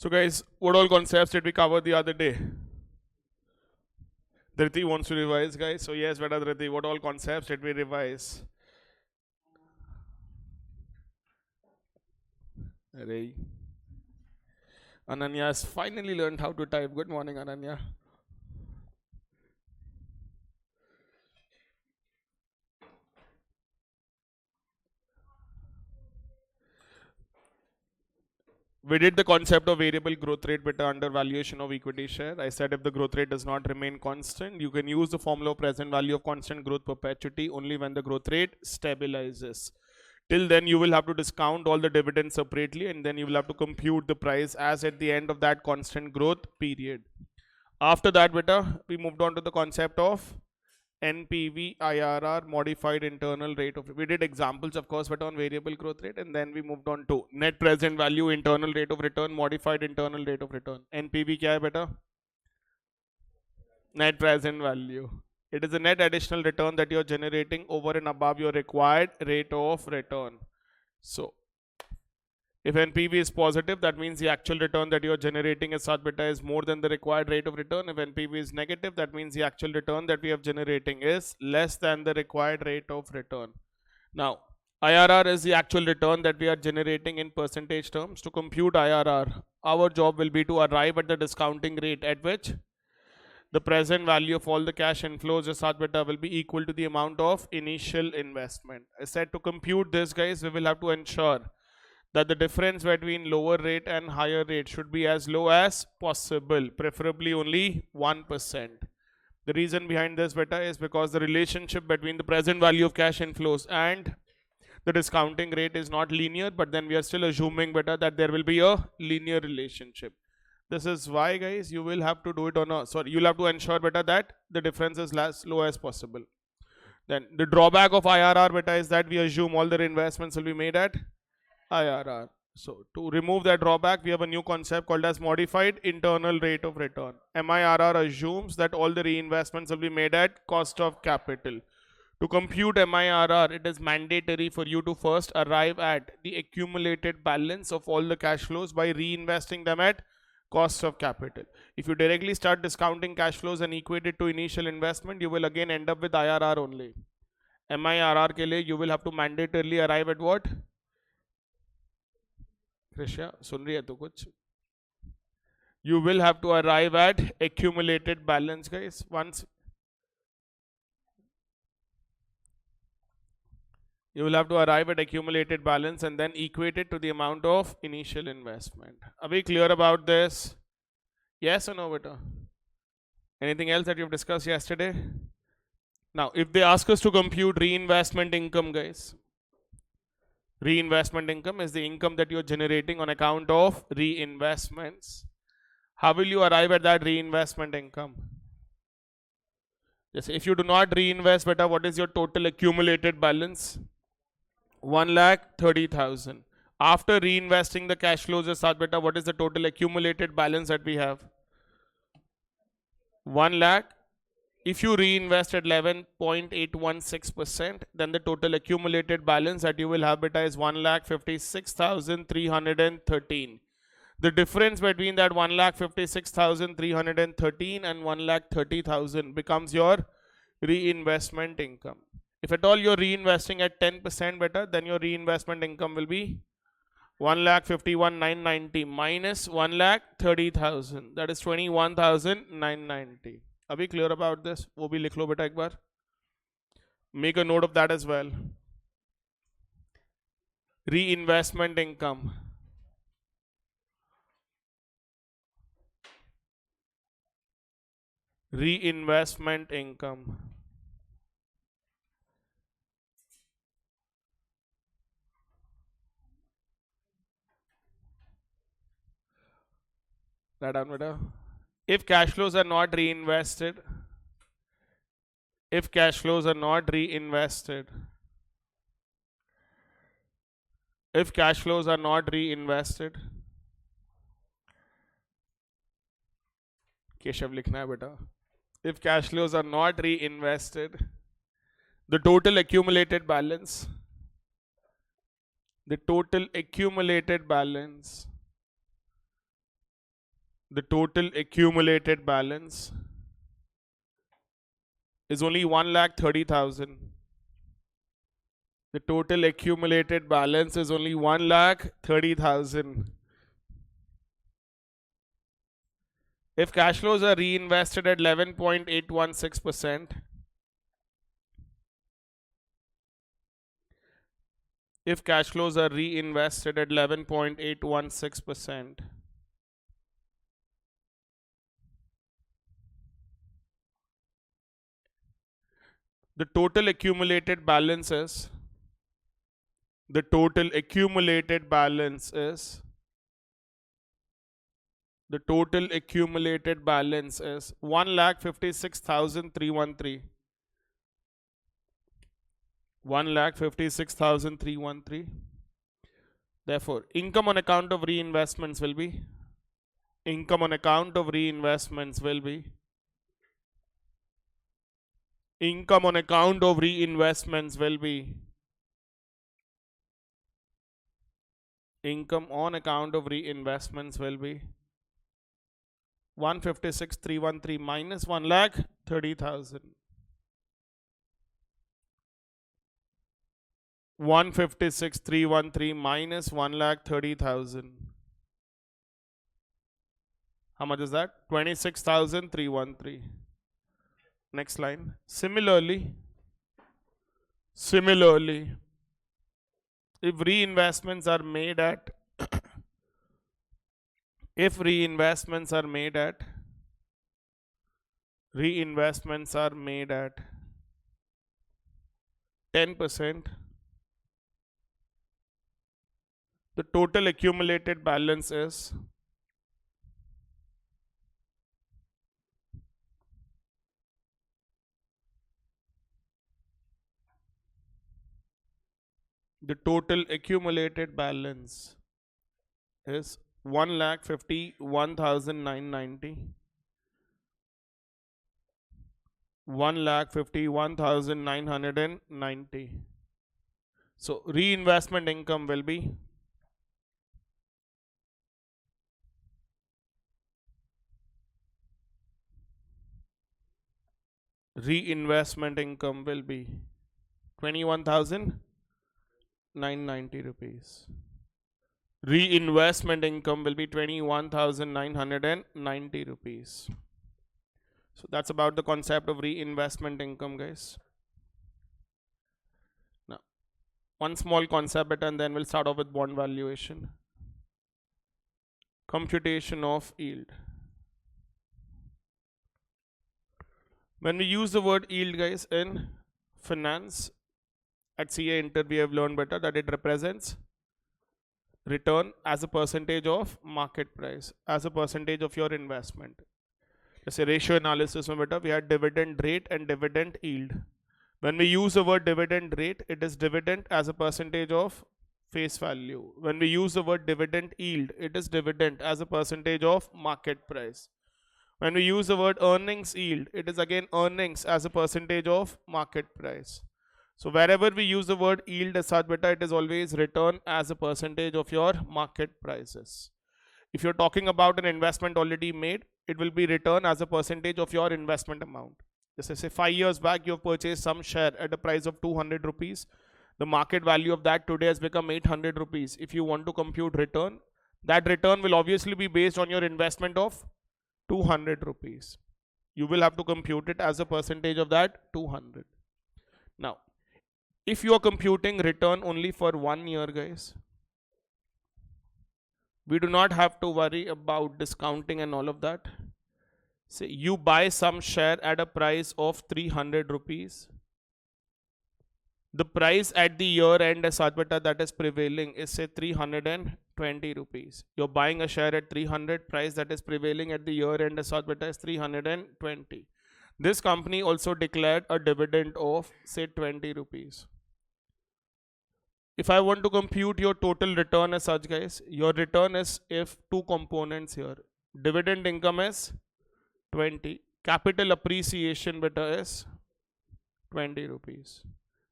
So guys, what all concepts did we cover the other day? Dhriti wants to revise, guys. So yes, better Dhriti, what all concepts did we revise? Arey. Ananya has finally learned how to type. Good morning, Ananya. We did the concept of variable growth rate beta under valuation of equity share. I said if the growth rate does not remain constant, you can use the formula of present value of constant growth perpetuity only when the growth rate stabilizes. Till then, you will have to discount all the dividends separately and then you will have to compute the price as at the end of that constant growth period. After that, beta, we moved on to the concept of NPV IRR modified internal rate of, we did examples of course but on variable growth rate, and then we moved on to net present value internal rate of return modified internal rate of return. NPV क्या है बेटा? Net present value. It is the net additional return that you are generating over and above your required rate of return. So if NPV is positive, that means the actual return that you are generating as such beta is more than the required rate of return. If NPV is negative, that means the actual return that we are generating is less than the required rate of return. Now, IRR is the actual return that we are generating in percentage terms. To compute IRR, our job will be to arrive at the discounting rate at which the present value of all the cash inflows as such beta will be equal to the amount of initial investment. I said to compute this, guys, we will have to ensure that the difference between lower rate and higher rate should be as low as possible, preferably only 1%. The reason behind this beta is because the relationship between the present value of cash inflows and the discounting rate is not linear, but then we are still assuming beta that there will be a linear relationship. This is why, guys, you will have to do it on a, you'll have to ensure beta that the difference is as low as possible. Then the drawback of IRR beta is that we assume all the investments will be made at IRR. So to remove that drawback, we have a new concept called as modified internal rate of return. MIRR assumes that all the reinvestments will be made at cost of capital. To compute MIRR, it is mandatory for you to first arrive at the accumulated balance of all the cash flows by reinvesting them at cost of capital. If you directly start discounting cash flows and equate it to initial investment, you will again end up with IRR only. MIRR ke liye you will have to mandatorily arrive at what? Krisha, सुन रही है तो कुछ? You will have to arrive at accumulated balance, guys. Once you will have to arrive at accumulated balance and then equate it to the amount of initial investment. Are we clear about this? Yes or no, beta? Anything else that you've discussed yesterday? Now, if they ask us to compute reinvestment income, guys, reinvestment income is the income that you're generating on account of reinvestments. How will you arrive at that reinvestment income? Yes, if you do not reinvest, beta, what is your total accumulated balance? 1,30,000. After reinvesting the cash flows as such, beta, what is the total accumulated balance that we have? 1 lakh. If you reinvest at 11.816%, then the total accumulated balance that you will have beta is 1,56,313. The difference between that 1,56,313 and 1,30,000 becomes your reinvestment income. If at all you're reinvesting at 10% beta, then your reinvestment income will be 1,51,990 minus 1,30,000. That is 21,990. Are we clear about this? वो भी लिख लो बेटा एक बार. Make a note of that as well. Reinvestment income. Reinvestment income. That down beta. If cash flows are not reinvested, if cash flows are not reinvested, if cash flows are not reinvested, Keshav likhna hai beta. If cash flows are not reinvested, the total accumulated balance, the total accumulated balance the total accumulated balance is only 1,30,000. The total accumulated balance is only 1,30,000. If cash flows are reinvested at 11.816%, if cash flows are reinvested at 11.816%, the total accumulated balance is the total accumulated balance is 1,56,313. 1,56,313. Therefore, income on account of reinvestments will be income on account of reinvestments will be income on account of reinvestments will be income on account of reinvestments will be 156,313 minus 1,30,000. 156,313 minus 1,30,000. How much is that? 26,313. Next line. Similarly, if reinvestments are made at if reinvestments are made at 10%, the total accumulated balance is the total accumulated balance is 1,51,990. 1,51,990. So reinvestment income will be reinvestment income will be 21,990 rupees. Reinvestment income will be 21,990 rupees. So that's about the concept of reinvestment income, guys. Now, one small concept and then we'll start off with bond valuation. Computation of yield. When we use the word yield, guys, in finance, at CA Inter we have learned better that it represents return as a percentage of market price, as a percentage of your investment. जैसे ratio analysis में बेटा we had dividend rate and dividend yield. When we use the word dividend rate, it is dividend as a percentage of face value. When we use the word dividend yield, it is dividend as a percentage of market price. When we use the word earnings yield, it is again earnings as a percentage of market price. So wherever we use the word yield as such, beta, it is always return as a percentage of your market prices. If you're talking about an investment already made, it will be return as a percentage of your investment amount. Just say 5 years back, you have purchased some share at a price of 200 rupees. The market value of that today has become 800 rupees. If you want to compute return, that return will obviously be based on your investment of 200 rupees. You will have to compute it as a percentage of that 200. Now, if you are computing return only for 1 year, guys, we do not have to worry about discounting and all of that. Say you buy some share at a price of 300 rupees. The price at the year end as such beta that is prevailing is say 320 rupees. You're buying a share at 300, price that is prevailing at the year end as such beta is 320. This company also declared a dividend of say 20 rupees. If I want to compute your total return as such, guys, your return is if two components here. Dividend income is 20. Capital appreciation beta is 20 rupees.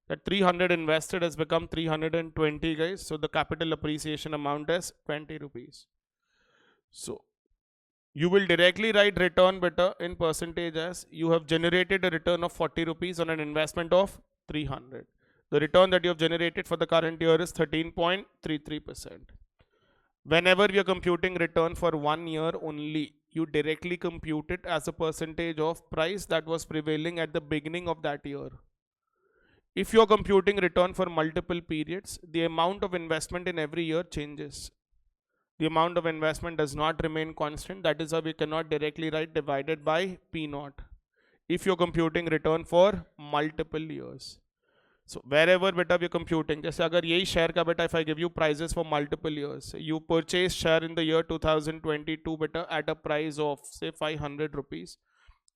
That 300 invested has become 320, guys. So the capital appreciation amount is 20 rupees. So You will directly write return beta in percentage as you have generated a return of 40 rupees on an investment of 300. The return that you have generated for the current year is 13.33%. Whenever we are computing return for 1 year only, you directly compute it as a percentage of price that was prevailing at the beginning of that year. If you are computing return for multiple periods, the amount of investment in every year changes. The amount of investment does not remain constant. That is why we cannot directly write divided by P naught if you're computing return for multiple years. So wherever beta we're computing, जैसे अगर यही share का beta, if I give you prices for multiple years, you purchase share in the year 2022 beta at a price of say 500 rupees.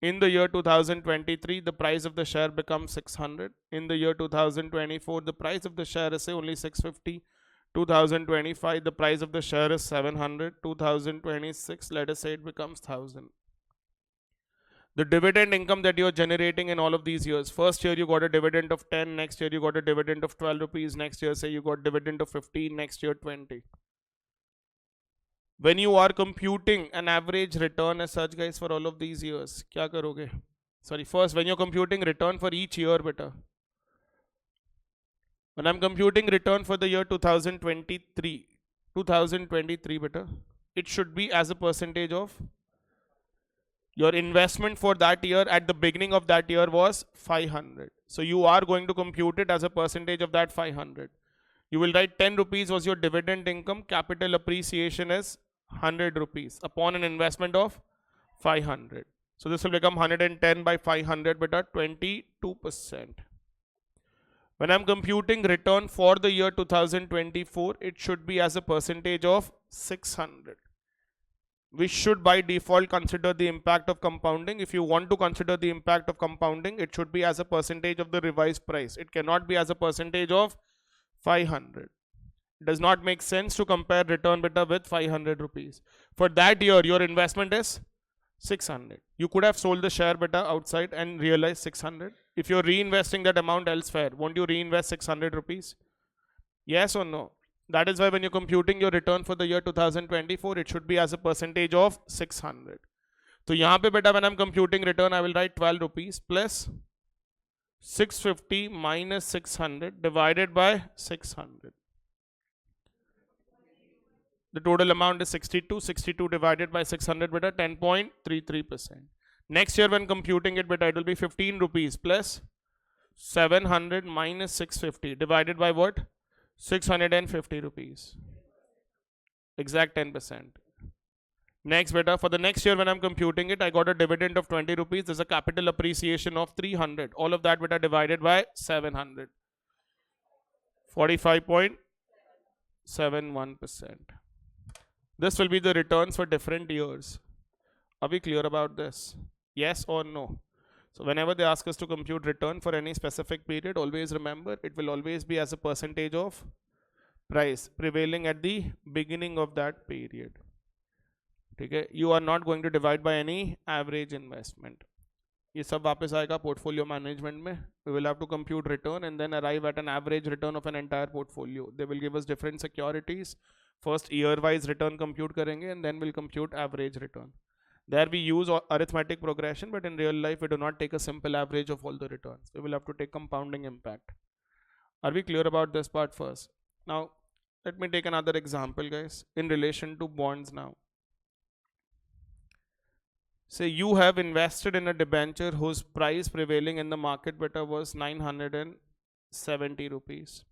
In the year 2023, the price of the share becomes 600. In the year 2024, the price of the share is say only 650. 2025, the price of the share is 700. 2026, let us say it becomes 1000. The dividend income that you are generating in all of these years, first year you got a dividend of 10, next year you got a dividend of 12 rupees, next year say you got dividend of 15, next year 20. When you are computing an average return as such guys for all of these years, क्या करोगे? Sorry, first when you're computing return for each year beta. When I'm computing return for the year 2023 beta, it should be as a percentage of your investment for that year at the beginning of that year was 500. So you are going to compute it as a percentage of that 500. You will write 10 rupees was your dividend income, capital appreciation is 100 rupees upon an investment of 500. So this will become 110 by 500 beta 22%. When I'm computing return for the year 2024, it should be as a percentage of 600. We should by default consider the impact of compounding. If you want to consider the impact of compounding, it should be as a percentage of the revised price. It cannot be as a percentage of 500. It does not make sense to compare return beta with 500 rupees. For that year, your investment is 600. You could have sold the share beta outside and realized 600. If you're reinvesting that amount elsewhere, won't you reinvest 600 rupees? Yes or no? That is why when you're computing your return for the year 2024, it should be as a percentage of 600. So यहाँ पे बेटा when I'm computing return, I will write 12 rupees plus 650 minus 600 divided by 600. The total amount is 62. 62 divided by 600 beta 10.33%. Next year when computing it beta, it will be 15 rupees plus 700 minus 650 divided by what? 650 rupees. Exact 10%. Next beta, for the next year when I'm computing it, I got a dividend of 20 rupees. There's a capital appreciation of 300. All of that beta divided by 700. 45.71%. This will be the returns for different years. Are we clear about this? Yes or no? So whenever they ask us to compute return for any specific period, always remember it will always be as a percentage of price prevailing at the beginning of that period. Okay? You are not going to divide by any average investment. ये सब वापस आएगा portfolio management में. We will have to compute return and then arrive at an average return of an entire portfolio. They will give us different securities. First year wise return compute करेंगे and then we'll compute average return. There we use arithmetic progression, but in real life we do not take a simple average of all the returns. We will have to take compounding impact. Are we clear about this part first? Now let me take another example guys in relation to bonds now. Say you have invested in a debenture whose price prevailing in the market beta was 970 rupees.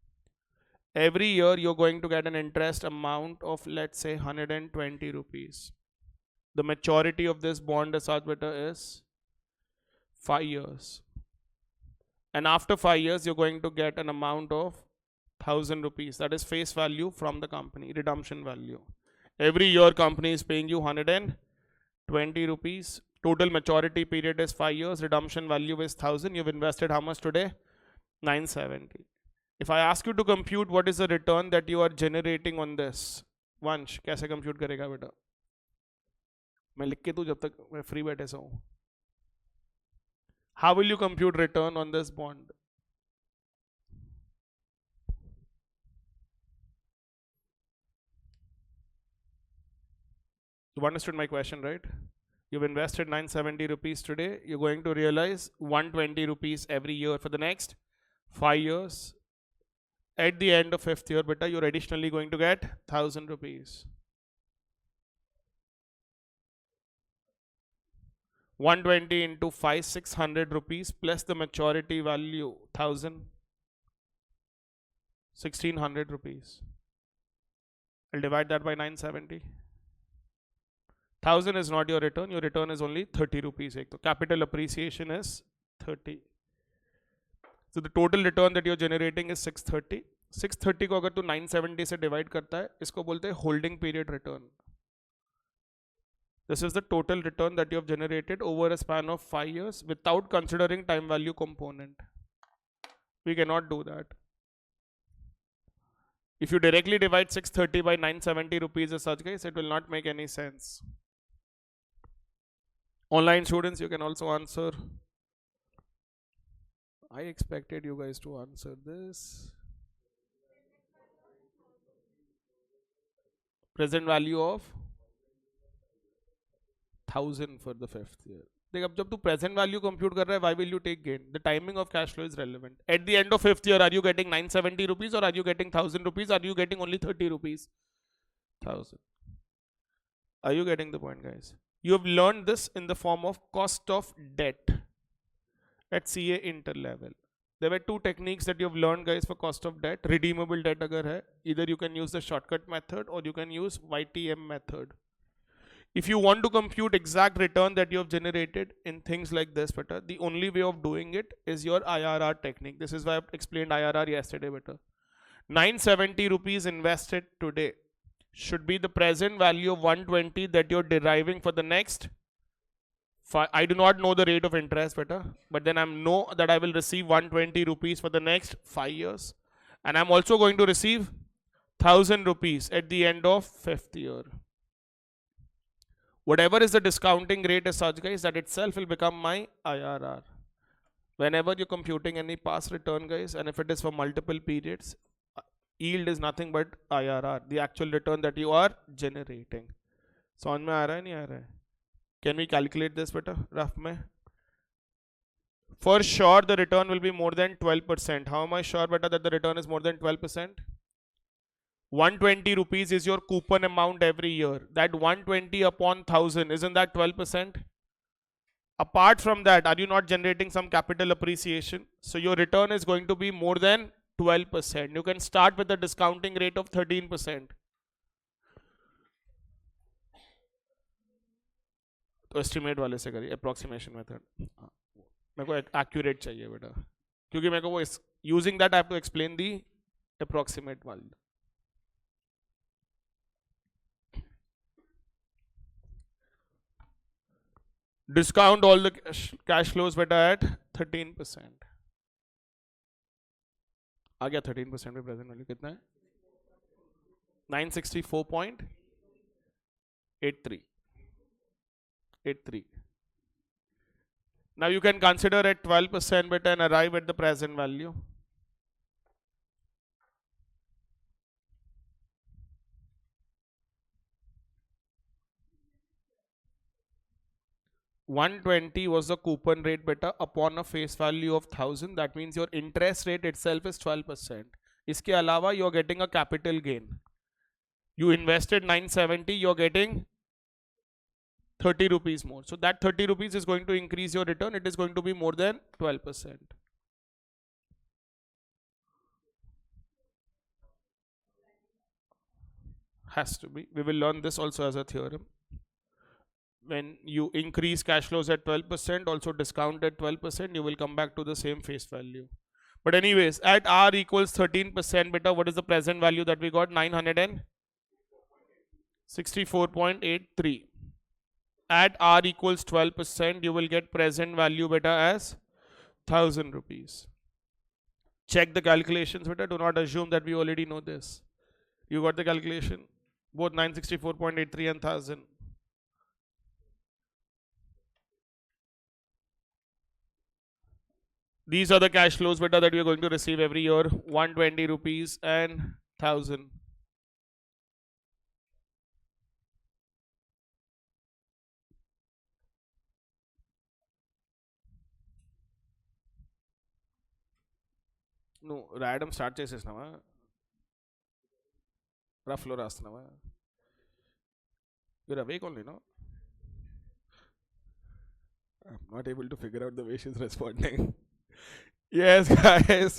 Every year you're going to get an interest amount of let's say 120 rupees. The maturity of this bond as such beta is 5 years. And after 5 years you're going to get an amount of 1000 rupees. That is face value from the company, redemption value. Every year company is paying you 120 rupees. Total maturity period is 5 years. Redemption value is 1000. You've invested how much today? 970. If I ask you to compute what is the return that you are generating on this, Vansh, कैसे compute करेगा बेटा? मैं लिख के दूं जब तक मैं free बैठे सा हूँ. How will you compute return on this bond? You've understood my question, right? You've invested 970 rupees today. You're going to realize 120 rupees every year for the next 5 years. At the end of 5th year, beta, you're additionally going to get 1000 rupees. 120 into 5, 600 rupees plus the maturity value 1000, 1600 rupees. I'll divide that by 970. 1000 is not your return is only 30 rupees. So capital appreciation is 30. So the total return that you're generating is 630. 630 को अगर तू 970 से divide करता है, इसको बोलते हैं holding period return. This is the total return that you have generated over a span of 5 years without considering time value component. We cannot do that. If you directly divide 630 by 970 rupees as such, guys, it will not make any sense. Online students, you can also answer. I expected you guys to answer this. Present value of 1000 for the 5th year. देख अब जब तू present value compute कर रहा है, why will you take gain? The timing of cash flow is relevant. At the end of 5th year, are you getting 970 rupees or are you getting 1000 rupees? Are you getting only 30 rupees? 1000. Are you getting the point, guys? You have learned this in the form of cost of debt at CA inter level. There were 2 techniques that you have learned, guys, for cost of debt. Redeemable debt agar hai, either you can use the shortcut method or you can use YTM method. If you want to compute exact return that you have generated in things like this, beta, the only way of doing it is your IRR technique. This is why I explained IRR yesterday, beta. 970 rupees invested today should be the present value of 120 that you're deriving for the next 5. I do not know the rate of interest, beta, but then I know that I will receive 120 rupees for the next 5 years. And I'm also going to receive 1000 rupees at the end of 5th year. Whatever is the discounting rate as such, guys, that itself will become my IRR. Whenever you're computing any past return, guys, and if it is for multiple periods, yield is nothing but IRR, the actual return that you are generating. समझ में आ रहा है नहीं आ रहा है? Can we calculate this better? Rough में? For sure, the return will be more than 12%. How am I sure better that the return is more than 12%? 120 rupees is your coupon amount every year. That 120 upon 1000, isn't that 12%? Apart from that, are you not generating some capital appreciation? So your return is going to be more than 12%. You can start with a discounting rate of 13%. तो estimate वाले से करिए, approximation method. मेरे को accurate चाहिए बेटा, क्योंकि मेरे को वो using that I have to explain the approximate value. Discount all the cash flows beta at 13%. आ गया 13% पे प्रेजेंट वैल्यू कितना है? 964.83. Now you can consider at 12% beta and arrive at the present value. $120 was the coupon rate beta upon a face value of 1000. That means your interest rate itself is 12%. इसके अलावा you're getting a capital gain. You invested 970, you're getting 30 rupees more. So that 30 rupees is going to increase your return. It is going to be more than 12%. Has to be. We will learn this also as a theorem. When you increase cash flows at 12%, also discount at 12%, you will come back to the same face value. But anyways, at R equals 13% beta, what is the present value that we got? 964.83. At R equals 12%, you will get present value beta as 1000 rupees. Check the calculations beta. Do not assume that we already know this. You got the calculation? Both 964.83 and 1000. These are the cash flows beta that we are going to receive every year. 120 rupees and 1000. నువ్వు రాయడం start చేసేసినావా? రఫ్లో రాస్తున్నావా? You're awake only, no? I'm not able to figure out the way she's responding. Yes, guys.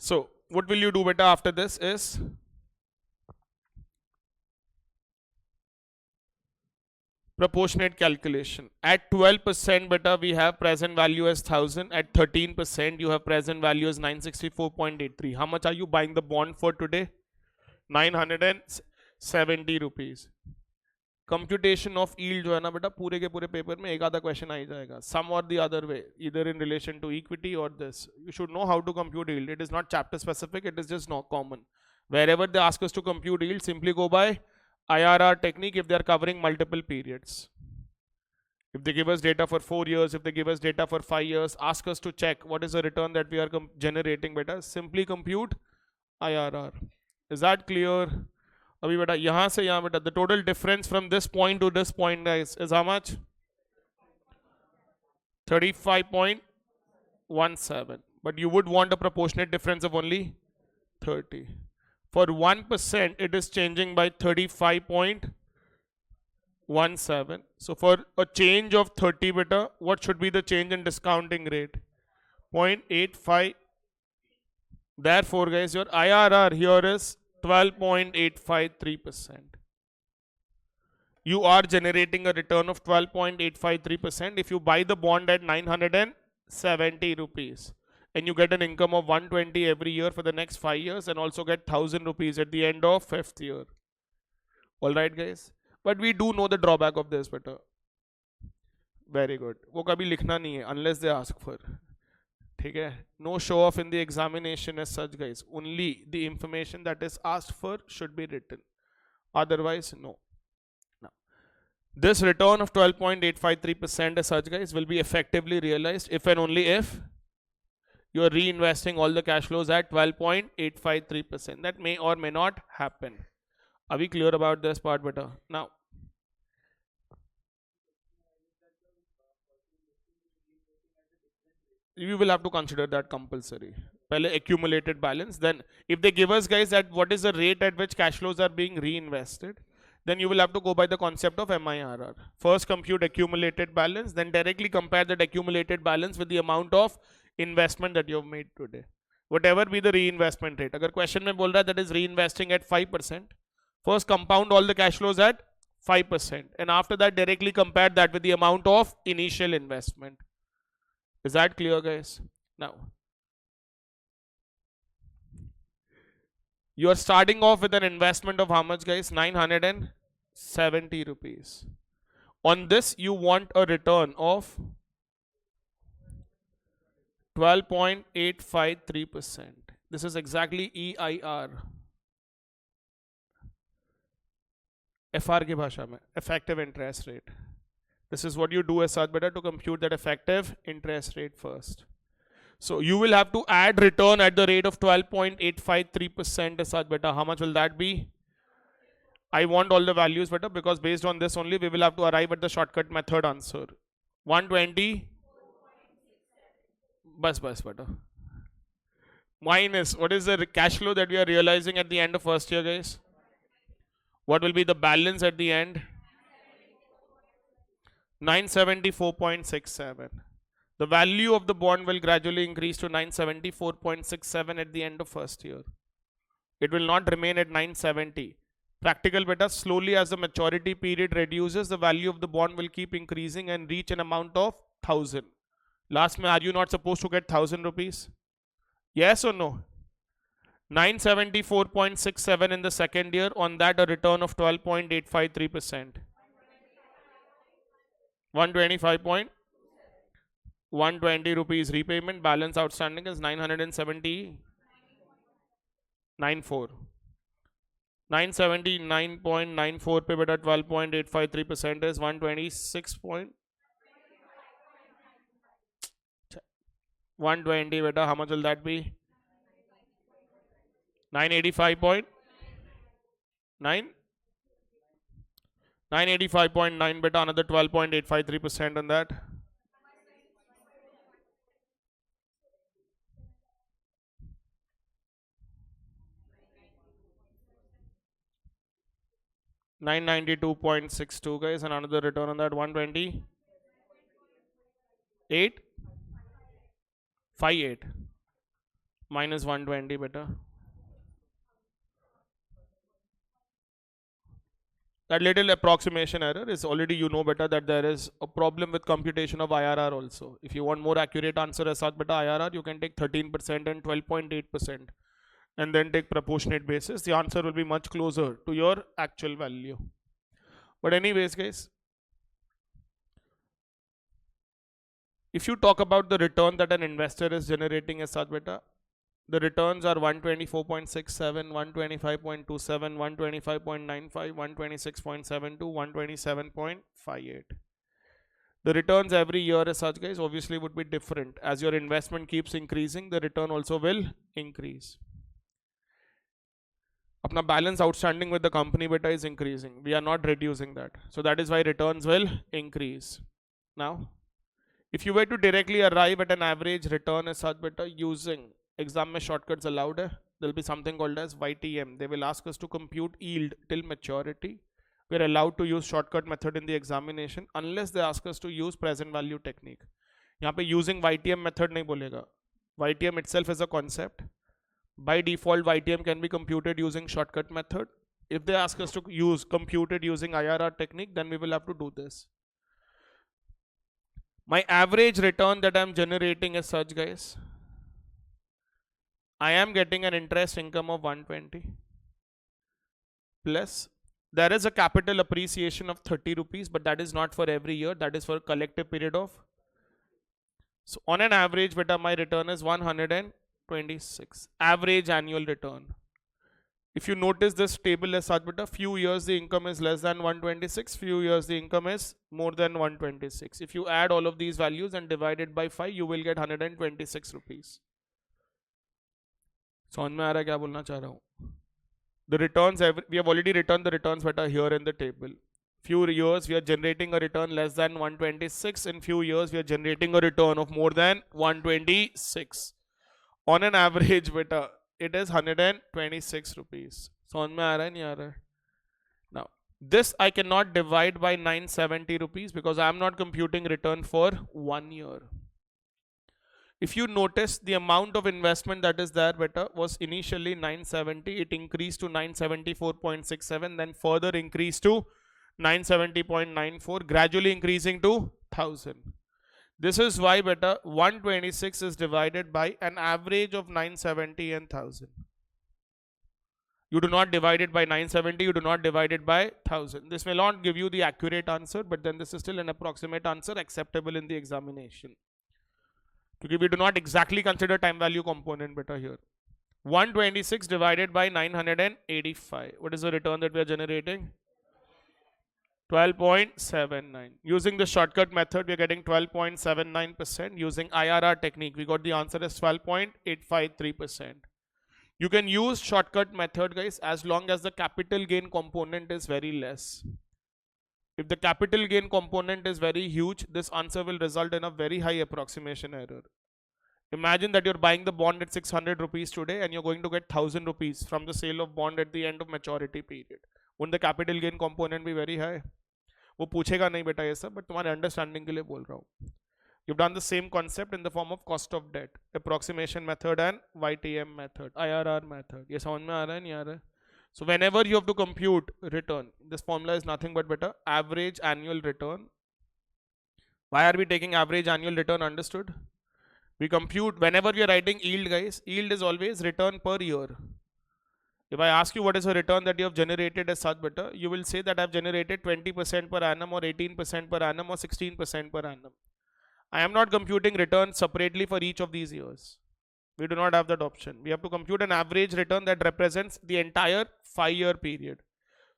So, what will you do better after this is proportionate calculation. At 12% beta we have present value as 1000. At 13% you have present value as 964.83. How much are you buying the bond for today? 970 rupees. Computation of yield जो है ना बेटा पूरे के पूरे paper में एक आधा क्वेश्चन आ ही जाएगा. Some or the other way, either in relation to equity or this. You should know how to compute yield. It is not chapter specific. It is just not common. Wherever they ask us to compute yield, simply go by IRR technique if they are covering multiple periods. If they give us data for 4 years, if they give us data for 5 years, ask us to check what is the return that we are generating beta. Simply compute IRR. Is that clear? अभी बेटा यहाँ से यहाँ बेटा the total difference from this point to this point guys is how much? 35.17. But you would want a proportionate difference of only 30. For 1% it is changing by 35.17. So for a change of 30 beta, what should be the change in discounting rate? 0.85. Therefore guys, your IRR here is 12.853%. You are generating a return of 12.853% if you buy the bond at 970 rupees and you get an income of 120 every year for the next 5 years and also get 1000 rupees at the end of 5th year. Alright guys, but we do know the drawback of this better. Very good. वो कभी लिखना नहीं है unless they ask for. ठीक है? No show off in the examination as such guys. Only the information that is asked for should be written. Otherwise, no. Now, this return of 12.853% as such guys will be effectively realized if and only if you are reinvesting all the cash flows at 12.853%. That may or may not happen. Are we clear about this part better? Now, you will have to consider that compulsory. Pehle accumulated balance. Then if they give us guys that what is the rate at which cash flows are being reinvested, then you will have to go by the concept of MIRR. First compute accumulated balance, then directly compare that accumulated balance with the amount of investment that you have made today. Whatever be the reinvestment rate. Agar question mein bol raha that is reinvesting at 5%, first compound all the cash flows at 5%. And after that directly compare that with the amount of initial investment. Is that clear guys? Now, you are starting off with an investment of how much guys? 970 rupees. On this you want a return of 12.853%. This is exactly EIR. FR की भाषा में effective interest rate. This is what you do as such better to compute that effective interest rate first. So you will have to add return at the rate of 12.853% as such better. How much will that be? I want all the values better because based on this only we will have to arrive at the shortcut method answer. 120 bus better. Minus what is the cash flow that we are realizing at the end of first year guys? What will be the balance at the end? 974.67. The value of the bond will gradually increase to 974.67 at the end of first year. It will not remain at 970. Practical beta, slowly as the maturity period reduces, the value of the bond will keep increasing and reach an amount of 1000. Last mein, are you not supposed to get 1000 rupees? Yes or no? 974.67 in the second year, on that a return of 12.853%. 120 rupees repayment, balance outstanding is 979.4. 979.94 पे बेटा 12.853% is 126 point 120 बेटा, how much will that be? 985.9 985.9 beta, another 12.853% on that. 992.62 guys, and another return on that 128.58 minus 120 better. That little approximation error is already, you know better that there is a problem with computation of IRR also. If you want more accurate answer as such better IRR, you can take 13% and 12.8% and then take proportionate basis. The answer will be much closer to your actual value. But anyways guys, if you talk about the return that an investor is generating as such better, the returns are 124.67, 125.27, 125.95, 126.72, 127.58. The returns every year as such guys obviously would be different. As your investment keeps increasing, the return also will increase. Apna balance outstanding with the company beta is increasing. We are not reducing that. So that is why returns will increase. Now, if you were to directly arrive at an average return as such beta using exam mein shortcuts allowed hai, there will be something called as YTM. They will ask us to compute yield till maturity. We are allowed to use shortcut method in the examination unless they ask us to use present value technique. यहाँ पे using YTM method नहीं बोलेगा. YTM itself is a concept. By default, YTM can be computed using shortcut method. If they ask us to use computed using IRR technique, then we will have to do this. My average return that I'm generating as such guys, I am getting an interest income of 120 plus there is a capital appreciation of 30 rupees, but that is not for every year, that is for a collective period of. So on an average beta my return is 126 average annual return. If you notice this table as such beta, few years the income is less than 126, few years the income is more than 126. If you add all of these values and divide it by 5, you will get 126 rupees. समझ में आ रहा है क्या बोलना चाह रहा हूँ? The returns, we have already returned the returns that are here in the table. Few years we are generating a return less than 126. In few years we are generating a return of more than 126. On an average beta, it is 126 rupees. समझ में आ रहा है नहीं आ रहा है? Now, this I cannot divide by 970 rupees because I am not computing return for 1 year. If you notice the amount of investment that is there beta was initially 970, it increased to 974.67, then further increased to 970.94, gradually increasing to 1000. This is why beta 126 is divided by an average of 970 and 1000. You do not divide it by 970, you do not divide it by 1000. This may not give you the accurate answer, but then this is still an approximate answer acceptable in the examination. Because we do not exactly consider time value component beta here. 126 divided by 985. What is the return that we are generating? 12.79. Using the shortcut method, we are getting 12.79%. Using IRR technique, we got the answer as 12.853%. You can use shortcut method guys as long as the capital gain component is very less. If the capital gain component is very huge, this answer will result in a very high approximation error. Imagine that you're buying the bond at 600 rupees today and you're going to get 1000 rupees from the sale of bond at the end of maturity period. Wouldn't the capital gain component be very high? वो पूछेगा नहीं बेटा ये सब, but तुम्हारे understanding के लिए बोल रहा हूँ. You've done the same concept in the form of cost of debt, approximation method and YTM method, IRR method. ये समझ में आ रहा है नहीं आ रहा है? So whenever you have to compute return, this formula is nothing but beta average annual return. Why are we taking average annual return? Understood? We compute whenever we are writing yield guys, yield is always return per year. If I ask you what is a return that you have generated as such beta, you will say that I have generated 20% per annum or 18% per annum or 16% per annum. I am not computing return separately for each of these years. We do not have that option. We have to compute an average return that represents the entire 5-year period.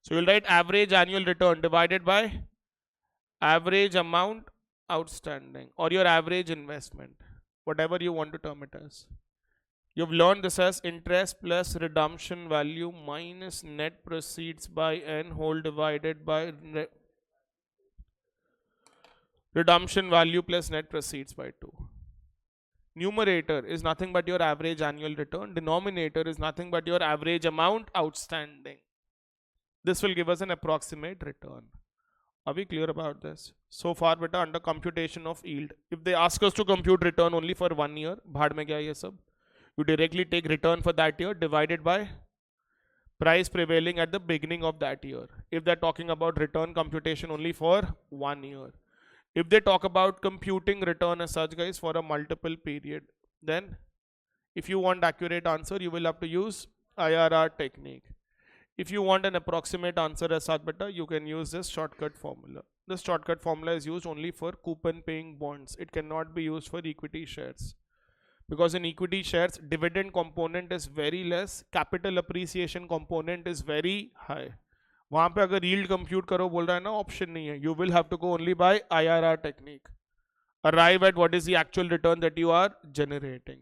So you'll write average annual return divided by average amount outstanding or your average investment, whatever you want to term it as. You've learned this as interest plus redemption value minus net proceeds by n whole divided by redemption value plus net proceeds by 2. Numerator is nothing but your average annual return. Denominator is nothing but your average amount outstanding. This will give us an approximate return. Are we clear about this? So far beta under computation of yield, if they ask us to compute return only for 1 year, bhaad mein kya ye sab, you directly take return for that year divided by price prevailing at the beginning of that year. If they're talking about return computation only for 1 year. If they talk about computing return as such guys for a multiple period, then if you want accurate answer, you will have to use IRR technique. If you want an approximate answer as such beta, you can use this shortcut formula. This shortcut formula is used only for coupon paying bonds. It cannot be used for equity shares. Because in equity shares, dividend component is very less, capital appreciation component is very high. वहां पे अगर yield compute करो बोल रहा है ना, option नहीं है. You will have to go only by IRR technique. Arrive at what is the actual return that you are generating.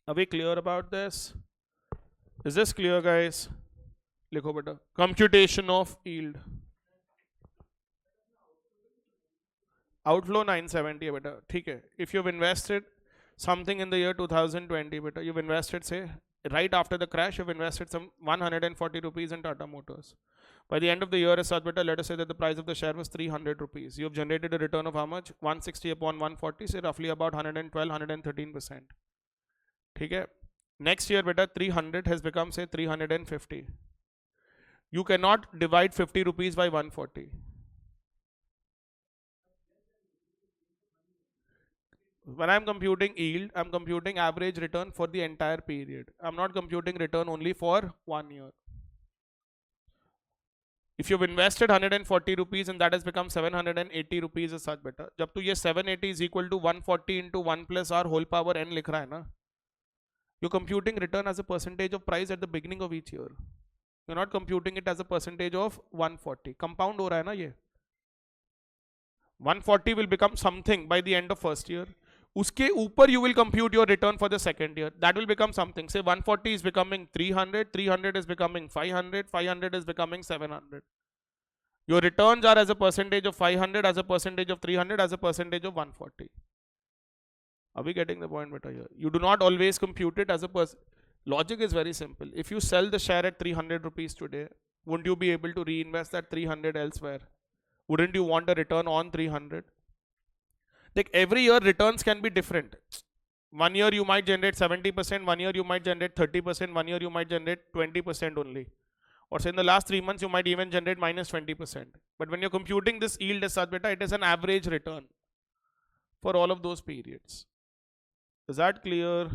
Are we clear about this? Is this clear guys? लिखो बेटा. Computation of yield. Outflow 970 है बेटा. ठीक है. If you've invested something in the year 2020 beta, you've invested say right after the crash, you've invested some 140 rupees in Tata Motors. By the end of the year as such beta, let us say that the price of the share was 300 rupees. You've generated a return of how much? 160 upon 140, say roughly about 112 113%. ठीक है. Next year beta 300 has become say 350. You cannot divide 50 rupees by 140. When I'm computing yield, I'm computing average return for the entire period. I'm not computing return only for 1 year. If you've invested 140 rupees and that has become 780 rupees as such beta, जब तू ये 780 is equal to 140 into 1 plus r whole power n लिख रहा है ना, you're computing return as a percentage of price at the beginning of each year. You're not computing it as a percentage of 140. Compound हो रहा है ना ये. 140 will become something by the end of first year. उसके ऊपर you will compute your return for the second year. That will become something. Say 140 is becoming 300, 300 is becoming 500, 500 is becoming 700. Your returns are as a percentage of 500, as a percentage of 300, as a percentage of 140. Are we getting the point beta here? You do not always compute it as a logic is very simple. If you sell the share at 300 rupees today, wouldn't you be able to reinvest that 300 elsewhere? Wouldn't you want a return on 300? Like every year returns can be different. 1 year you might generate 70%, 1 year you might generate 30%, 1 year you might generate 20% only. Or say in the last 3 months you might even generate minus 20%. But when you're computing this yield as such beta, it is an average return for all of those periods. Is that clear?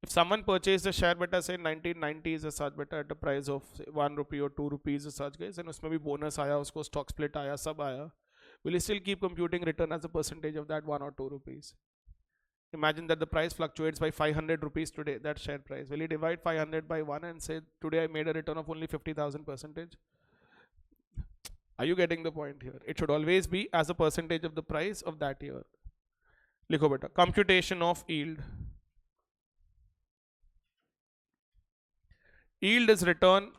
If someone purchased a share beta say 1990s as such beta at a price of say 1 rupee or 2 rupees as such guys, and उसमें भी bonus आया, उसको stock split आया, सब आया, will you still keep computing return as a percentage of that 1 or 2 rupees? Imagine that the price fluctuates by 500 rupees today, that share price. Will you divide 500 by 1 and say today I made a return of only 50,000 percentage? Are you getting the point here? It should always be as a percentage of the price of that year. लिखो बेटा. Computation of yield. Yield is return.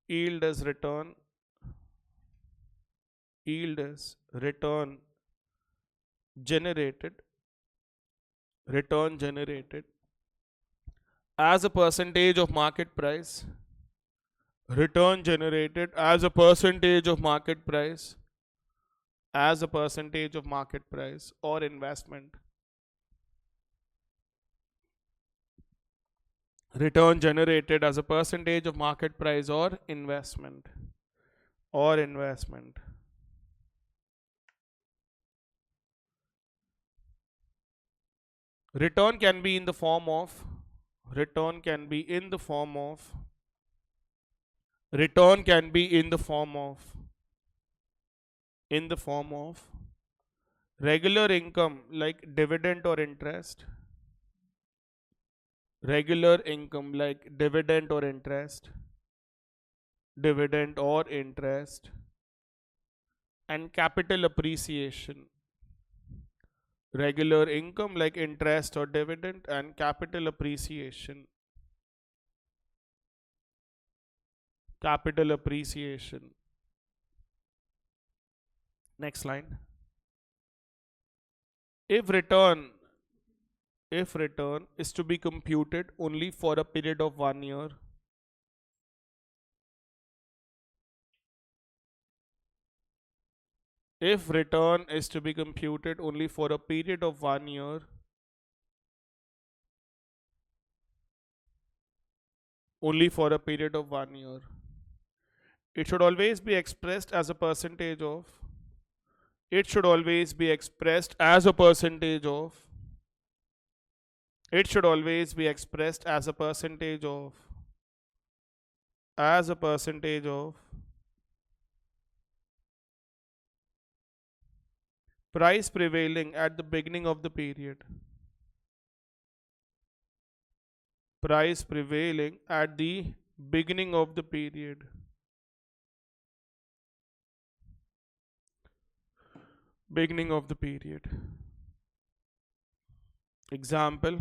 Yield is return. Yield is return generated. Return generated as a percentage of market price. Return generated as a percentage of market price. As a percentage of market price or investment. Return generated as a percentage of market price or investment. Or investment. Return can be in the form of return can be in the form of return can be in the form of regular income like dividend or interest. Regular income like dividend or interest. Dividend or interest. And capital appreciation. Regular income like interest or dividend and capital appreciation. Capital appreciation. Next line. If return is to be computed only for a period of 1 year, If return is to be computed only for a period of 1 year, only for a period of 1 year, it should always be expressed as a percentage of, it should always be expressed as a percentage of, it should always be expressed as a percentage of, as a percentage of price prevailing at the beginning of the period. Price prevailing at the beginning of the period. Beginning of the period. Example.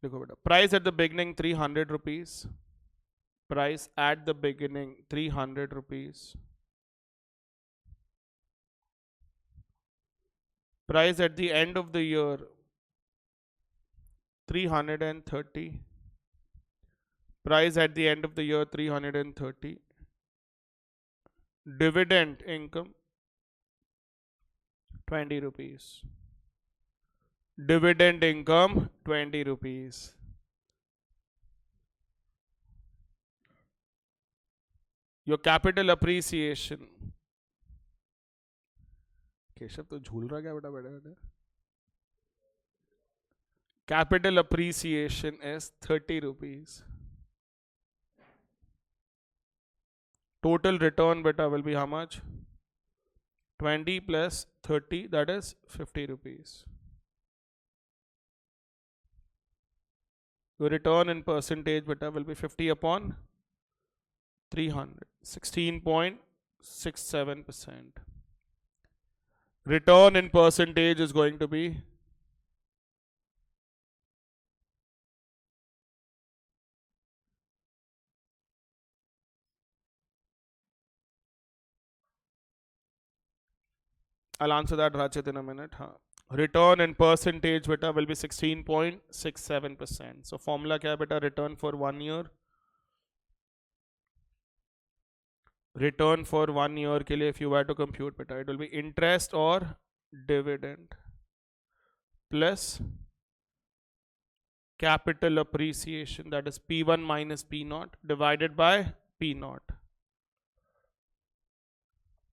देखो बेटा, price at the beginning 300 rupees. Price at the beginning 300 rupees. Price at the end of the year 330. Price at the end of the year 330. Dividend income 20 rupees. Dividend income 20 rupees. Your capital appreciation. Keshav तो झूल रहा क्या बेटा बैठे बैठे? Capital appreciation is 30 rupees. Total return beta will be how much? 20 plus 30, that is 50 rupees. Your return in percentage beta will be 50 upon 300, 16.67%. Return in percentage is going to be I'll answer that Rachit in a minute. Return in percentage beta will be 16.67%. So formula kya beta? Return for 1 year. Return for 1 year ke liye if you were to compute beta, it will be interest or dividend plus capital appreciation, that is P1 minus P0 divided by P0.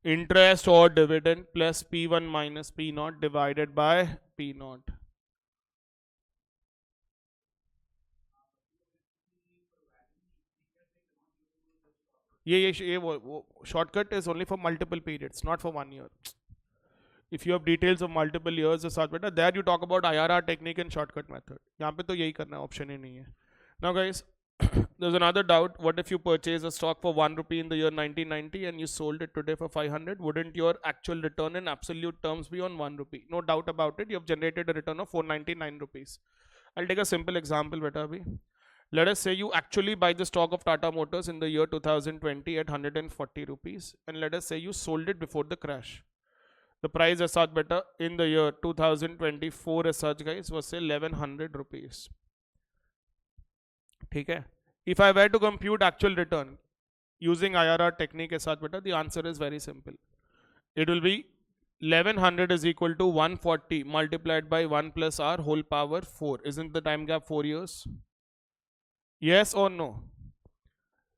Interest or dividend plus P1 minus P0 divided by P0. ये वो shortcut is only for multiple periods, not for 1 year. If you have details of multiple years or such, there you talk about IRR technique and shortcut method. यहाँ पे तो यही करना है, option ही नहीं है. Now guys, there's another doubt. What if you purchase a stock for 1 rupee in the year 1990 and you sold it today for 500? Wouldn't your actual return in absolute terms be on 1 rupee? No doubt about it. You have generated a return of 499 rupees. I'll take a simple example, beta bhi. Let us say you actually buy the stock of Tata Motors in the year 2020 at 140 rupees, and let us say you sold it before the crash. The price as such beta in the year 2024 as such guys was say 1100 rupees. ठीक है? If I were to compute actual return using IRR technique as such beta, the answer is very simple. It will be 1100 is equal to 140 multiplied by 1 plus r whole power 4. Isn't the time gap 4 years? Yes or no?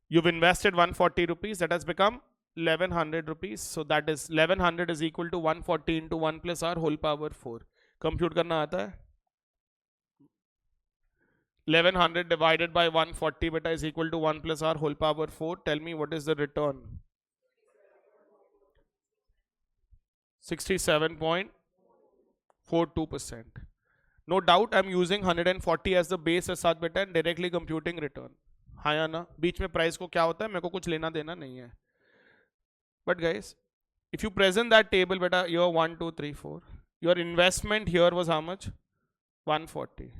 You've invested 140 rupees, that has become 1100 rupees. So that is 1100 is equal to 140 into 1 plus r whole power 4. Compute करना आता है? 1100 divided by 140 beta is equal to 1 plus r whole power 4. Tell me what is the return? 67.42%. No doubt I'm using 140 as the base as such beta and directly computing return. हाँ या ना? बीच में price को क्या होता है मेरे को कुछ लेना देना नहीं है. But guys, if you present that table beta, year 1, 2, 3, 4, your investment here was how much? 140.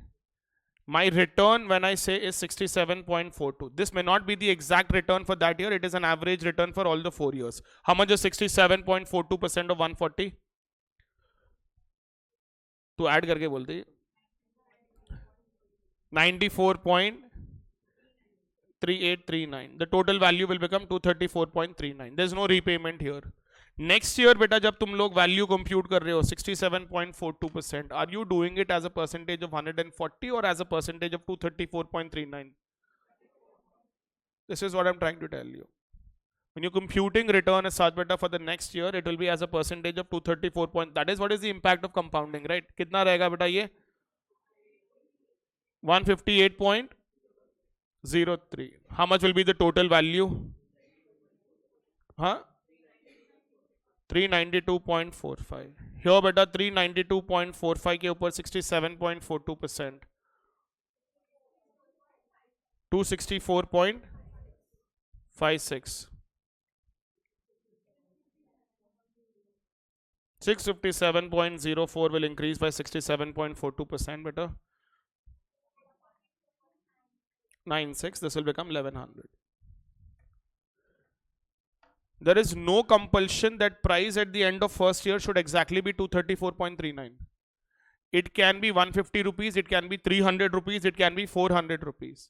My return when I say is 67.42. This may not be the exact return for that year. It is an average return for all the 4 years. How much is 67.42% of 140? तो add करके बोलते 94.3839. The total value will become 234.39. There's no repayment here. Next year बेटा जब तुम लोग value compute कर रहे हो 67.42%, are you doing it as a percentage of 140 or as a percentage of 234.39? This is what I'm trying to tell you. When you're computing return as such beta for the next year, it will be as a percentage of 234 point. That is what is the impact of compounding, right? कितना रहेगा बेटा ये? 158.03. How much will be the total value? Huh? 392.45. Here बेटा 392.45 के ऊपर 67.42%. 264.56. 657.04 will increase by 67.42% better. 96, this will become 1100. There is no compulsion that price at the end of first year should exactly be 234.39. It can be 150 rupees, it can be 300 rupees, it can be 400 rupees.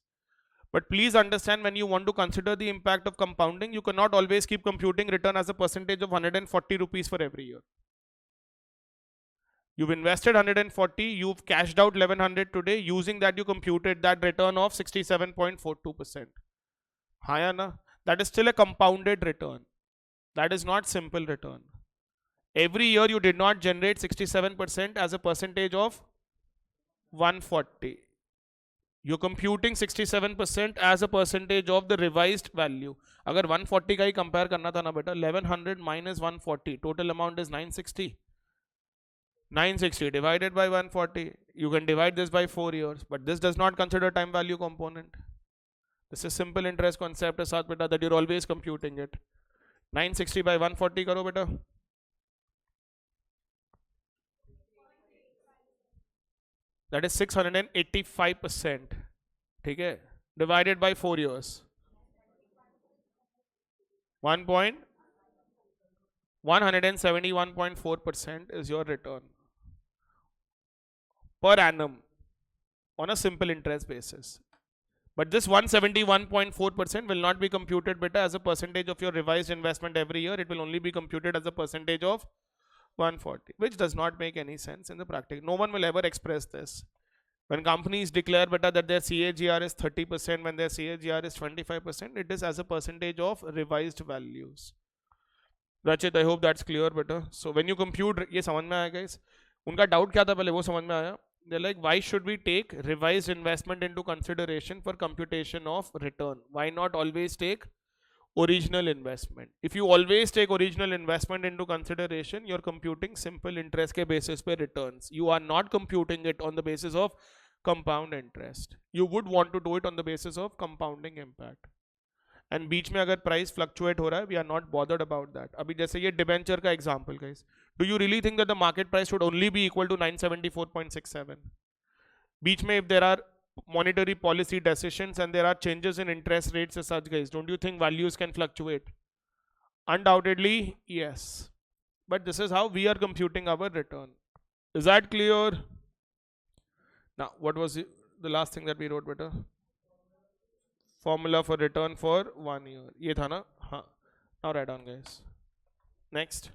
But please understand, when you want to consider the impact of compounding, you cannot always keep computing return as a percentage of 140 rupees for every year. You've invested 140, you've cashed out 1100 today. Using that, you computed that return of 67.42%. Haya na? That is still a compounded return. That is not simple return. Every year you did not generate 67% as a percentage of 140. You're computing 67% as a percentage of the revised value. अगर 140 का ही compare करना था ना बेटा, 1100 minus 140, total amount is 960. 960 divided by 140. You can divide this by 4 years, but this does not consider time value component. This is simple interest concept के साथ बेटा that you're always computing it. 960 by 140 करो बेटा. That is 685%. ठीक है? Divided by 4 years. 171.4% is your return per annum on a simple interest basis. But this 171.4% will not be computed beta as a percentage of your revised investment every year. It will only be computed as a percentage of 140, which does not make any sense in the practice. No one will ever express this. When companies declare beta that their CAGR is 30%, when their CAGR is 25%, it is as a percentage of revised values. Rachit, I hope that's clear beta. So when you compute, ये समझ में आया guys? उनका doubt क्या था पहले वो समझ में आया? They're like, why should we take revised investment into consideration for computation of return? Why not always take original investment? If you always take original investment into consideration, you're computing simple interest के basis पे returns. You are not computing it on the basis of compound interest. You would want to do it on the basis of compounding impact. And बीच में अगर price fluctuate हो रहा है, we are not bothered about that. अभी जैसे ये debenture का example guys. Do you really think that the market price should only be equal to 974.67? बीच में if there are monetary policy decisions and there are changes in interest rates as such guys, don't you think values can fluctuate? Undoubtedly, yes. But this is how we are computing our return. Is that clear? Now, what was the last thing that we wrote better? Formula for return for 1 year. ये था ना? हाँ. Now write down guys. Next.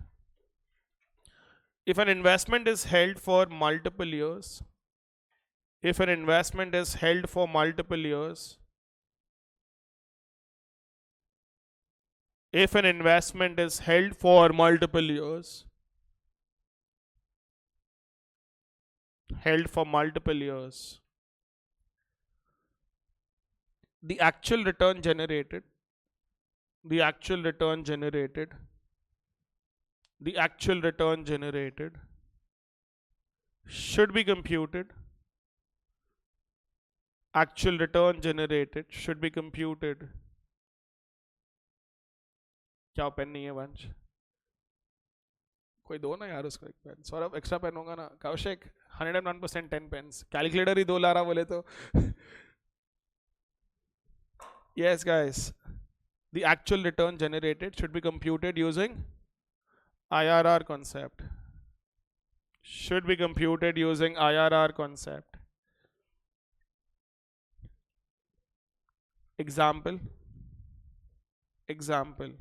If an investment is held for multiple years, if an investment is held for multiple years, if an investment is held for multiple years, held for multiple years, the actual return generated, the actual return generated, the actual return generated should be computed. Actual return generated should be computed. क्या pen नहीं है वंश? कोई दो ना यार उसको एक पेन. सौरभ एक्स्ट्रा पेन होगा ना? कौशिक 101% 10 पेन्स. कैलकुलेटर ही दो ला रहा बोले तो. Yes guys, the actual return generated should be computed using IRR concept. Should be computed using IRR concept. Example. Example.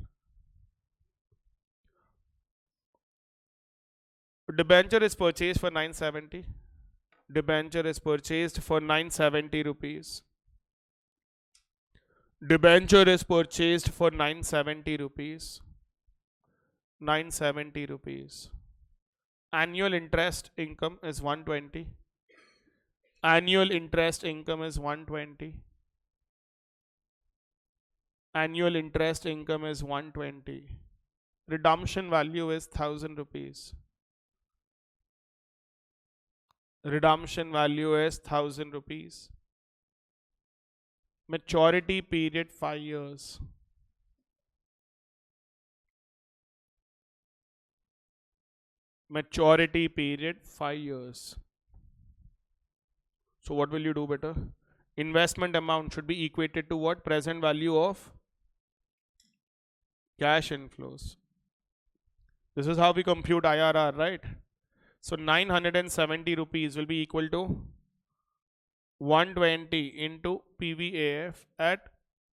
Debenture is purchased for 970. Debenture is purchased for 970 rupees. Debenture is purchased for 970 rupees. 970 rupees. Annual interest income is 120. Annual interest income is 120. Annual interest income is 120. Redemption value is 1000 rupees. Redemption value is 1000 rupees. Maturity period 5 years. Maturity period 5 years. So what will you do better? Investment amount should be equated to what? Present value of cash inflows. This is how we compute IRR, right? So 970 rupees will be equal to 120 into PVAF at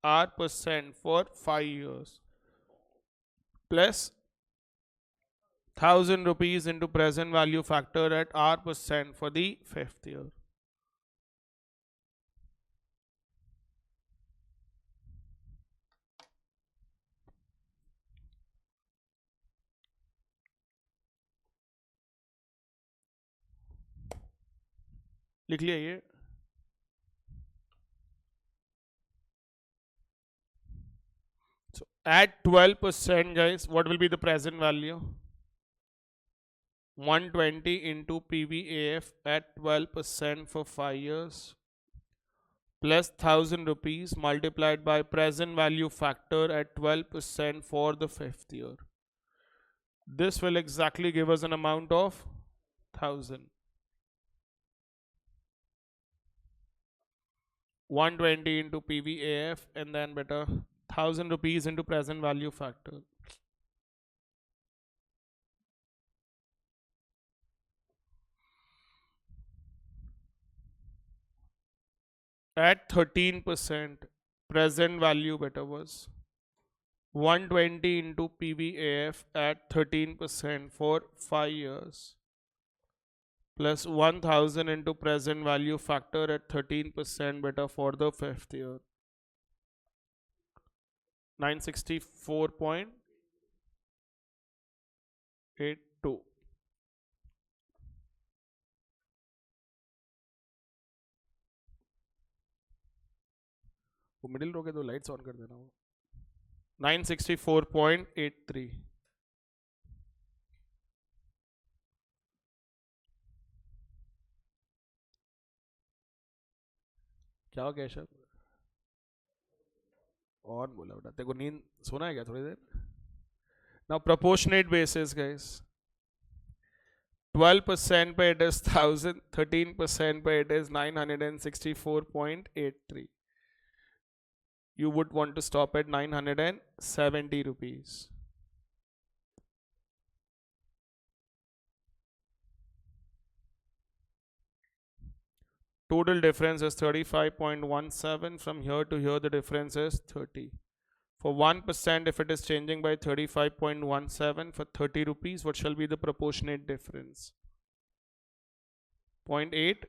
R% for 5 years plus 1000 rupees into present value factor at R% for the 5th year. लिख लिया ये. So at 12%, guys, what will be the present value? 120 into PVAF at 12% for 5 years plus 1000 rupees multiplied by present value factor at 12% for the 5th year. This will exactly give us an amount of 1000. 120 into PVAF and then better 1000 rupees into present value factor. At 13%, present value better was 120 into PVAF at 13% for 5 years plus 1000 into present value factor at 13% better for the 5th year. 964.82. वो middle रो के दो lights on कर देना. वो 964.83. क्या हो गया शब? On बोला बेटा. तेरे को नींद सोना है क्या थोड़ी देर? Now proportionate basis, guys. 12% पे it is 1000, 13% पे it is 964.83. You would want to stop at 970 rupees. Total difference is 35.17. From here to here, the difference is 30. For 1%, if it is changing by 35.17 for 30 rupees, what shall be the proportionate difference? 0.8.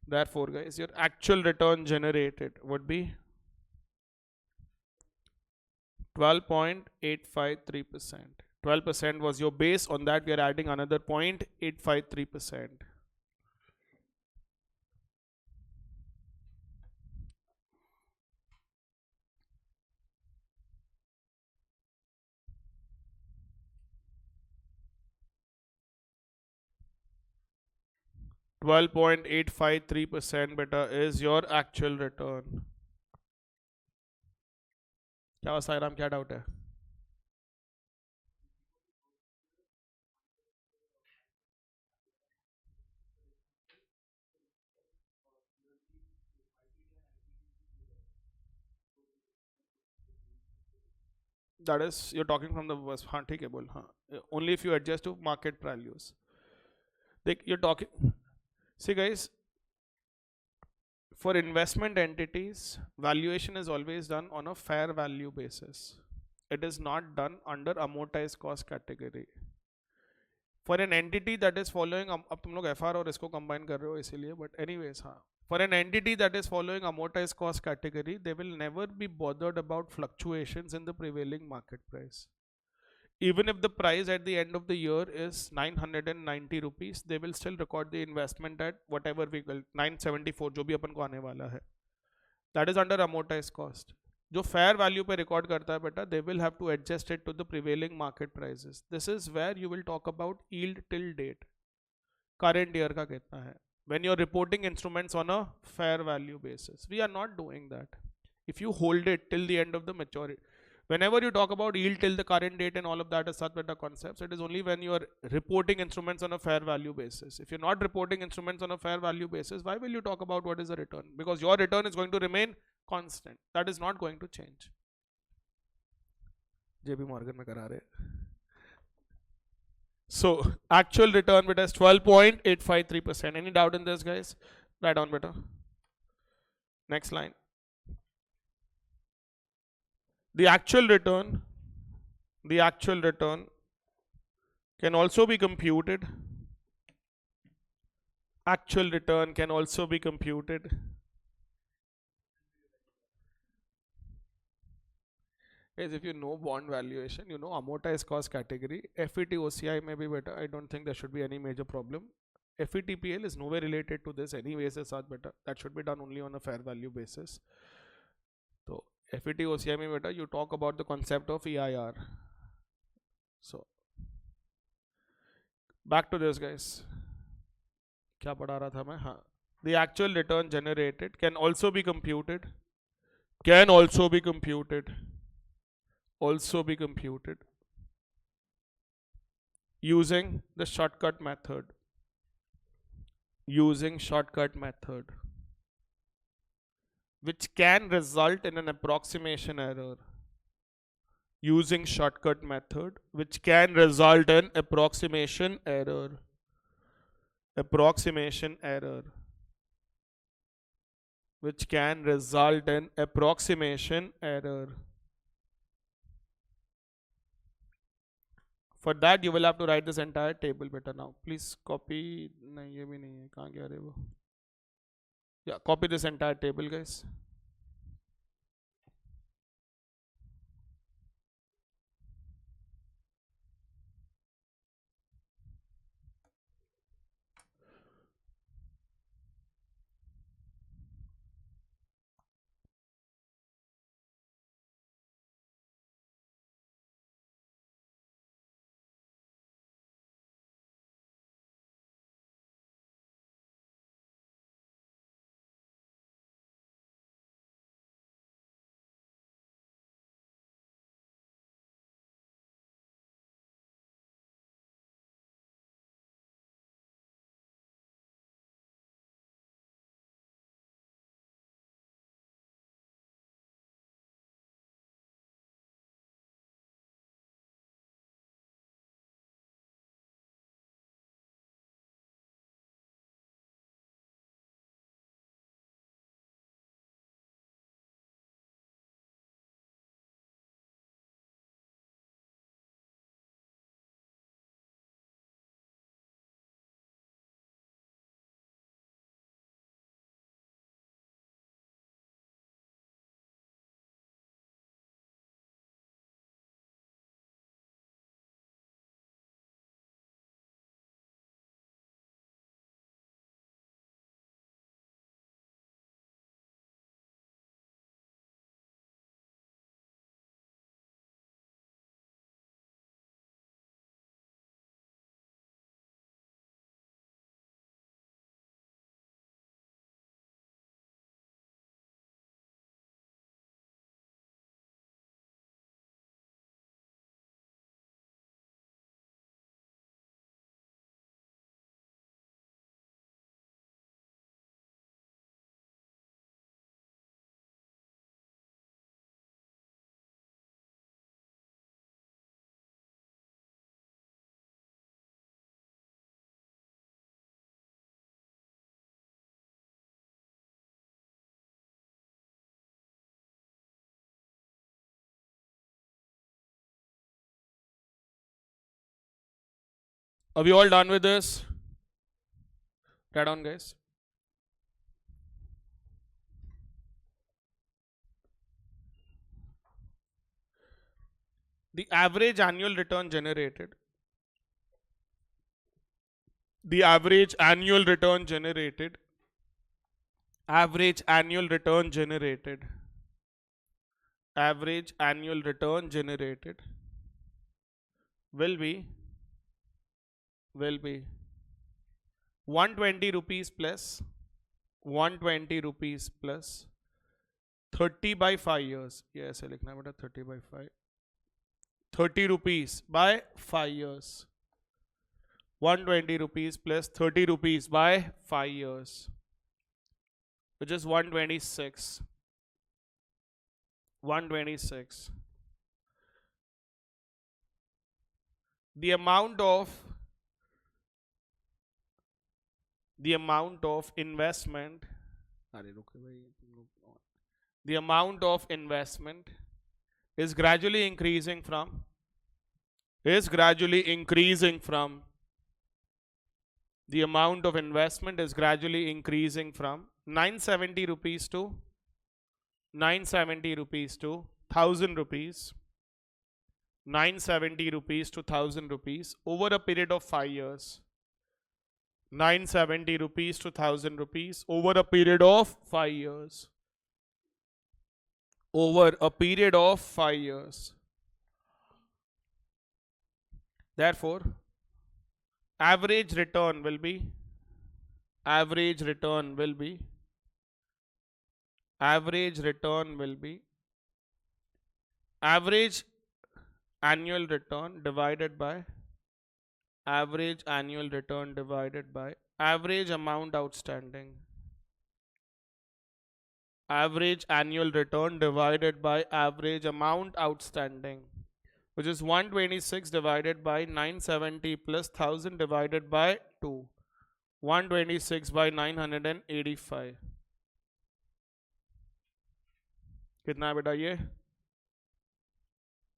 Therefore, guys, your actual return generated would be 12.853%. 12% was your base. On that, we are adding another 0.853%. %853% beta is your actual return. क्या हुआ साईराम, क्या doubt है? That is, you're talking from the verse. हाँ ठीक है बोल. हाँ, only if you adjust to market values. You're talking. See guys, for investment entities, valuation is always done on a fair value basis. It is not done under amortized cost category. For an entity that is following, अब तुम लोग FR और इसको combine कर रहे हो इसीलिए, but anyways हाँ. For an entity that is following amortized cost category, they will never be bothered about fluctuations in the prevailing market price. Even if the price at the end of the year is 990 rupees, they will still record the investment at whatever we call 974 जो भी अपन को आने वाला है. That is under amortized cost. जो fair value पे record करता है बेटा, they will have to adjust it to the prevailing market prices. This is where you will talk about yield till date. Current year का कितना है? When you're reporting instruments on a fair value basis. We are not doing that. If you hold it till the end of the maturity, whenever you talk about yield till the current date and all of that is such better concepts, it is only when you are reporting instruments on a fair value basis. If you're not reporting instruments on a fair value basis, why will you talk about what is the return? Because your return is going to remain constant. That is not going to change. JP Morgan में करा रहे. So actual return beta is 12.853%. Any doubt in this, guys? Write down better. Next line. The actual return can also be computed. Actual return can also be computed. Guys, if you know bond valuation, you know amortized cost category, FET OCI may be better. I don't think there should be any major problem. FETPL is nowhere related to this anyways, as such better. That should be done only on a fair value basis. So FET OCI में बेटा you talk about the concept of EIR. So back to this, guys. क्या पढ़ा रहा था मैं? हाँ. The actual return generated can also be computed. Using the shortcut method. Which can result in an approximation error. Using shortcut method, which can result in approximation error. Which can result in approximation error. For that you will have to write this entire table better now. Please copy. नहीं ये भी नहीं है. कहाँ गया रे वो? Yeah, copy this entire table, guys. Are we all done with this? Write down, guys. The average annual return generated. The average annual return generated. Average annual return generated. Average annual return generated will be 120 rupees plus 120 rupees plus 30 by 5 years. Yes, लिखना बेटा 30 by 5. 30 rupees by 5 years. 120 rupees plus 30 rupees by 5 years, which is 126. 126. The amount of investment, the amount of investment is gradually increasing from the amount of investment is gradually increasing from 970 rupees to 1000 rupees, 970 rupees to 1000 rupees over a period of 5 years. 970 rupees to 1000 rupees over a period of 5 years. Over a period of 5 years. Therefore, average return will be average annual return divided by average amount outstanding. Average annual return divided by average amount outstanding, which is 126 divided by 970 plus 1000 divided by 2. 126 by 985. कितना है बेटा ये?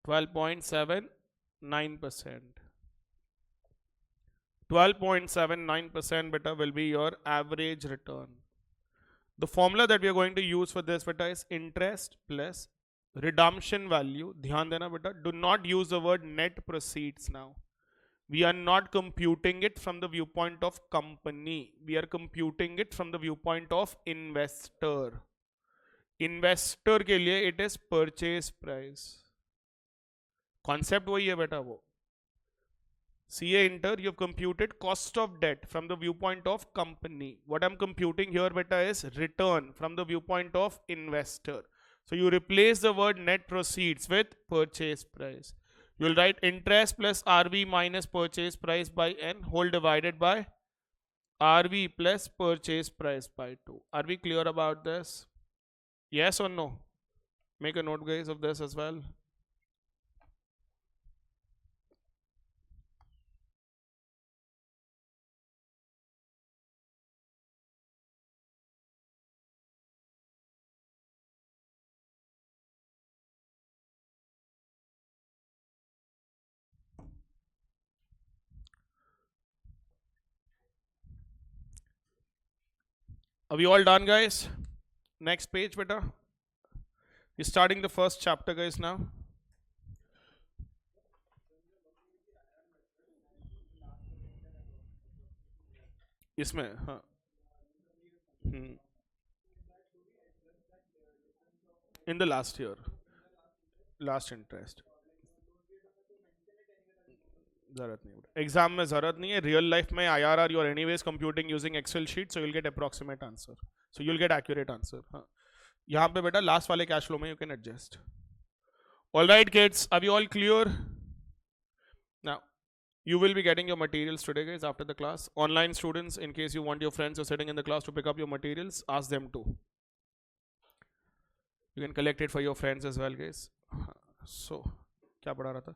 12.79%. 12.79% beta will be your average return. The formula that we are going to use for this beta is interest plus redemption value. ध्यान देना बेटा. Do not use the word net proceeds now. We are not computing it from the viewpoint of company. We are computing it from the viewpoint of investor. Investor के लिए it is purchase price. Concept वही है बेटा वो. CA Inter, you have computed cost of debt from the viewpoint of company. What I'm computing here beta is return from the viewpoint of investor. So you replace the word net proceeds with purchase price. You will write interest plus RV minus purchase price by N whole divided by RV plus purchase price by 2. Are we clear about this? Yes or no? Make a note guys of this as well. Are we all done guys? Next page beta. We're starting the first chapter guys now. इसमें हाँ. In the last year. Last interest. जरूरत नहीं. Exam में जरूरत नहीं है. Real life में IRR you are anyways computing using Excel sheet, so you'll get approximate answer. So you'll get accurate answer. हाँ. यहाँ पे बेटा लास्ट वाले कैश फ्लो में you can adjust. All right kids, are you all clear? Now you will be getting your materials today guys after the class. Online students, in case you want your friends who are sitting in the class to pick up your materials, ask them to. You can collect it for your friends as well guys. So क्या पढ़ा रहा था?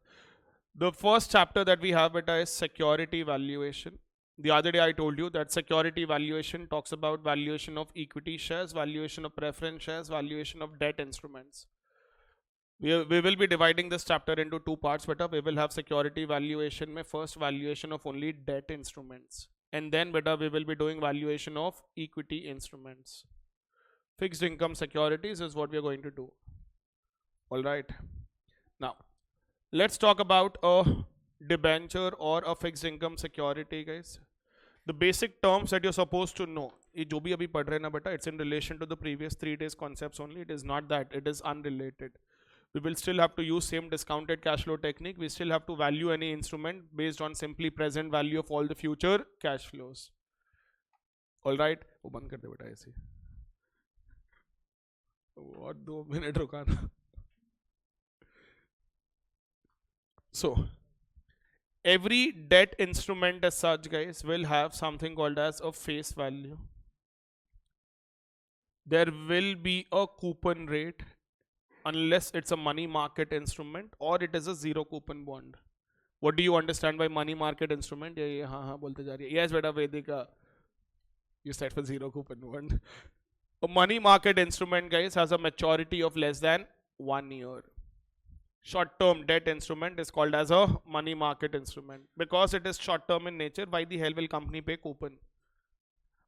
The first chapter that we have beta is security valuation. The other day I told you that security valuation talks about valuation of equity shares, valuation of preference shares, valuation of debt instruments. We will be dividing this chapter into two parts, beta. We will have security valuation mein first valuation of only debt instruments, and then beta we will be doing valuation of equity instruments. Fixed income securities is what we are going to do. All right. Now let's talk about a debenture or a fixed income security, guys. The basic terms that you're supposed to know, ये जो भी अभी पढ़ रहे हैं ना बेटा, it's in relation to the previous 3 days concepts only. It is not that, it is unrelated. We will still have to use same discounted cash flow technique. We still have to value any instrument based on simply present value of all the future cash flows. All right. वो बंद कर दे बेटा ऐसे. और 2 minute रुकाना. So every debt instrument as such, guys, will have something called as a face value. There will be a coupon rate unless it's a money market instrument or it is a zero coupon bond. What do you understand by money market instrument? ये हाँ बोलते जा रही है. Yes बेटा Vedika, you said for zero coupon bond. A money market instrument, guys, has a maturity of less than 1 year. Short-term debt instrument is called as a money market instrument. Because it is short-term in nature, why the hell will company pay coupon?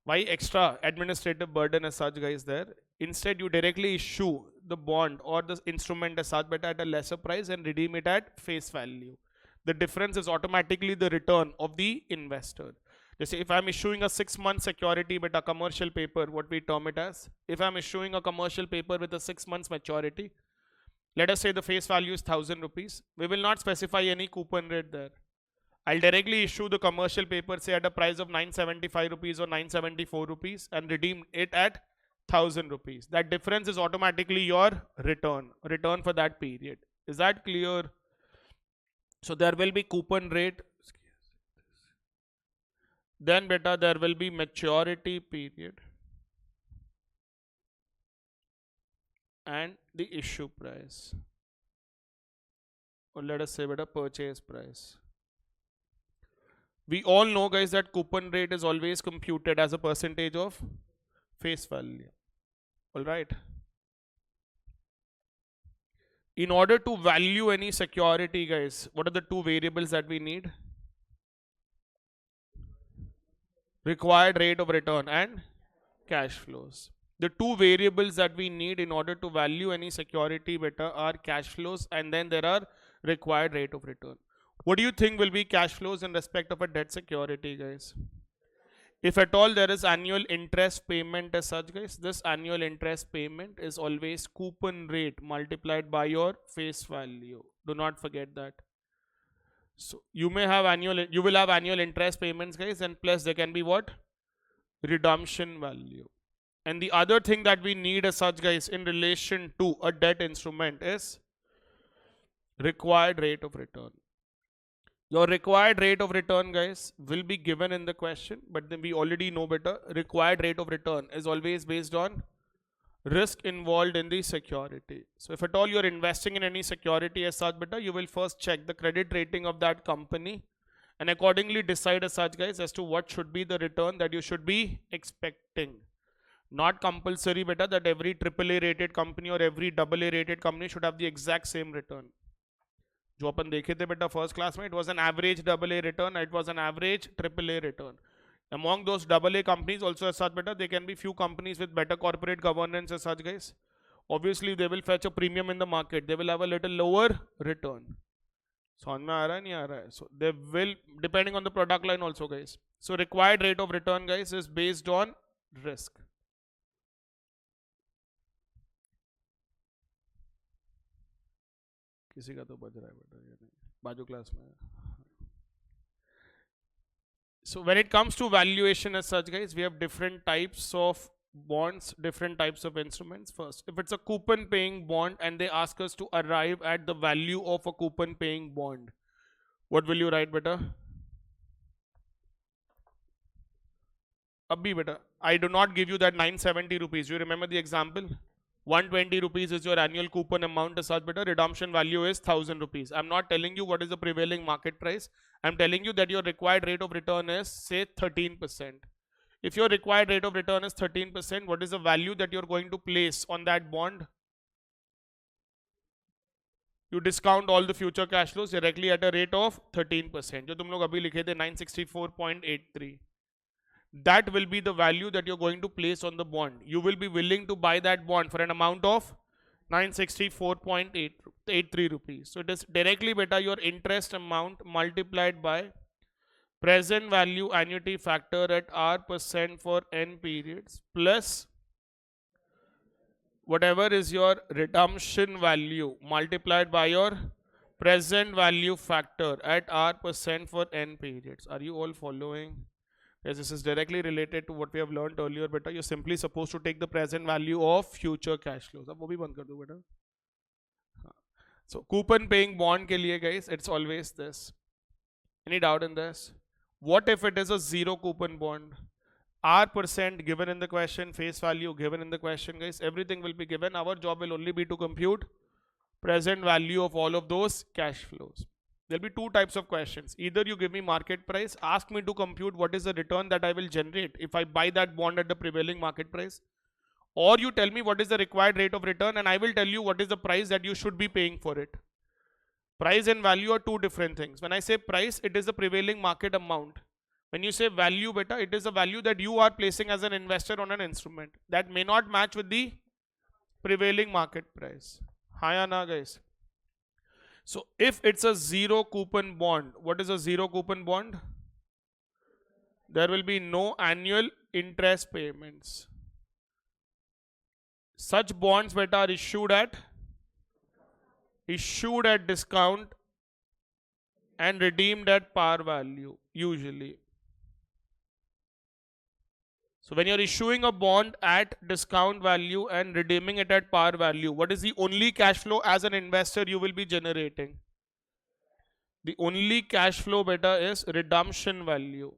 Why extra administrative burden as such, guys, there? Instead, you directly issue the bond or the instrument as such, but at a lesser price and redeem it at face value. The difference is automatically the return of the investor. Just say if I'm issuing a 6-month security but a commercial paper, what we term it as, if I'm issuing a commercial paper with a 6 months maturity, let us say the face value is 1,000 rupees. We will not specify any coupon rate there. I'll directly issue the commercial paper, say at a price of 975 rupees or 974 rupees and redeem it at 1,000 rupees. That difference is automatically your return for that period. Is that clear? So there will be coupon rate. Then beta there will be maturity period and the issue price, or let us say beta purchase price. We all know, guys, that coupon rate is always computed as a percentage of face value. All right. In order to value any security, guys, what are the two variables that we need? Required rate of return and cash flows. The two variables that we need in order to value any security beta are cash flows, and then there are required rate of return. What do you think will be cash flows in respect of a debt security, guys? If at all there is annual interest payment as such, guys, this annual interest payment is always coupon rate multiplied by your face value. Do not forget that. So you will have annual interest payments, guys, and plus there can be what? Redemption value. And the other thing that we need as such, guys, in relation to a debt instrument is required rate of return. Your required rate of return, guys, will be given in the question, but then we already know better. Required rate of return is always based on risk involved in the security. So if at all you're investing in any security as such, beta, you will first check the credit rating of that company and accordingly decide as such, guys, as to what should be the return that you should be expecting. Not compulsory, beta, that every AAA rated company or every AA rated company should have the exact same return. जो अपन देखे थे बेटा first class में, it was an average AA return, it was an average AAA return. Among those AA companies also as such, beta, there can be few companies with better corporate governance as such, guys. Obviously they will fetch a premium in the market, they will have a little lower return. समझ में आ रहा है नहीं आ रहा है? So they will, depending on the product line also, guys. So required rate of return, guys, is based on risk. किसी का तो बज रहा है बेटा, ये नहीं, बाजू क्लास में. So when it comes to valuation as such, guys, we have different types of bonds, different types of instruments. First, if it's a coupon paying bond and they ask us to arrive at the value of a coupon paying bond, what will you write, beta? Abhi beta, I do not give you that 970 rupees. You remember the example? 120 rupees is your annual coupon amount as such, beta. Redemption value is 1,000 rupees. I'm not telling you what is the prevailing market price. I'm telling you that your required rate of return is, say, 13%. If your required rate of return is 13%, what is the value that you're going to place on that bond? you discount all the future cash flows directly at a rate of 13%. जो तुम लोग अभी लिखे थे 964.83. That will be the value that you're going to place on the bond. You will be willing to buy that bond for an amount of 964.83 rupees. So it is directly beta your interest amount multiplied by present value annuity factor at R% for n periods plus whatever is your redemption value multiplied by your present value factor at R% for n periods. Are you all following? Yes, this is directly related to what we have learned earlier, beta. You're simply supposed to take the present value of future cash flows. अब वो भी बंद कर दो बेटा. So coupon paying bond के लिए guys, it's always this. Any doubt in this? What if it is a zero coupon bond? R% given in the question, face value given in the question, guys. Everything will be given. Our job will only be to compute present value of all of those cash flows. There'll be two types of questions. Either you give me market price, ask me to compute what is the return that I will generate if I buy that bond at the prevailing market price, or you tell me what is the required rate of return and I will tell you what is the price that you should be paying for it. Price and value are two different things. When I say price, it is the prevailing market amount. When you say value, beta, it is a value that you are placing as an investor on an instrument that may not match with the prevailing market price. Hi, na, guys. So if it's a zero coupon bond, what is a zero coupon bond? There will be no annual interest payments. Such bonds, beta, are issued at discount and redeemed at par value usually. So when you're issuing a bond at discount value and redeeming it at par value, what is the only cash flow as an investor you will be generating? The only cash flow beta is redemption value.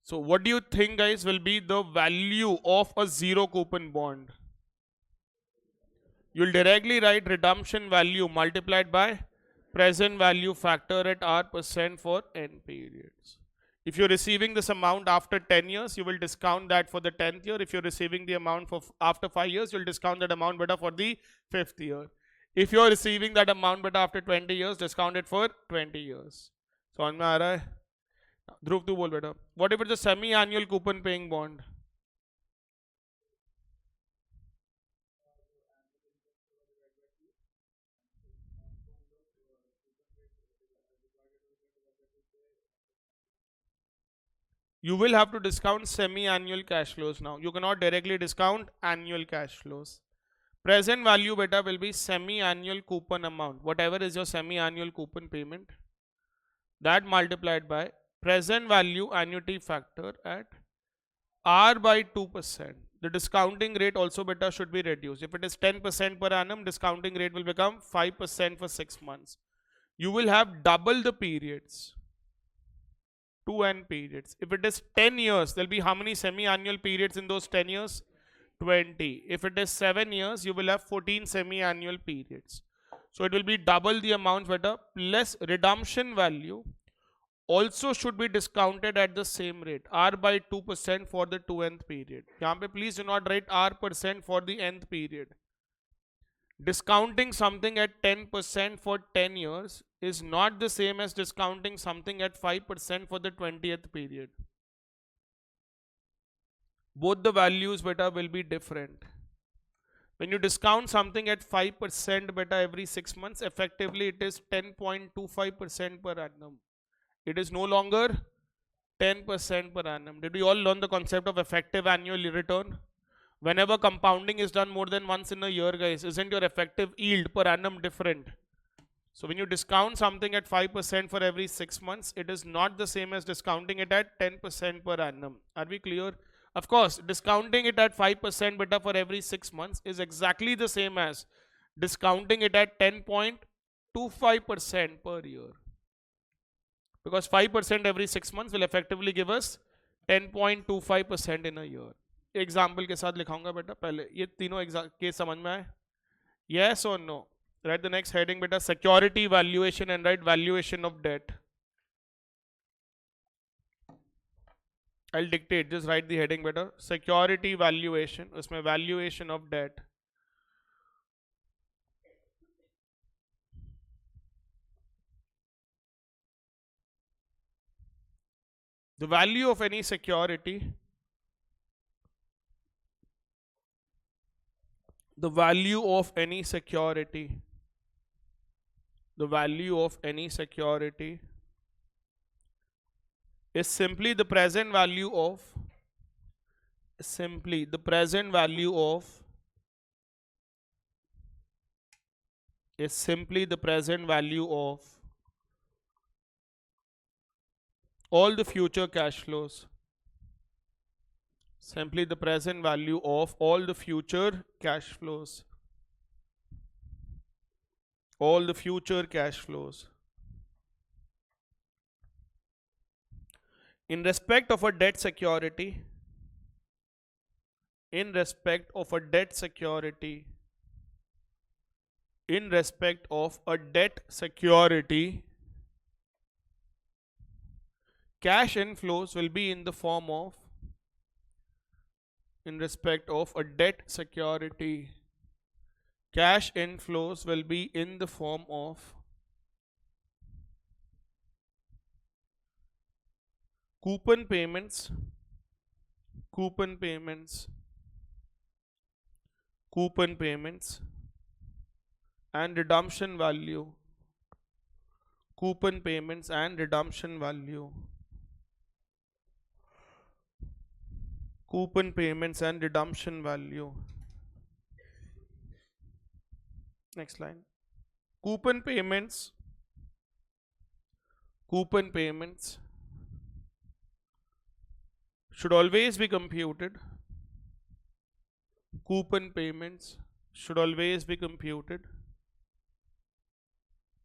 So what do you think, guys, will be the value of a zero coupon bond? You'll directly write redemption value multiplied by present value factor at R% for n periods. If you're receiving this amount after 10 years, you will discount that for the 10th year. If you're receiving the amount for after 5 years, you'll discount that amount beta for the 5th year. If you're receiving that amount beta after 20 years, discount it for 20 years. समझ में आ रहा है? ध्रुव तू बोल बेटा. What if it's a semi-annual coupon paying bond? You will have to discount semi-annual cash flows now. You cannot directly discount annual cash flows. Present value beta will be semi-annual coupon amount. Whatever is your semi-annual coupon payment, that multiplied by present value annuity factor at R by 2%. The discounting rate also beta should be reduced. If it is 10% per annum, discounting rate will become 5% for 6 months. You will have double the periods. 2n periods. If it is 10 years, there will be how many semi-annual periods in those 10 years? 20. If it is 7 years, you will have 14 semi-annual periods. So it will be double the amount beta plus redemption value also should be discounted at the same rate, R by 2% for the 2nth period. यहाँ पे please do not write R% for the nth period. Discounting something at 10% for 10 years is not the same as discounting something at 5% for the 20th period. Both the values beta will be different. When you discount something at 5% beta every 6 months, effectively it is 10.25% per annum. It is no longer 10% per annum. Did we all learn the concept of effective annual return? Whenever compounding is done more than once in a year, guys, isn't your effective yield per annum different? So when you discount something at 5% for every 6 months, it is not the same as discounting it at 10% per annum. Are we clear? Of course, discounting it at 5% beta for every 6 months is exactly the same as discounting it at 10.25% per year. Because 5% every 6 months will effectively give us 10.25% in a year. Example के साथ लिखाऊंगा बेटा. पहले ये तीनों case समझ में आए? Yes or no? Write the next heading beta. Security valuation and write valuation of debt. I'll dictate. Just write the heading beta. Security valuation. उसमें valuation of debt. The value of any security, the value of any security, the value of any security is simply the present value of, simply the present value of, is simply the present value of all the future cash flows, simply the present value of all the future cash flows, all the future cash flows. In respect of a debt security, in respect of a debt security, in respect of a debt security, cash inflows will be in the form of, in respect of a debt security, cash inflows will be in the form of coupon payments, coupon payments, coupon payments, and redemption value, coupon payments and redemption value, coupon payments and redemption value. Next line. Coupon payments, coupon payments should always be computed, coupon payments should always be computed,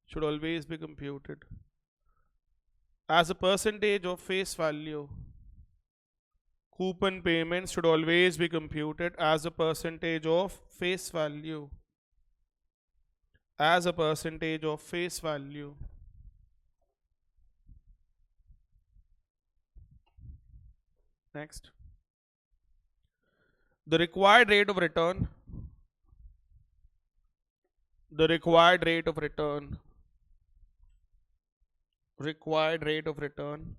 should always be computed as a percentage of face value. Coupon payments should always be computed as a percentage of face value, as a percentage of face value. Next. The required rate of return, the required rate of return, required rate of return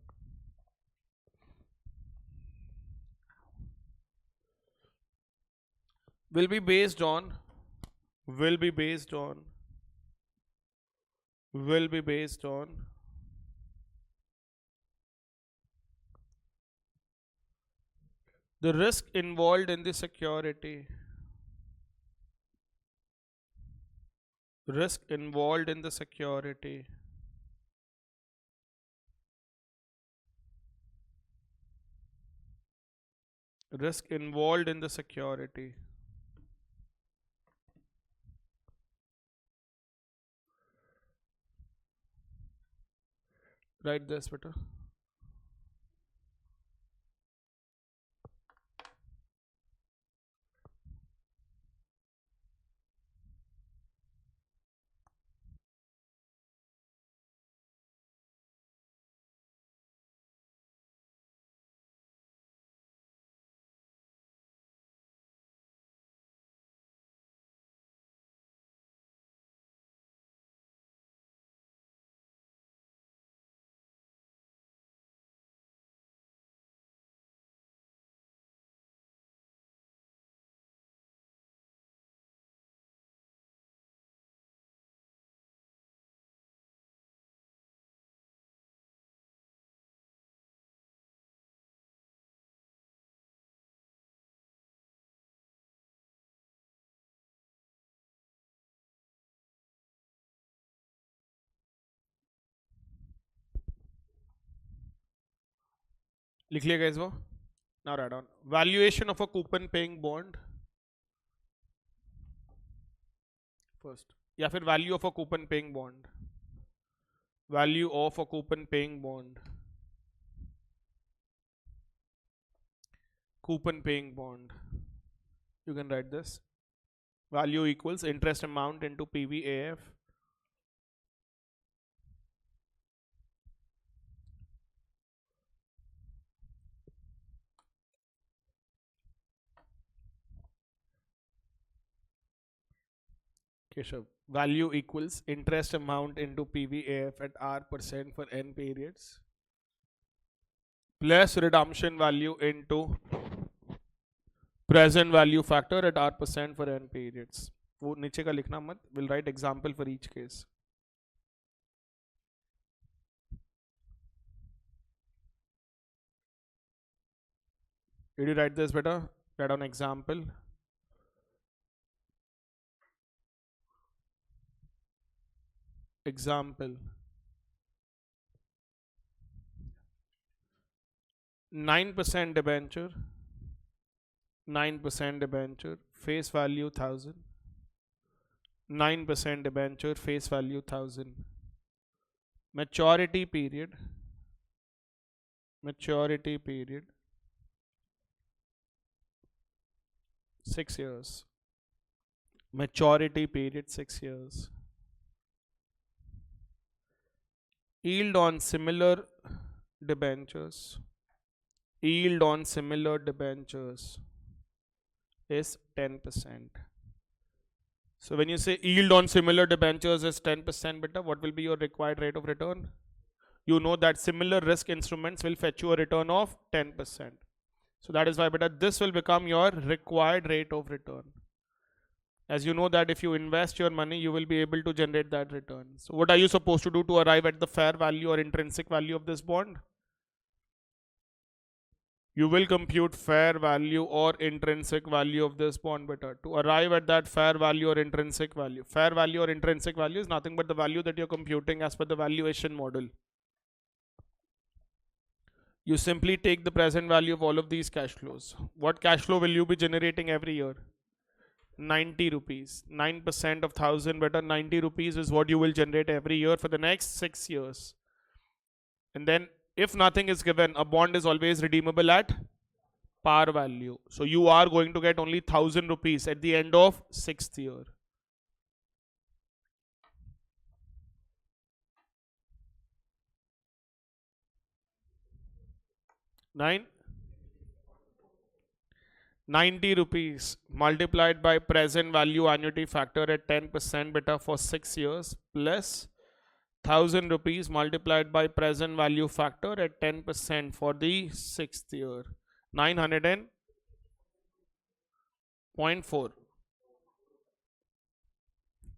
will be based on, will be based on, will be based on the risk involved in the security, risk involved in the security, risk involved in the security. Write this better. लिख लिया guys वो. Now write down valuation of a coupon paying bond first, या फिर value of a coupon paying bond, value of a coupon paying bond, coupon paying bond. You can write this. Value equals interest amount into PVAF Keshav. Value equals interest amount into PVAF at R% for n periods. plus redemption value into present value factor at R% for n periods. वो नीचे का लिखना मत. We'll write example for each case. Did you write this better? Write down example. Example. 9% debenture. 9% debenture. Face value 1000. 9% debenture. Face value 1000. Maturity period. Maturity period 6 years. Maturity period 6 years. Yield on similar debentures. Yield on similar debentures is 10%. So when you say yield on similar debentures is 10%, beta, what will be your required rate of return? You know that similar risk instruments will fetch you a return of 10%. So that is why, beta, this will become your required rate of return. As you know that if you invest your money, you will be able to generate that return. So what are you supposed to do to arrive at the fair value or intrinsic value of this bond? You will compute fair value or intrinsic value of this bond, beta. To arrive at that fair value or intrinsic value. Fair value or intrinsic value is nothing but the value that you're computing as per the valuation model. You simply take the present value of all of these cash flows. What cash flow will you be generating every year? 90 rupees. 9% of 1000, beta, 90 rupees is what you will generate every year for the next 6 years. And then if nothing is given, a bond is always redeemable at par value. So you are going to get only 1000 rupees at the end of 6th year. 90 rupees multiplied by present value annuity factor at 10% beta for 6 years plus 1000 rupees multiplied by present value factor at 10% for the 6th year. 900.4.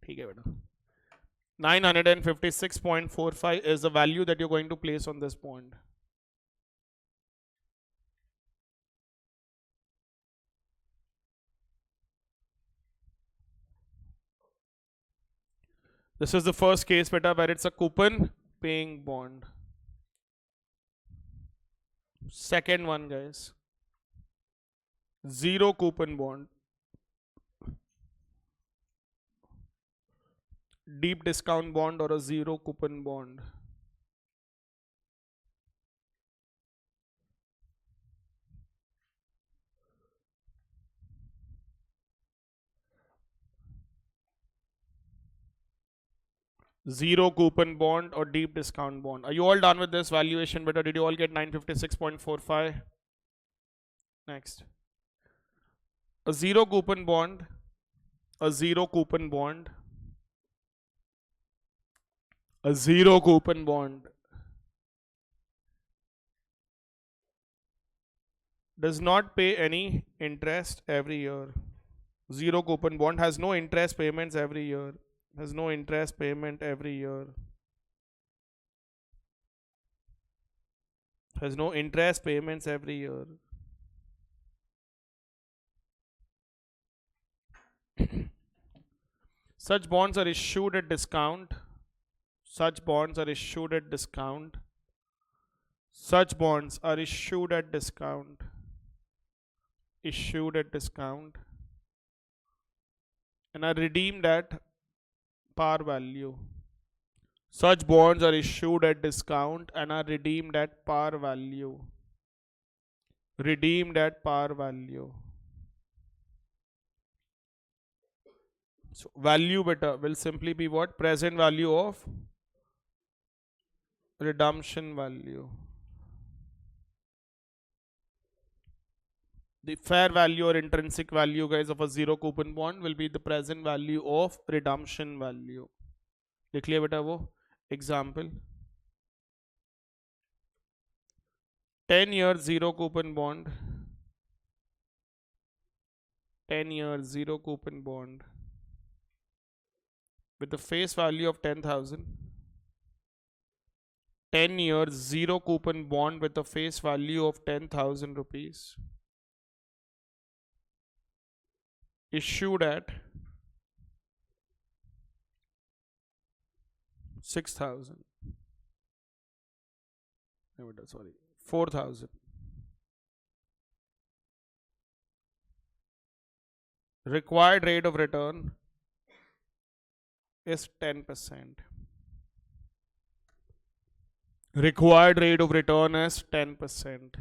ठीक है बेटा. 956.45 is the value that you're going to place on this bond. This is the first case, beta, where it's a coupon paying bond. Second one, guys. Zero coupon bond. Deep discount bond or a zero coupon bond. Zero coupon bond or deep discount bond. Are you all done with this valuation, beta? Did you all get 956.45? Next. A zero coupon bond. A zero coupon bond. A zero coupon bond does not pay any interest every year. Zero coupon bond has no interest payments every year. Has no interest payment every year. Has no interest payments every year. Such bonds are issued at discount. Such bonds are issued at discount. Such bonds are issued at discount. Issued at discount. And are redeemed at par value. Such bonds are issued at discount and are redeemed at par value. Redeemed at par value. So value beta will simply be what? Present value of redemption value. The fair value or intrinsic value, guys, of a zero coupon bond will be the present value of redemption value. लिख लिया बेटा वो example. 10-year zero coupon bond. 10-year zero coupon bond with the face value of 10,000. 10 years zero coupon bond with a face value of 10,000 rupees, issued at 6,000. Sorry, 4,000. Required rate of return is 10%. Required rate of return is 10%.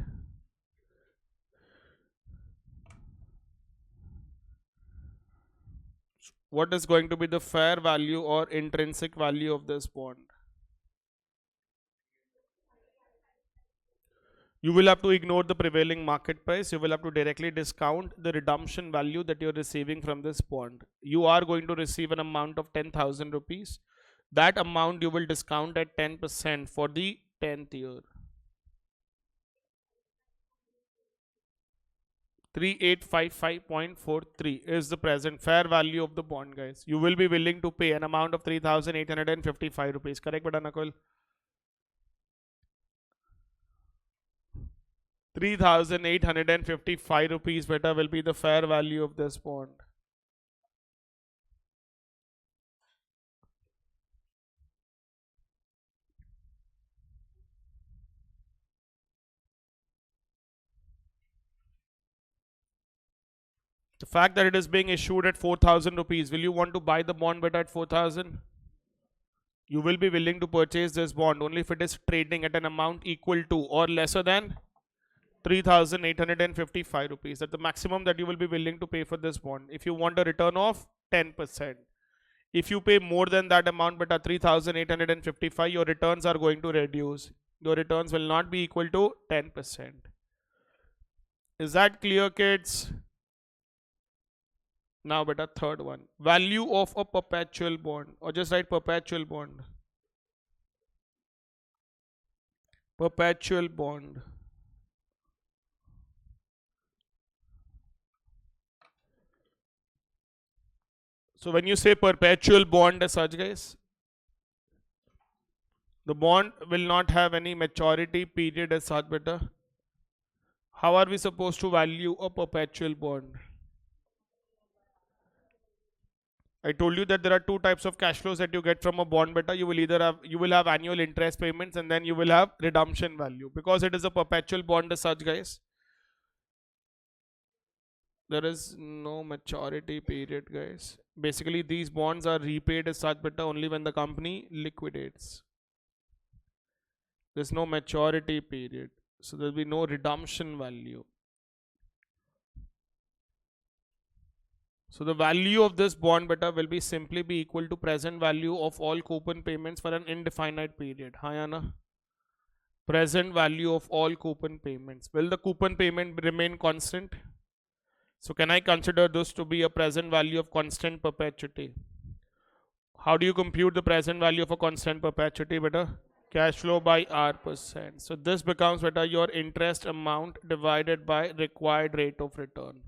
What is going to be the fair value or intrinsic value of this bond? You will have to ignore the prevailing market price. You will have to directly discount the redemption value that you're receiving from this bond. You are going to receive an amount of 10,000 rupees. That amount you will discount at 10% for the 10th year. 3855.43 is the present fair value of the bond, guys. You will be willing to pay an amount of 3,855 rupees. Correct, beta Nakul? 3,855 rupees, beta, will be the fair value of this bond. The fact that it is being issued at 4,000 rupees, will you want to buy the bond beta at 4,000? You will be willing to purchase this bond only if it is trading at an amount equal to or lesser than 3,855 rupees. That's the maximum that you will be willing to pay for this bond. If you want a return of 10%. If you pay more than that amount, but at 3,855, your returns are going to reduce. Your returns will not be equal to 10%. Is that clear, kids? Now, beta, third one. Value of a perpetual bond. Or just write perpetual bond. Perpetual bond. So when you say perpetual bond as such, guys, the bond will not have any maturity period as such, beta. How are we supposed to value a perpetual bond? I told you that there are two types of cash flows that you get from a bond beta. You will have annual interest payments, and then you will have redemption value. Because it is a perpetual bond as such, guys, there is no maturity period, guys. Basically, these bonds are repaid as such beta only when the company liquidates. There's no maturity period, so there will be no redemption value. So the value of this bond beta will be simply be equal to present value of all coupon payments for an indefinite period. Hi Anna. Present value of all coupon payments. Will the coupon payment remain constant? So can I consider this to be a present value of constant perpetuity? How do you compute the present value of a constant perpetuity, beta? Cash flow by R%. So this becomes, beta, your interest amount divided by required rate of return.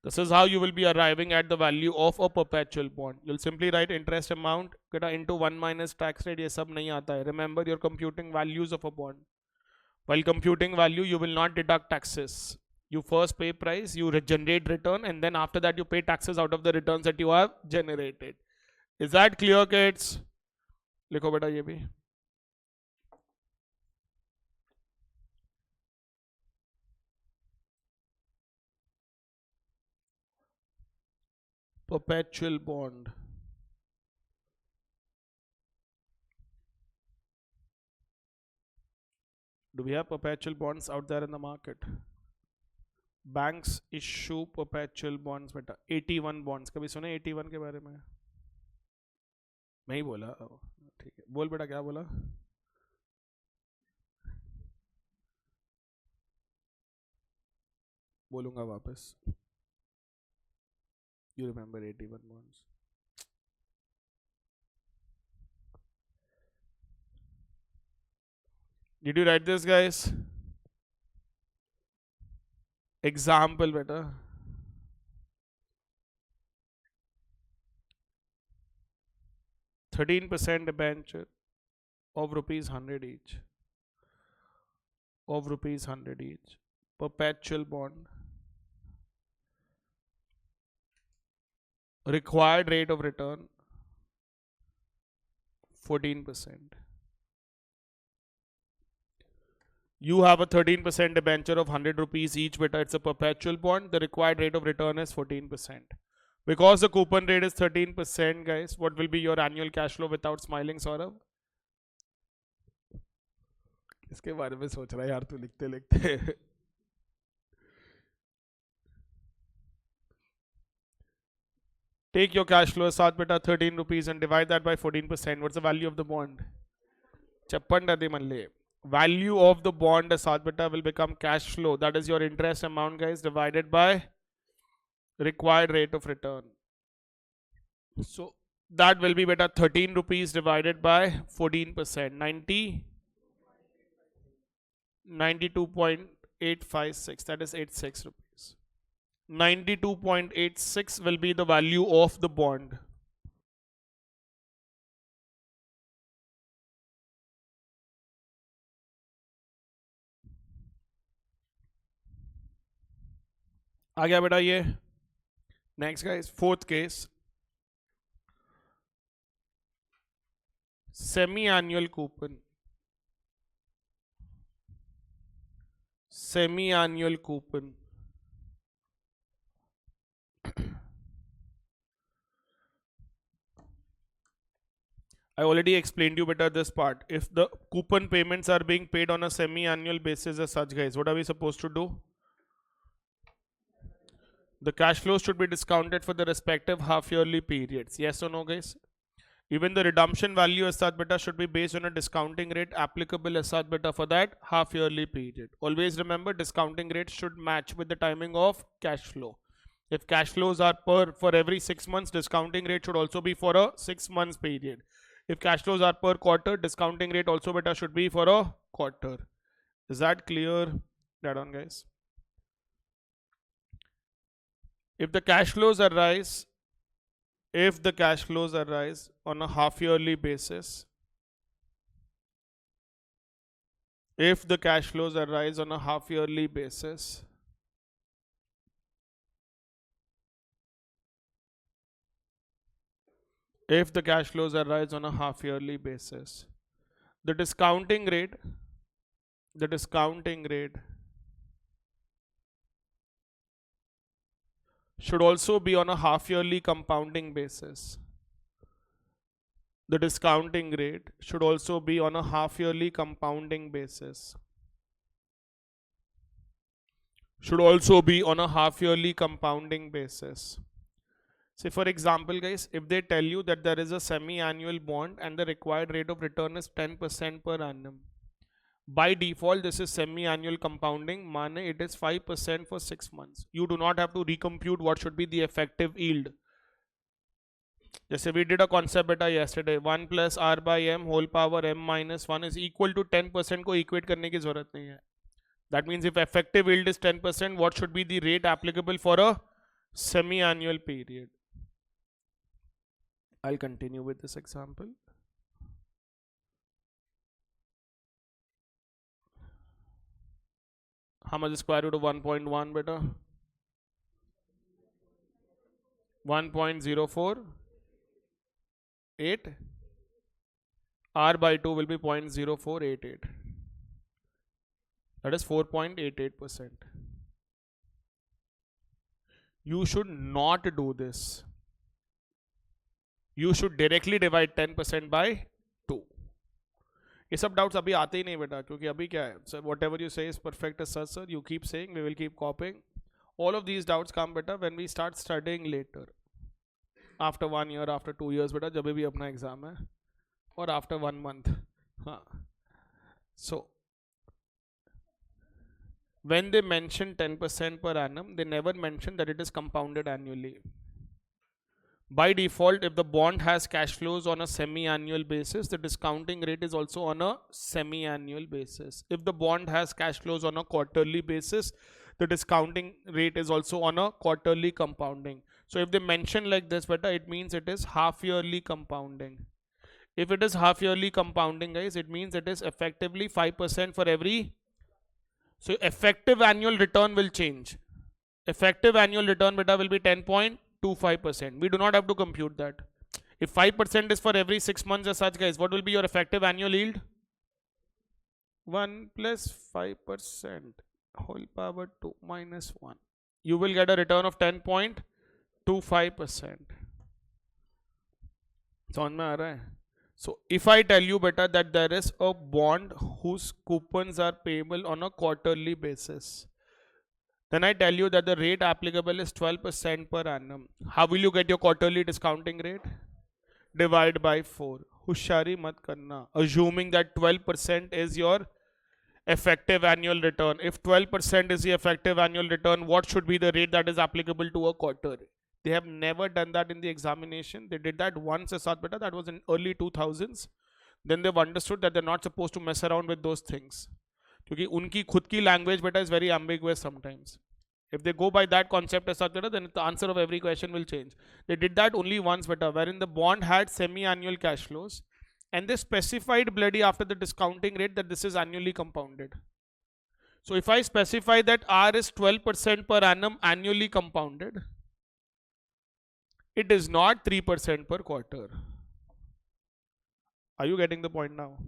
This is how you will be arriving at the value of a perpetual bond. You'll simply write interest amount into 1 minus tax rate. Ye sab nahi aata hai. Remember, you're computing values of a bond. While computing value, you will not deduct taxes. You first pay price, you generate return, and then after that you pay taxes out of the returns that you have generated. Is that clear, kids? Likho beta ye bhi. Perpetual bond. Do we have perpetual bonds out there in the market? Banks issue perpetual bonds beta. 81 bonds. कभी सुने 81 के बारे में? मैं ही बोला. ठीक है. बोल बेटा क्या बोला? बोलूंगा वापस. You remember 81 bonds. Did you write this, guys? Example बेटा, $13% debenture of rupees 100 each, perpetual bond, required rate of return 14%. You have a 13% debenture of 100 rupees each, beta. It's a perpetual bond. The required rate of return is 14%. Because the coupon rate is 13%, guys, what will be your annual cash flow without smiling, Saurabh? इसके बारे में सोच रहा है यार तू लिखते लिखते. Take your cash flow as साथ बेटा 13 rupees and divide that by 14%. What's the value of the bond? चप्पन दादी मन ले. Value of the bond as साथ बेटा will become cash flow. That is your interest amount, guys, divided by required rate of return. So that will be beta 13 rupees divided by 14%. 92.856. That is 86 rupees. 92.86 will be the value of the bond. आ गया बेटा ये. Next, guys, fourth case. Semi-annual coupon. Semi-annual coupon. I already explained you better this part. If the coupon payments are being paid on a semi-annual basis as such, guys, what are we supposed to do? The cash flows should be discounted for the respective half-yearly periods. Yes or no, guys? Even the redemption value as such beta should be based on a discounting rate applicable as such beta for that half-yearly period. Always remember, discounting rate should match with the timing of cash flow. If cash flows are for every 6 months, discounting rate should also be for a 6 months period. If cash flows are per quarter, discounting rate also beta should be for a quarter. Is that clear? That on, guys. If the cash flows arise on a half yearly basis, the discounting rate should also be on a half-yearly compounding basis. The discounting rate should also be on a half-yearly compounding basis. Say for example, guys, if they tell you that there is a semi-annual bond and the required rate of return is 10% per annum. By default, this is semi-annual compounding, mane it is 5% for 6 months. You do not have to recompute what should be the effective yield. Just we did a concept beta yesterday, 1 plus r by m whole power m minus 1 is equal to 10% को equate करने की जरूरत नहीं है. That means if effective yield is 10%, what should be the rate applicable for a semi-annual period? I'll continue with this example. How much is square root of 1.1 beta? 1.048. R by 2 will be 0.0488. That is 4.88%. You should not do this. You should directly divide 10% by 2. ये सब doubts अभी आते ही नहीं बेटा, क्योंकि अभी क्या है, sir whatever you say is perfect sir, you keep saying, we will keep coping. All of these doubts come बेटा when we start studying later, after 1 year, after 2 years बेटा, जब भी अपना एग्जाम है, और आफ्टर 1 month. हाँ, सो when they mention 10% per annum, they never mention that it is compounded annually. By default, if the bond has cash flows on a semi-annual basis, the discounting rate is also on a semi-annual basis. If the bond has cash flows on a quarterly basis, the discounting rate is also on a quarterly compounding. So if they mention like this, beta, it means it is half yearly compounding. If it is half yearly compounding, guys, it means it is effectively 5% for every. So effective annual return will change. Effective annual return, beta, will be 10.25%. We do not have to compute that. If 5% is for every 6 months as such, guys, what will be your effective annual yield? 1 plus 5% whole power 2 minus 1. You will get a return of 10.25%. समझ में आ रहा है? So if I tell you, beta, that there is a bond whose coupons are payable on a quarterly basis, then I tell you that the rate applicable is 12% per annum. How will you get your quarterly discounting rate? Divide by 4. Hushari mat karna. Assuming that 12% is your effective annual return. If 12% is the effective annual return, what should be the rate that is applicable to a quarter? They have never done that in the examination. They did that once as such, beta, that was in early 2000s. Then they've understood that they're not supposed to mess around with those things. Because unki khud ki language, beta, is very ambiguous sometimes. If they go by that concept as such, beta, then the answer of every question will change. They did that only once, beta, wherein the bond had semi-annual cash flows, and they specified bloody after the discounting rate that this is annually compounded. So if I specify that R is 12% per annum annually compounded, it is not 3% per quarter. Are you getting the point now?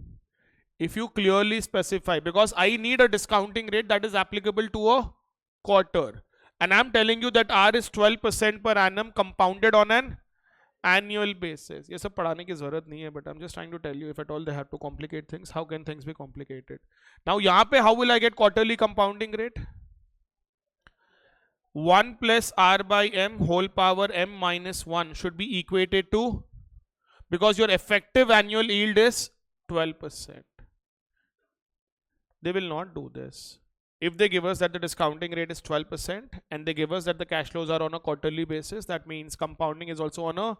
If you clearly specify, because I need a discounting rate that is applicable to a quarter, and I'm telling you that R is 12% per annum compounded on an annual basis. ये सब पढ़ाने की जरूरत नहीं है, but I'm just trying to tell you, if at all they have to complicate things, how can things be complicated? Now यहाँ पे how will I get quarterly compounding rate? 1 plus R by M whole power M minus 1 should be equated to, because your effective annual yield is 12%. They will not do this. If they give us that the discounting rate is 12% and they give us that the cash flows are on a quarterly basis, that means compounding is also on a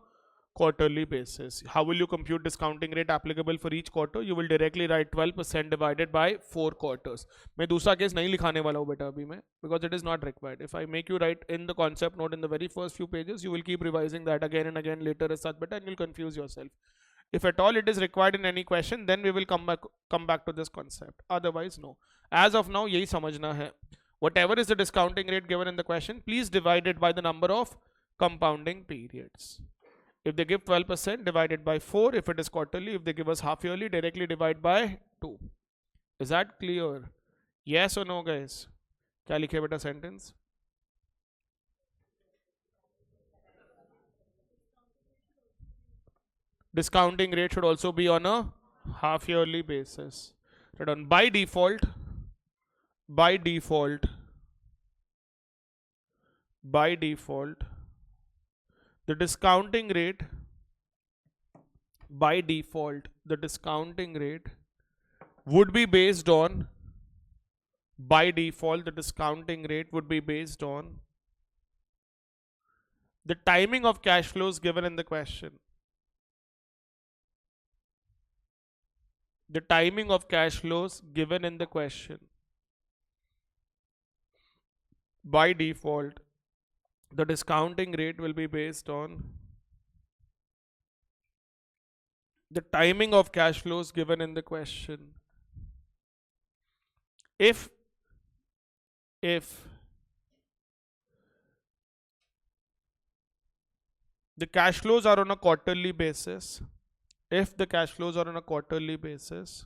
quarterly basis. How will you compute discounting rate applicable for each quarter? You will directly write 12% divided by 4 quarters. मैं दूसरा case नहीं लिखाने वाला हूँ बेटा अभी मैं, because it is not required. If I make you write in the concept note in the very first few pages, you will keep revising that again and again later as such, beta, and you'll confuse yourself. If at all it is required in any question, then we will come back to this concept. Otherwise, no. As of now, यही समझना है. Whatever is the discounting rate given in the question, please divide it by the number of compounding periods. If they give 12%, divided by 4. If it is quarterly, if they give us half yearly, directly divide by 2. Is that clear? Yes or no, guys? क्या लिखे बेटा sentence? Discounting rate should also be on a half yearly basis. Right on. By default, the discounting rate, by default, the discounting rate would be based on, by default, the discounting rate would be based on the timing of cash flows given in the question. The timing of cash flows given in the question. By default, the discounting rate will be based on the timing of cash flows given in the question. If the cash flows are on a quarterly basis, if the cash flows are on a quarterly basis,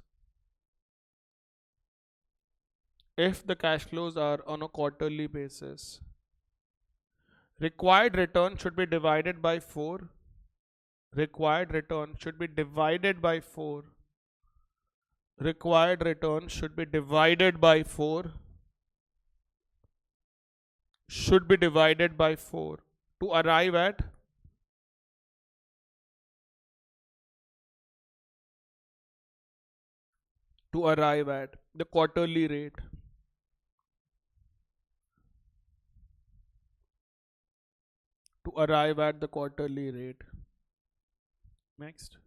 if the cash flows are on a quarterly basis, required return should be divided by 4. Required return should be divided by 4. Required return should be divided by 4. Should be divided by 4 to arrive at the quarterly rate. To arrive at the quarterly rate. Next.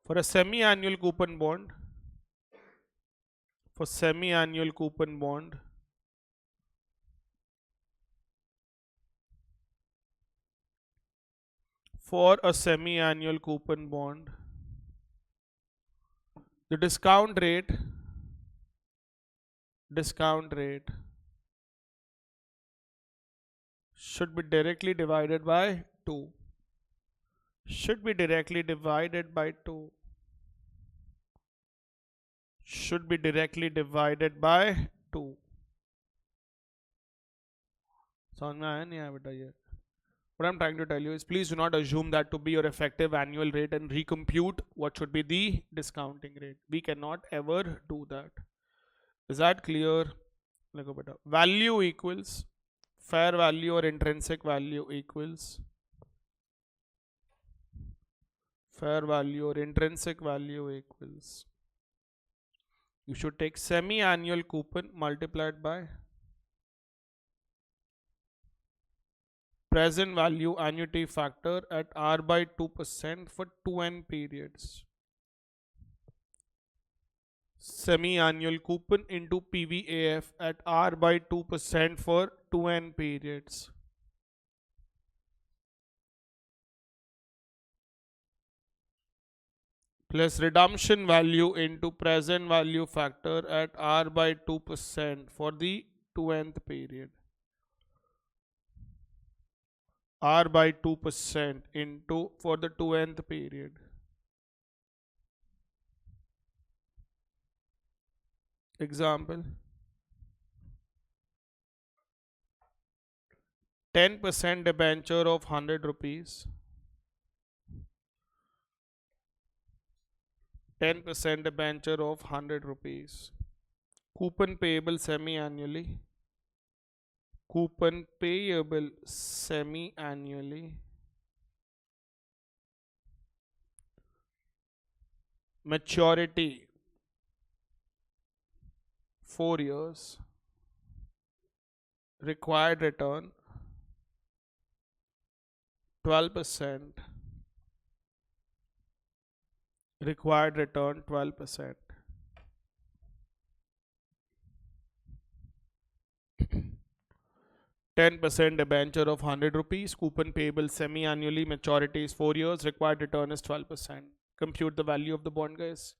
For a semi-annual coupon bond, For a semi-annual coupon bond, the discount rate should be directly divided by 2. Should be directly divided by 2. Should be directly divided by 2. समझ में आया नहीं आया बेटा ये? What I'm trying to tell you is please do not assume that to be your effective annual rate and recompute what should be the discounting rate. We cannot ever do that. Is that clear? Look beta. Value equals fair value or intrinsic value equals fair value or intrinsic value equals, you should take semi-annual coupon multiplied by present value annuity factor at R by 2% for 2n periods. Semi-annual coupon into PVAF at R by 2% for 2n periods. Plus redemption value into present value factor at R by 2% for the 2nth period. R by 2% into for the 2nth period. Example, 10% debenture of 100 rupees, 10% debenture of 100 rupees, coupon payable semi-annually, coupon payable semi-annually, maturity 4 years, required return 12%, required return 12%. %, debenture of 100 rupees, coupon payable semi-annually, maturity is 4 years, required return is 12%. Compute the value of the bond, guys.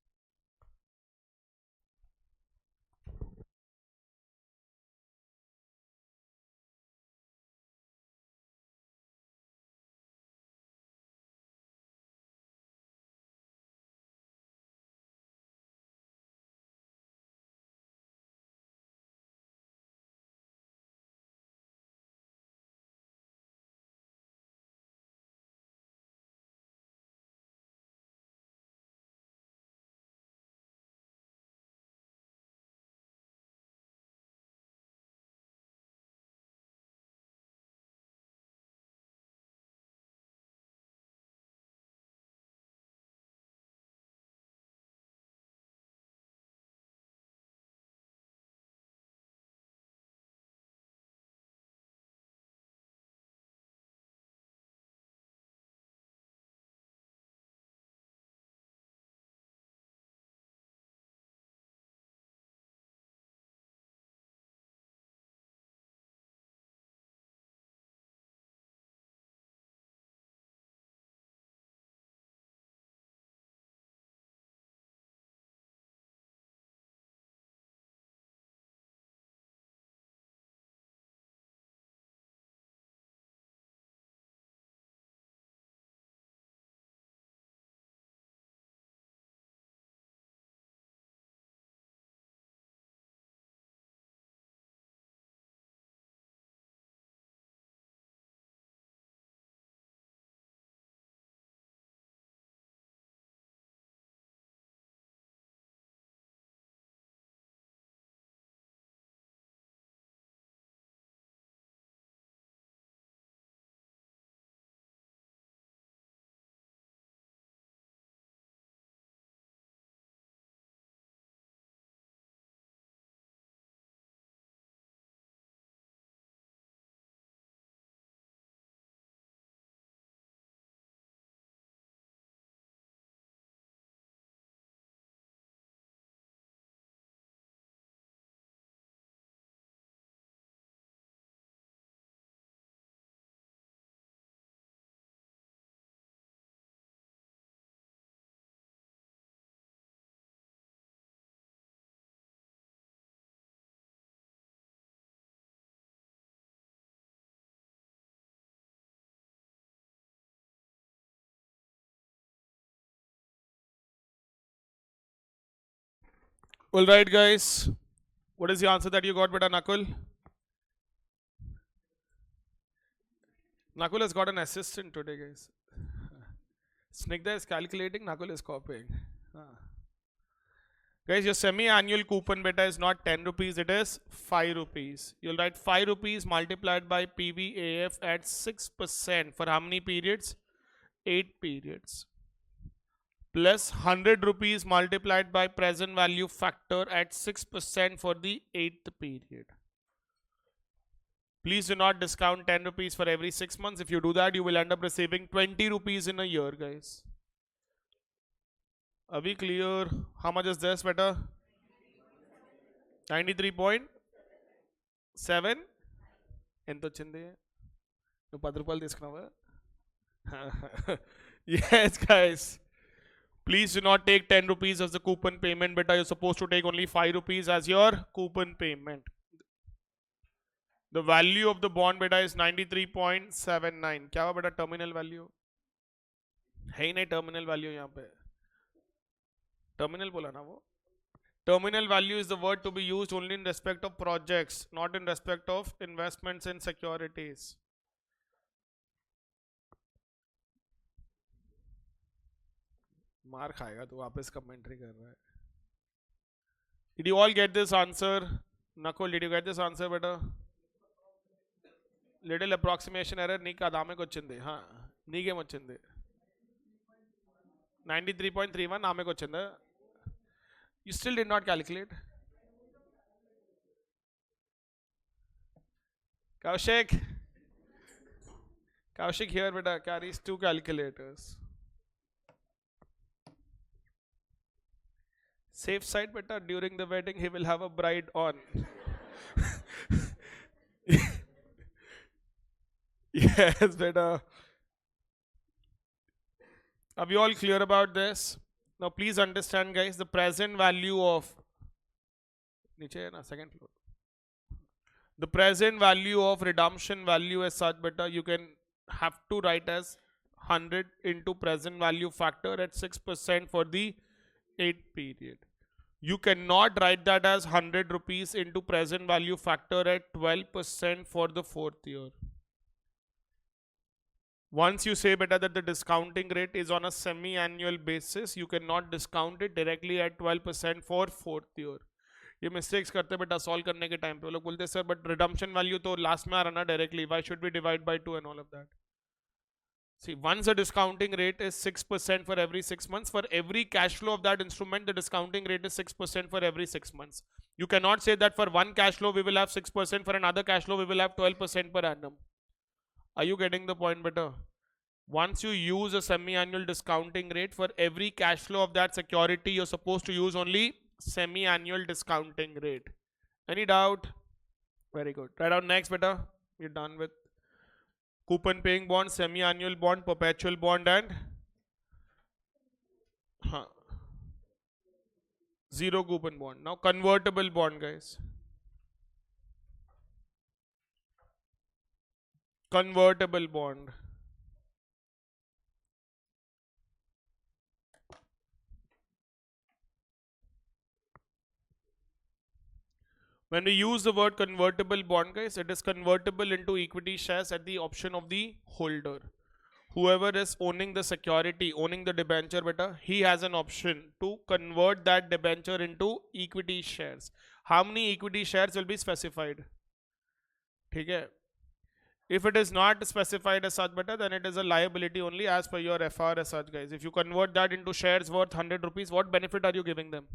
Alright guys, what is the answer that you got, beta Nakul? Nakul has got an assistant today, guys. Snigdha is calculating, Nakul is copying. Guys, your semi-annual coupon beta is not 10 rupees, it is 5 rupees. You'll write 5 rupees multiplied by PVAF at 6% for how many periods? 8 periods. Plus 100 rupees multiplied by present value factor at 6% for the 8th period. Please do not discount 10 rupees for every 6 months. If you do that, you will end up receiving 20 rupees in a year, guys. Are we clear? How much is this, beta? 93.7? ఎంత వచ్చింది నువ్వు 10 రూపాయలు తీసుకున్నావా? Yes, guys. Please do not take 10 rupees as the coupon payment, beta. You're supposed to take only 5 rupees as your coupon payment. The value of the bond beta is 93.79. क्या हुआ बेटा terminal value? है ही नहीं terminal value यहाँ पे. Terminal बोला ना वो. Terminal value is the word to be used only in respect of projects, not in respect of investments in securities. मार खाएगा तो वापस कमेंट्री कर रहा है. Did you all get this answer? Nakul, did you get this answer, beta? Little approximation error నీకు ఆమెకు వచ్చింది. నీకేం వచ్చింది? 93.31 ఆమెకు వచ్చిందా? You still did not calculate? Kaushik here beta carries 2 calculators. Safe side beta, during the wedding he will have a bride on. Yes beta. Are we all clear about this? Now please understand guys, the present value of second floor. The present value of redemption value as such beta, you can have to write as 100 into present value factor at 6% for the 8th period. You cannot write that as 100 rupees into present value factor at 12% for the 4th year. Once you say beta that the discounting rate is on a semi-annual basis, you cannot discount it directly at 12% for 4th year. ये mistakes करते बेटा solve करने के time पे वो लोग बोलते sir but redemption value तो last में आ रहा ना directly, why should we divide by 2 and all of that? See, once the discounting rate is 6% for every 6 months, for every cash flow of that instrument, the discounting rate is 6% for every 6 months. You cannot say that for one cash flow we will have 6%, for another cash flow we will have 12% per annum. Are you getting the point better? Once you use a semi-annual discounting rate, for every cash flow of that security, you're supposed to use only semi-annual discounting rate. Any doubt? Very good. Write down next beta. We're done with coupon paying bond, semi-annual bond, perpetual bond and zero coupon bond. Now convertible bond guys. Convertible bond. When we use the word convertible bond guys, it is convertible into equity shares at the option of the holder. Whoever is owning the security, owning the debenture beta, he has an option to convert that debenture into equity shares. How many equity shares will be specified? ठीक है? If it is not specified as such beta, then it is a liability only as per your FR as such guys. If you convert that into shares worth 100 rupees, what benefit are you giving them?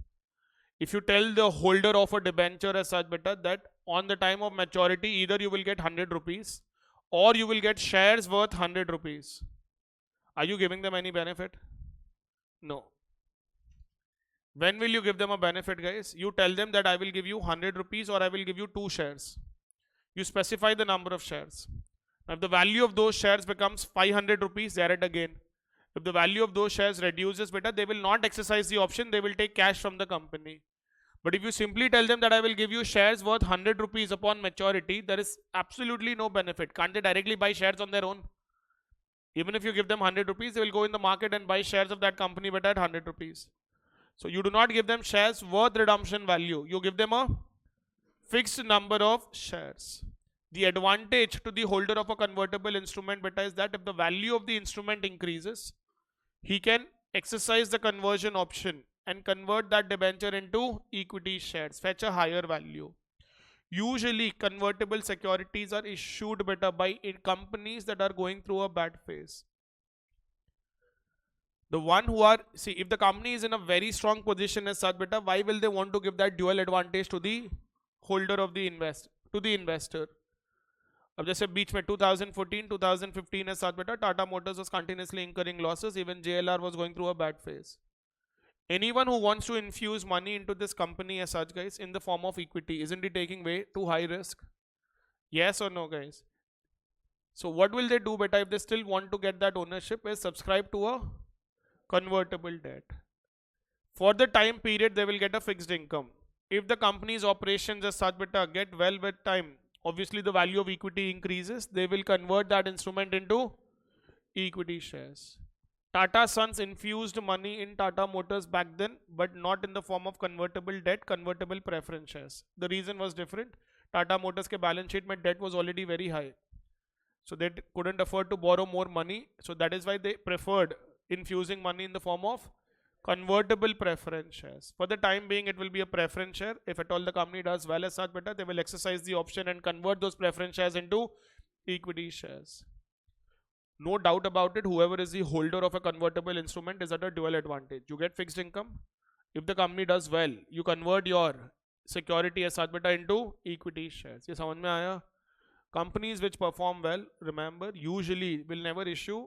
If you tell the holder of a debenture as such beta that on the time of maturity either you will get 100 rupees or you will get shares worth 100 rupees. Are you giving them any benefit? No. When will you give them a benefit guys? You tell them that I will give you 100 rupees or I will give you 2 shares. You specify the number of shares. Now if the value of those shares becomes 500 rupees, they are it again. If the value of those shares reduces beta, they will not exercise the option, they will take cash from the company. But if you simply tell them that I will give you shares worth 100 rupees upon maturity, there is absolutely no benefit. Can't they directly buy shares on their own? Even if you give them 100 rupees, they will go in the market and buy shares of that company but at 100 rupees. So you do not give them shares worth redemption value. You give them a fixed number of shares. The advantage to the holder of a convertible instrument beta is that if the value of the instrument increases, he can exercise the conversion option and convert that debenture into equity shares, fetch a higher value. Usually convertible securities are issued beta by companies that are going through a bad phase. The one who are, see, if the company is in a very strong position as such beta, why will they want to give that dual advantage to the holder of the investor? अब जैसे बीच में 2014 2015 है साथ बेटा Tata Motors was continuously incurring losses, even JLR was going through a bad phase. Anyone who wants to infuse money into this company as such, guys, in the form of equity, isn't he taking way too high risk? Yes or no, guys? So what will they do beta if they still want to get that ownership? Is subscribe to a convertible debt. For the time period they will get a fixed income. If the company's operations as such beta get well with time, obviously the value of equity increases, they will convert that instrument into equity shares. Tata Sons infused money in Tata Motors back then, but not in the form of convertible debt, convertible preference shares. The reason was different. Tata Motors ke balance sheet mein debt was already very high, so they couldn't afford to borrow more money, so that is why they preferred infusing money in the form of convertible preference shares. For the time being it will be a preference share. If at all the company does well as such beta, they will exercise the option and convert those preference shares into equity shares. No doubt about it, whoever is the holder of a convertible instrument is at a dual advantage. You get fixed income. If the company does well, you convert your security as such beta into equity shares. ये समझ में आया? Companies which perform well, remember, usually will never issue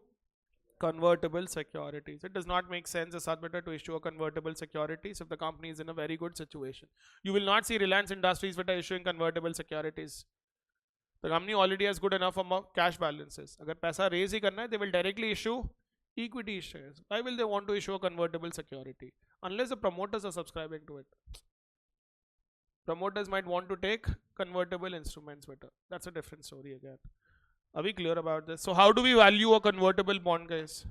convertible securities. It does not make sense as such beta to issue a convertible securities if the company is in a very good situation. You will not see Reliance Industries beta issuing convertible securities. The company already has good enough amount cash balances. अगर पैसा raise ही करना है, they will directly issue equity shares. Why will they want to issue a convertible security? Unless the promoters are subscribing to it. Promoters might want to take convertible instruments better. That's a different story again. Are we clear about this? So how do we value a convertible bond, guys?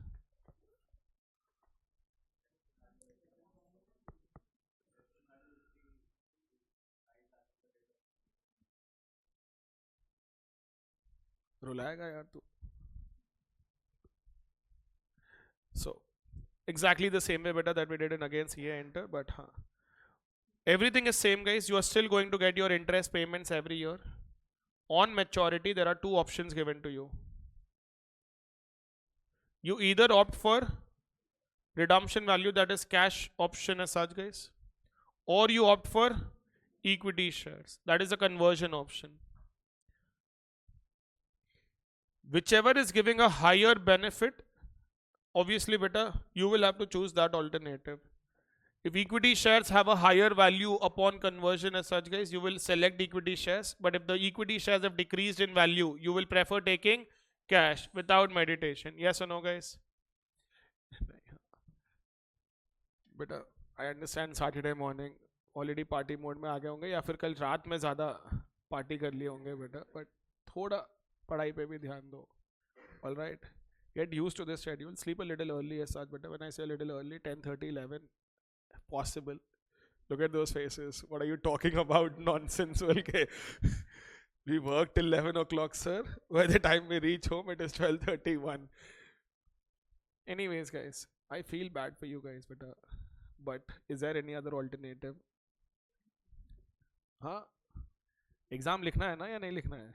रुलाएगा यार तू. So exactly the same way beta that we did in against here enter, but everything is same, guys. You are still going to get your interest payments every year. On maturity there are two options given to you. You either opt for redemption value, that is cash option as such, guys, or you opt for equity shares, that is a conversion option. Whichever is giving a higher benefit, obviously beta you will have to choose that alternative. If equity shares have a higher value upon conversion as such, guys, you will select equity shares. But if the equity shares have decreased in value, you will prefer taking cash without meditation. Yes or no, guys? बेटा I understand Saturday morning already party mode में आ गए होंगे या फिर कल रात में ज़्यादा पार्टी कर लिए होंगे बेटा, बट थोड़ा पढ़ाई पे भी ध्यान दो. All right, get used to this schedule. Sleep a little early as such, बेटा. When I say little early, 10:30 11 possible. Look at those faces. What are you talking about? Nonsense. Okay. We work till 11 o'clock, sir. By the time we reach home, it is 12:31. Anyways, guys, I feel bad for you guys, but is there any other alternative? हाँ, exam लिखना है ना या नहीं लिखना है?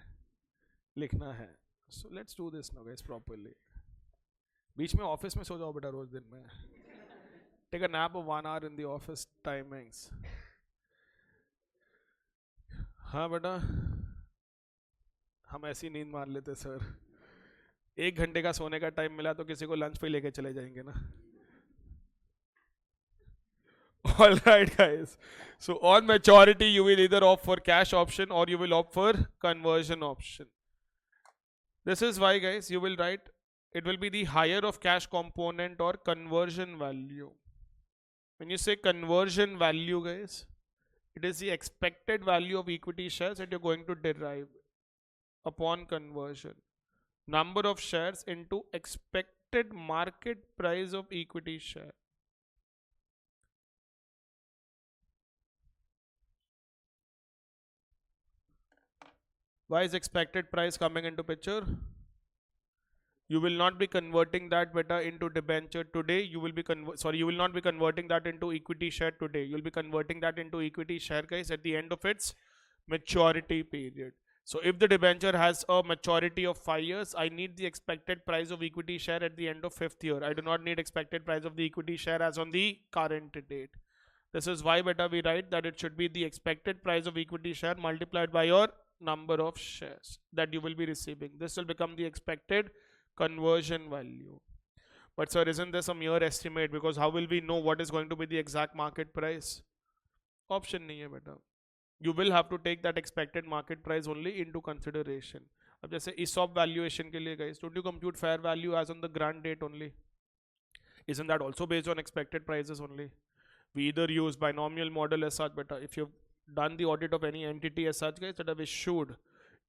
लिखना है. So let's do this now, guys, properly. बीच में ऑफिस में सो जाओ बेटा रोज दिन में. Take a nap of 1 hour in the office timings. हाँ बेटा, हम ऐसी नींद मार लेते सर. 1 घंटे का सोने का टाइम मिला तो किसी को लंच पे लेके चले जाएंगे ना. All right, guys. So on maturity, you will either opt for cash option or you will opt for conversion option. This is why, guys, you will write it will be the higher of cash component or conversion value. When you say conversion value, guys, it is the expected value of equity shares that you're going to derive upon conversion. Number of shares into expected market price of equity share. Why is expected price coming into picture? You will not be converting that beta into debenture today. You will be you will not be converting that into equity share today. You'll be converting that into equity share, guys, at the end of its maturity period. So if the debenture has a maturity of 5 years, I need the expected price of equity share at the end of 5th year. I do not need expected price of the equity share as on the current date. This is why beta we write that it should be the expected price of equity share multiplied by your number of shares that you will be receiving. This will become the expected conversion value. But sir, isn't this a mere estimate? Because how will we know what is going to be the exact market price? Option nahi hai beta. You will have to take that expected market price only into consideration. अब जैसे ESOP valuation के लिए guys, don't you compute fair value as on the grant date only? Isn't that also based on expected prices only? We either use binomial model as such, but if you've done the audit of any entity as such, guys, that have issued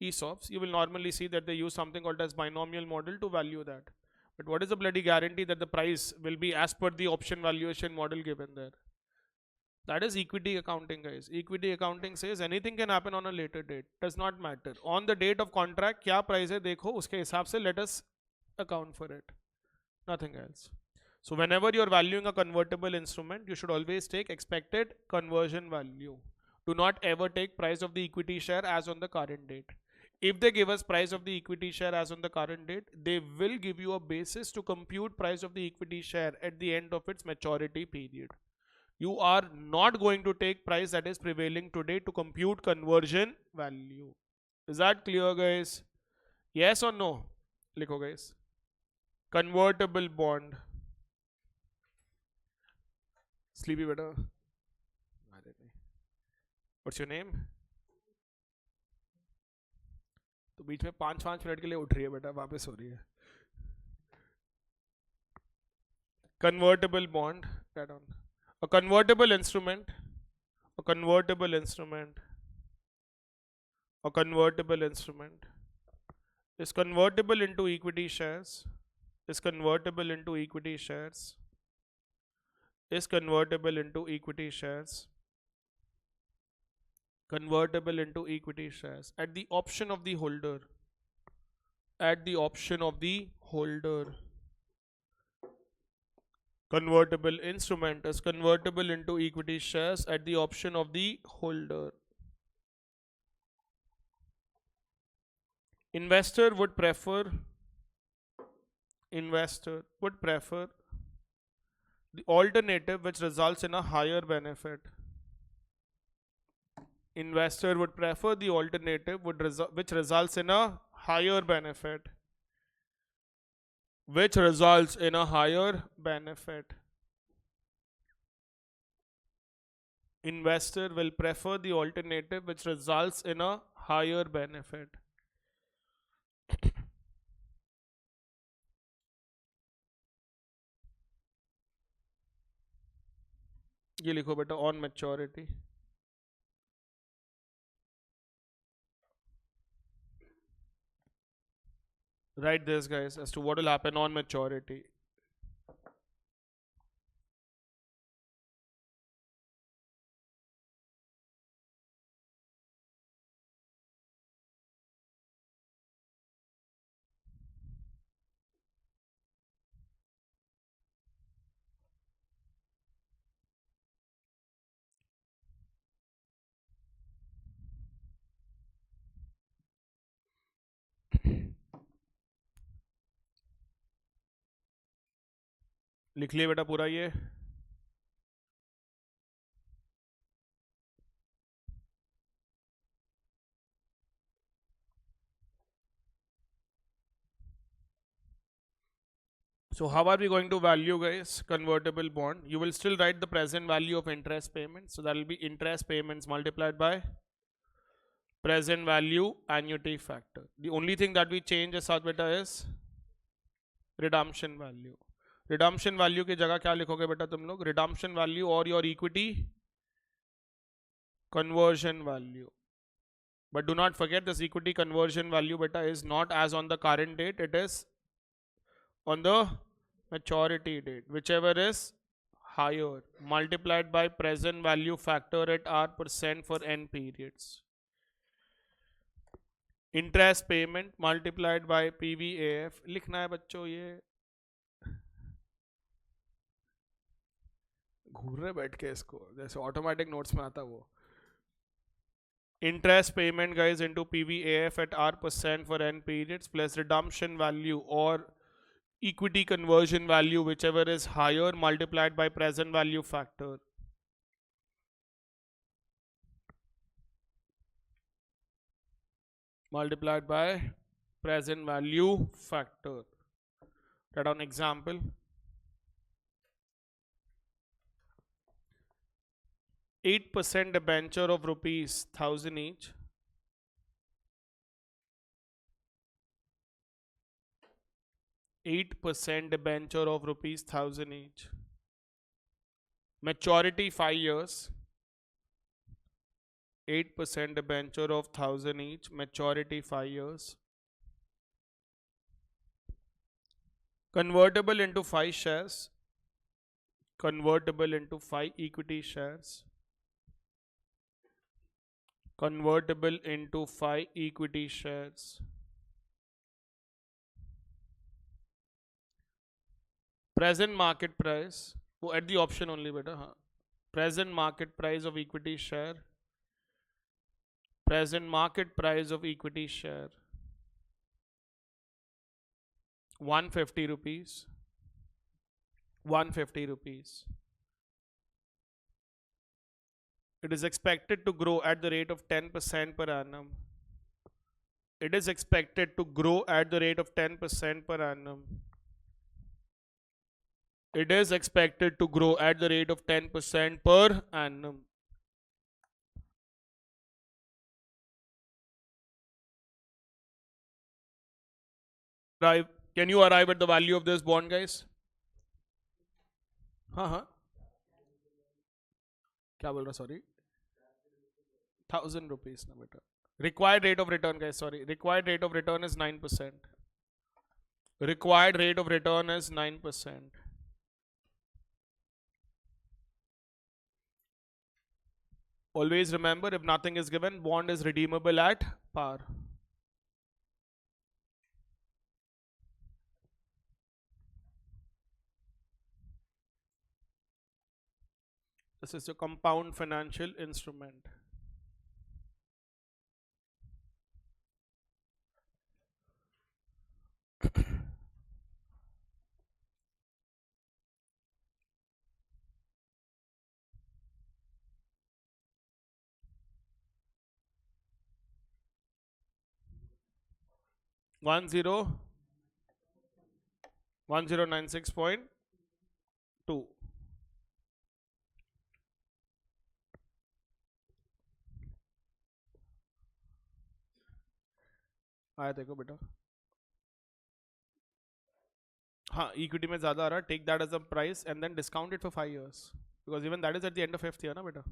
ESOPs, you will normally see that they use something called as binomial model to value that. But what is the bloody guarantee that the price will be as per the option valuation model given there? That is equity accounting, guys. Equity accounting says anything can happen on a later date. Does not matter. On the date of contract, क्या price है देखो, उसके हिसाब से let us account for it. Nothing else. So whenever you're valuing a convertible instrument, you should always take expected conversion value. Do not ever take price of the equity share as on the current date. If they give us price of the equity share as on the current date, they will give you a basis to compute price of the equity share at the end of its maturity period. You are not going to take price that is prevailing today to compute conversion value. Is that clear, guys? Yes or no? Likho, guys. Convertible bond. Sleepy beta. What's your name? तो बीच में 5 minute के लिए उठ रही है बेटा, वापस हो रही है. Convertible bond. That on. A convertible instrument. A convertible instrument. A convertible instrument is convertible into equity shares. Is convertible into equity shares. Is convertible into equity shares. Convertible into equity shares at the option of the holder. At the option of the holder. Convertible instrument is convertible into equity shares at the option of the holder. Investor would prefer the alternative which results in a higher benefit. Investor would prefer the alternative which results in a higher benefit. Which results in a higher benefit. Investor will prefer the alternative which results in a higher benefit. ये लिखो बेटा on maturity. Write this, guys, as to what will happen on maturity. लिख लिए बेटा पूरा ये. So how are we going to value, guys, convertible bond? You will still write the present value of interest payments. So that will be interest payments multiplied by present value annuity factor. The only thing that we change as such beta is redemption value. Redemption value की जगह क्या लिखोगे बेटा तुम लोग? Redemption value or your equity conversion value. But do not forget this equity conversion value beta is not as on the current date. It is on the maturity date, whichever is higher, multiplied by present value factor at R% for n periods. Interest payment multiplied by PVAF लिखना है बच्चों, ये घूर रहे बैठ के इसको, जैसे ऑटोमेटिक नोट्स में आता वो. Interest payment guys into PVAF at R% for n periods plus redemption value or equity conversion value whichever is higher multiplied by present value factor. Multiplied by present value factor. Write down example. 8% debenture of rupees 1000 each. 8% debenture of rupees 1000 each. Maturity 5 years. 8% debenture of 1000 each. Maturity 5 years. Convertible into 5 shares. Convertible into 5 equity shares. Convertible into 5 equity shares. Present market price. Oh, at the option only, beta. Haan. Present market price of equity share. Present market price of equity share. 150 rupees. 150 rupees. It is expected to grow at the rate of 10% per annum. It is expected to grow at the rate of 10% per annum. It is expected to grow at the rate of 10% per annum. Can you arrive at the value of this bond, guys? हाँ. क्या बोल रहा, sorry? 1000 rupees ना बेटा. Required rate of return, guys, sorry. Required rate of return is 9%. Required rate of return is 9%. Always remember, if nothing is given, bond is redeemable at par. This is a compound financial instrument. One zero 1096.2. आया देखो बेटा. हाँ, equity में ज्यादा आ रहा है. Take that as a price and then discount it for 5 years because even that is at the end of 5th year ना बेटा.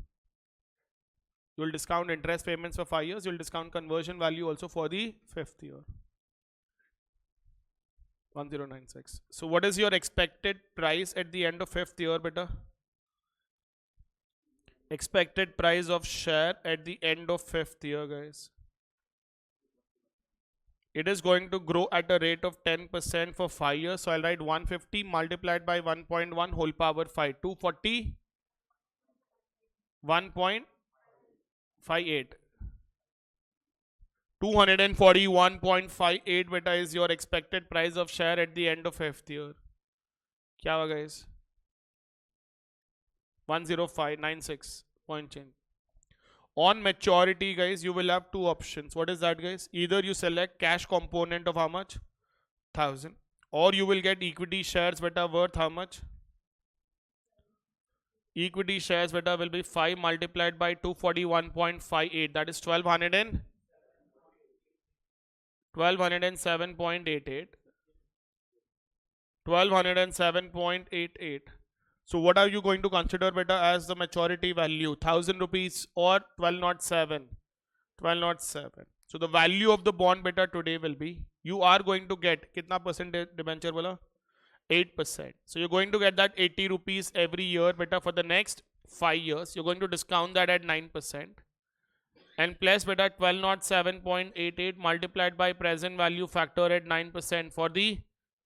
You will discount interest payments for 5 years. You will discount conversion value also for the 5th year. 1096. So what is your expected price at the end of 5th year, beta? Expected price of share at the end of 5th year, guys. It is going to grow at a rate of 10% for 5 years. So I'll write 150 multiplied by 1.1 whole power 5. 240. 1.58. 241.58 beta is your expected price of share at the end of 5th year. क्या हुआ guys? 10596 point change. On maturity, guys, you will have two options. What is that, guys? Either you select cash component of how much? 1000. Or you will get equity shares beta worth how much? Equity shares beta will be 5 multiplied by 241.58. That is 1207.88. 1207.88. So what are you going to consider beta as the maturity value? 1000 rupees or 1207? 1207. So the value of the bond beta today will be, you are going to get kitna percent debenture bola? 8%. So you're going to get that 80 rupees every year beta for the next 5 years. You're going to discount that at 9%. and plus beta 1207.88 multiplied by present value factor at 9% for the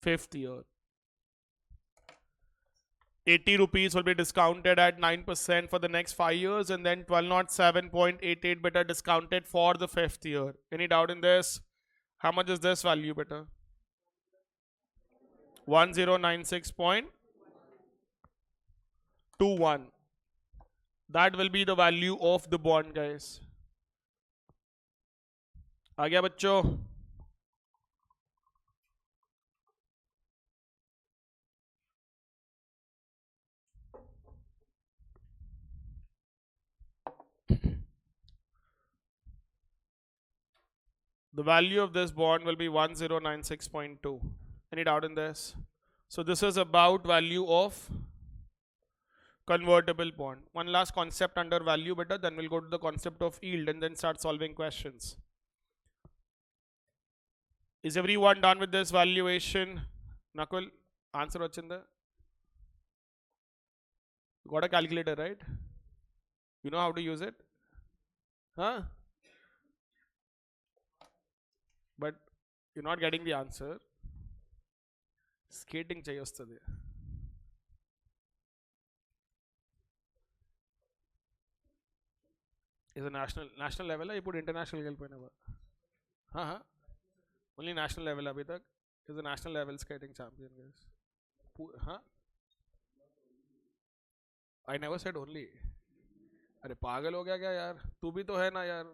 5th year. 80 rupees will be discounted at 9% for the next 5 years, and then 1207.88 beta discounted for the 5th year. Any doubt in this? How much is this value beta? 1096.21. That will be the value of the bond, guys. आ गया बच्चों? The value of this bond will be 1096.2. Any doubt in this? So this is about value of convertible bond. One last concept under value beta, then we'll go to the concept of yield and then start solving questions. Is everyone done with this valuation? Nakul, answer Vachinda. You got a calculator, right? You know how to use it? Huh? But you're not getting the answer. Skating chahiye vastadi. Is a national level है, you put international level पे ना. हाँ. Only national level अभी तक. Is a national level skating champion, guys. हाँ. I never said only. अरे पागल हो गया क्या यार? तू भी तो है ना यार.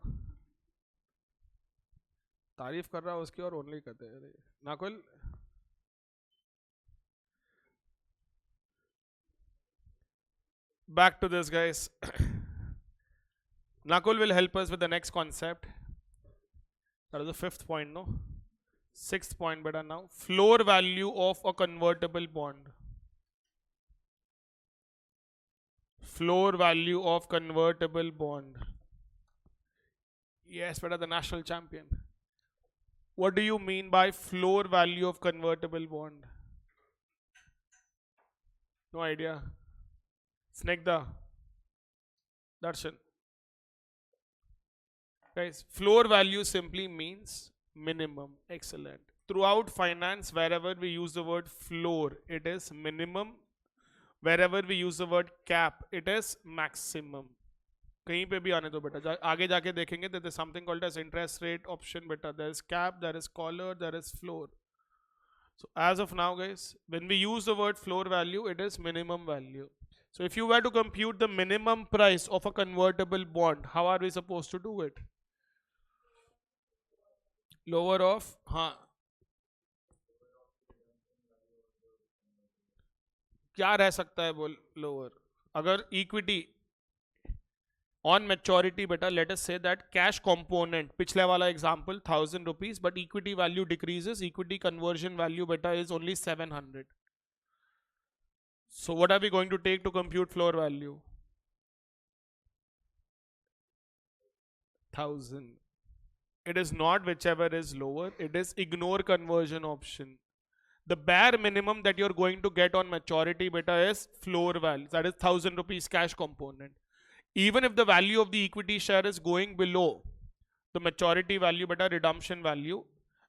तारीफ कर रहा है उसकी और ओनली कहते हैं. Nakul. Back to this, guys. Nakul will help us with the next concept. That is the 5th point, no? 6th point better now. Floor value of a convertible bond. Floor value of convertible bond. Yes, better the national champion. What do you mean by floor value of convertible bond? No idea. Snegda. Darshan. Guys, floor value simply means minimum. Excellent. Throughout finance, wherever we use the word floor, it is minimum. Wherever we use the word cap, it is maximum. कहीं पे भी आने दो बेटा, आगे जाके देखेंगे that there is something called as interest rate option बेटा. There is cap, there is collar, there is floor. So as of now, guys, when we use the word floor value, it is minimum value. So if you were to compute the minimum price of a convertible bond, how are we supposed to do it? Lower of, हाँ, क्या रह सकता है बोल lower? अगर equity on maturity beta, let us say that cash component, पिछले वाला example 1000 rupees, but equity value decreases, equity conversion value beta is only 700. So what are we going to take to compute floor value? 1000. It is not whichever is lower, it is ignore conversion option. The bare minimum that you're going to get on maturity beta is floor value, that is 1000 rupees cash component. Even if the value of the equity share is going below the maturity value beta redemption value,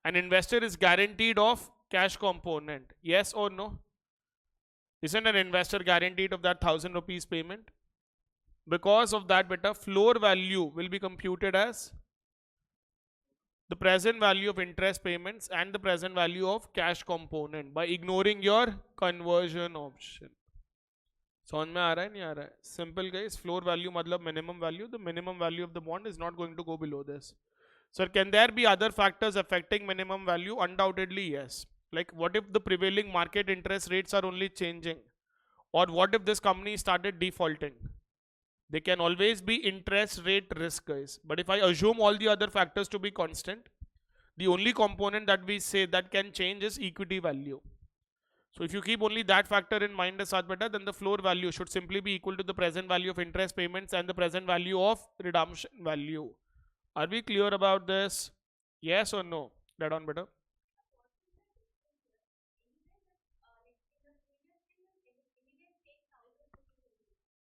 an investor is guaranteed of cash component. Yes or no? Isn't an investor guaranteed of that 1000 rupees payment? Because of that beta, floor value will be computed as the present value of interest payments and the present value of cash component by ignoring your conversion option. समझ में आ रहा है नहीं आ रहा है? Simple guys, floor value मतलब minimum value. The minimum value of the bond is not going to go below this. Sir, can there be other factors affecting minimum value? Undoubtedly yes. Like what if the prevailing market interest rates are only changing? Or what if this company started defaulting? There can always be interest rate risk, guys. But if I assume all the other factors to be constant, the only component that we say that can change is equity value. So if you keep only that factor in mind as beta, then the floor value should simply be equal to the present value of interest payments and the present value of redemption value. Are we clear about this? Yes or no? That on beta.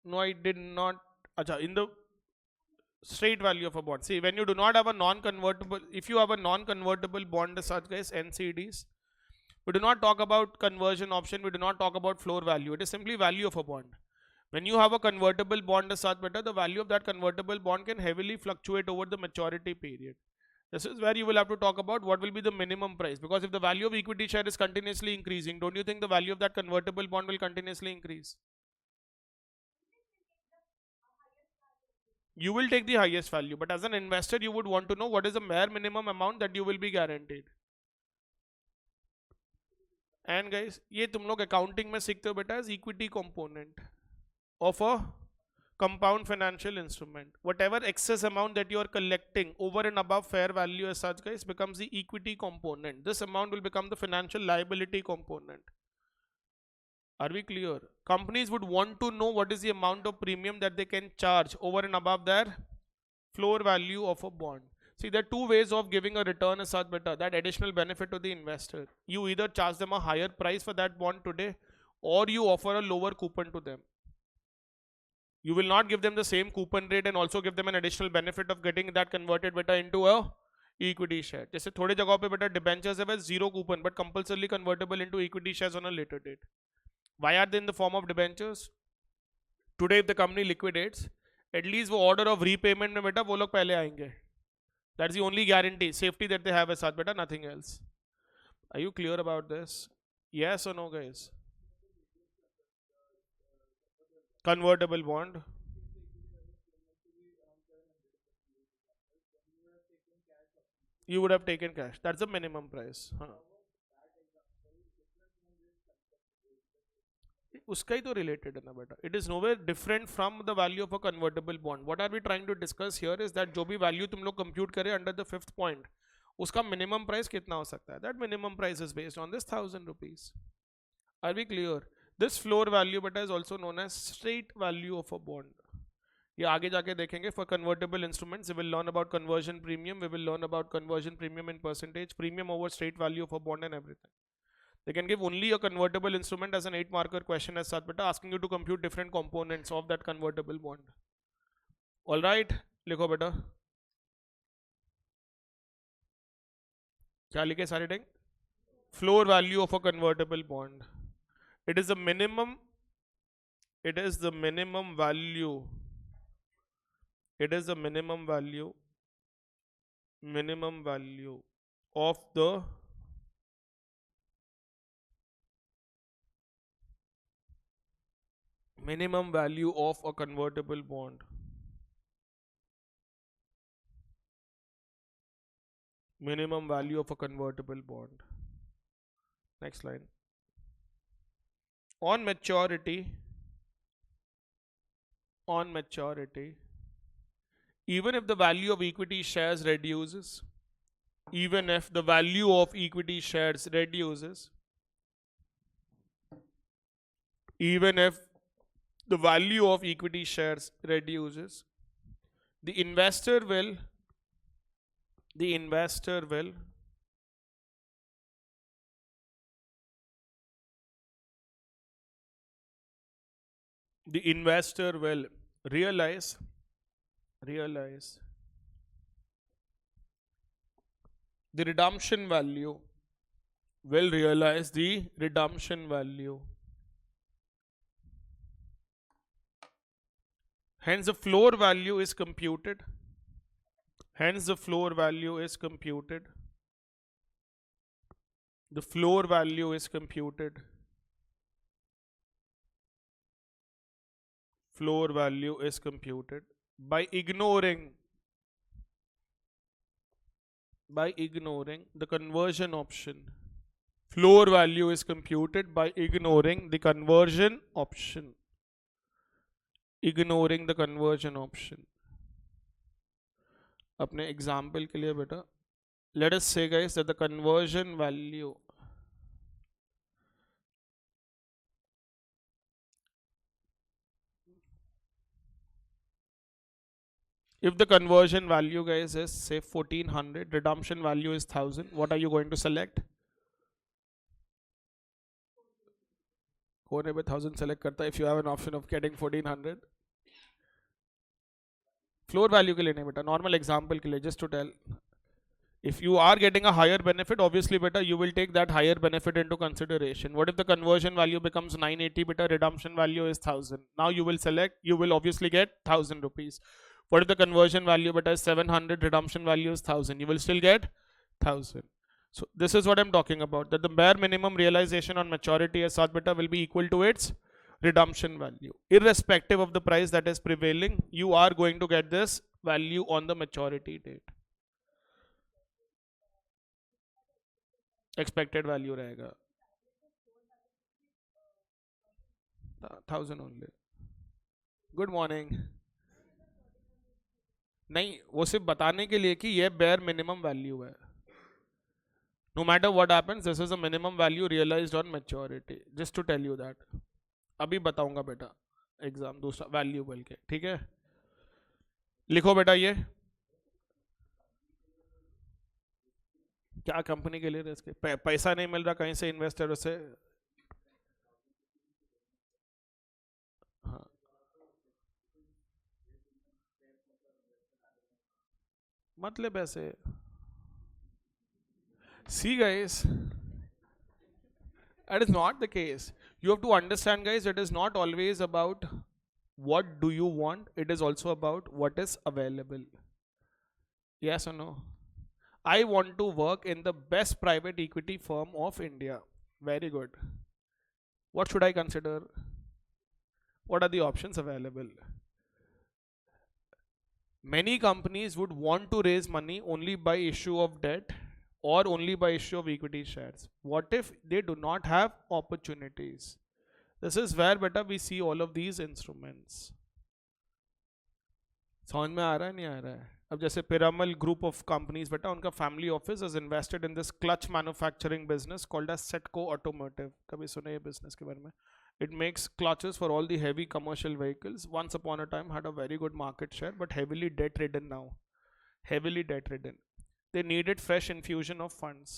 No, I did not. Acha, in the Straight value of a bond. See, when you do not have a non-convertible, if you have a non-convertible bond as such, guys, NCDs, we do not talk about conversion option, we do not talk about floor value. It is simply value of a bond. When you have a convertible bond as such, the value of that convertible bond can heavily fluctuate over the maturity period. This is where you will have to talk about what will be the minimum price, because if the value of equity share is continuously increasing, don't you think the value of that convertible bond will continuously increase? You will take the highest value, but as an investor you would want to know what is the bare minimum amount that you will be guaranteed. And guys, ये तुम लोग accounting में सीखते हो बेटा as equity component of a compound financial instrument. Whatever excess amount that you are collecting over and above fair value as such, guys, becomes the equity component. This amount will become the financial liability component. Are we clear? Companies would want to know what is the amount of premium that they can charge over and above their floor value of a bond. See, there are two ways of giving a return as such, that additional benefit to the investor. You either charge them a higher price for that bond today, or you offer a lower coupon to them. You will not give them the same coupon rate and also give them an additional benefit of getting that converted into a equity share. जैसे थोड़े जगहों पे बेटा debentures है zero coupon but compulsorily convertible into equity shares on a later date. Why are they in the form of debentures? Today if the company liquidates, at least वो order of repayment में बेटा वो लोग पहले आएंगे. That's the only guarantee, safety that they have as such, nothing else. Are you clear about this? Yes or no, guys? Convertible bond. You would have taken cash. That's the minimum price. उसका ही तो related है ना बेटा. It is nowhere different from the value of a convertible bond. What are we trying to discuss here is that जो भी value तुम लोग compute करे under the fifth point, उसका minimum price कितना हो सकता है? That minimum price is based on this 1,000 rupees. Are we clear? This floor value बेटा is also known as straight value of a bond. ये आगे जाके देखेंगे. For convertible instruments, we will learn about conversion premium. We will learn about conversion premium in percentage, premium over straight value of a bond and everything. They can give only a convertible instrument as an 8-marker question as such, asking you to compute different components of that convertible bond. All right, लिखो बेटा. क्या लिखे सारे tang? Floor value of a convertible bond. It is the minimum. It is the minimum value. It is the minimum value. Minimum value of the minimum value of a convertible bond. Minimum value of a convertible bond. Next line. On maturity, even if the value of equity shares reduces, even if the value of equity shares reduces, even if the value of equity shares reduces, the investor will realize the redemption value, hence the floor value is computed. The floor value is computed by ignoring the conversion option. Floor value is computed by ignoring the conversion option. अपने example के लिए बेटा, let us say guys that the conversion value if the conversion value guys is say 1400, redemption value is 1000, what are you going to select? कोने पे 1000 select करता है if you have an option of getting 1400? Floor value के लिए नहीं बेटा, normal example के लिए, just to tell. If you are getting a higher benefit, obviously beta, you will take that higher benefit into consideration. What if the conversion value becomes 980 beta, redemption value is 1000? Now you will select, you will obviously get 1000 rupees. What if the conversion value beta is 700, redemption value is 1000? You will still get 1000. So this is what I'm talking about, that the bare minimum realization on maturity as such beta will be equal to its redemption value. Irrespective of the price that is prevailing, you are going to get this value on the maturity date. Expected value रहेगा 1000 only. Good morning. नहीं, वो सिर्फ बताने के लिए कि ये bare minimum value है. No matter what happens, this is a minimum value realised on maturity. Just to tell you that. अभी बताऊंगा बेटा एग्जाम दूसरा वैल्यू बोल के, ठीक है. लिखो बेटा, ये क्या कंपनी के लिए रिस्क है, पैसा नहीं मिल रहा कहीं से इन्वेस्टर से. हाँ, मतलब ऐसे. See guys, that is not the case. You have to understand guys, it is not always about what do you want, it is also about what is available. Yes or no? I want to work in the best private equity firm of India. Very good. What should I consider? What are the options available? Many companies would want to raise money only by issue of debt or only by issue of equity shares. What if they do not have opportunities? This is where beta we see all of these instruments. समझ में आ रहा है नहीं आ रहा है? अब जैसे Piramal group of companies बेटा, उनका family office is invested in this clutch manufacturing business called as Setco automotive. कभी सुने ये बिजनेस के बारे में? It makes clutches for all the heavy commercial vehicles. Once upon a time had a very good market share, but heavily debt ridden now. Heavily debt ridden. They needed fresh infusion of funds.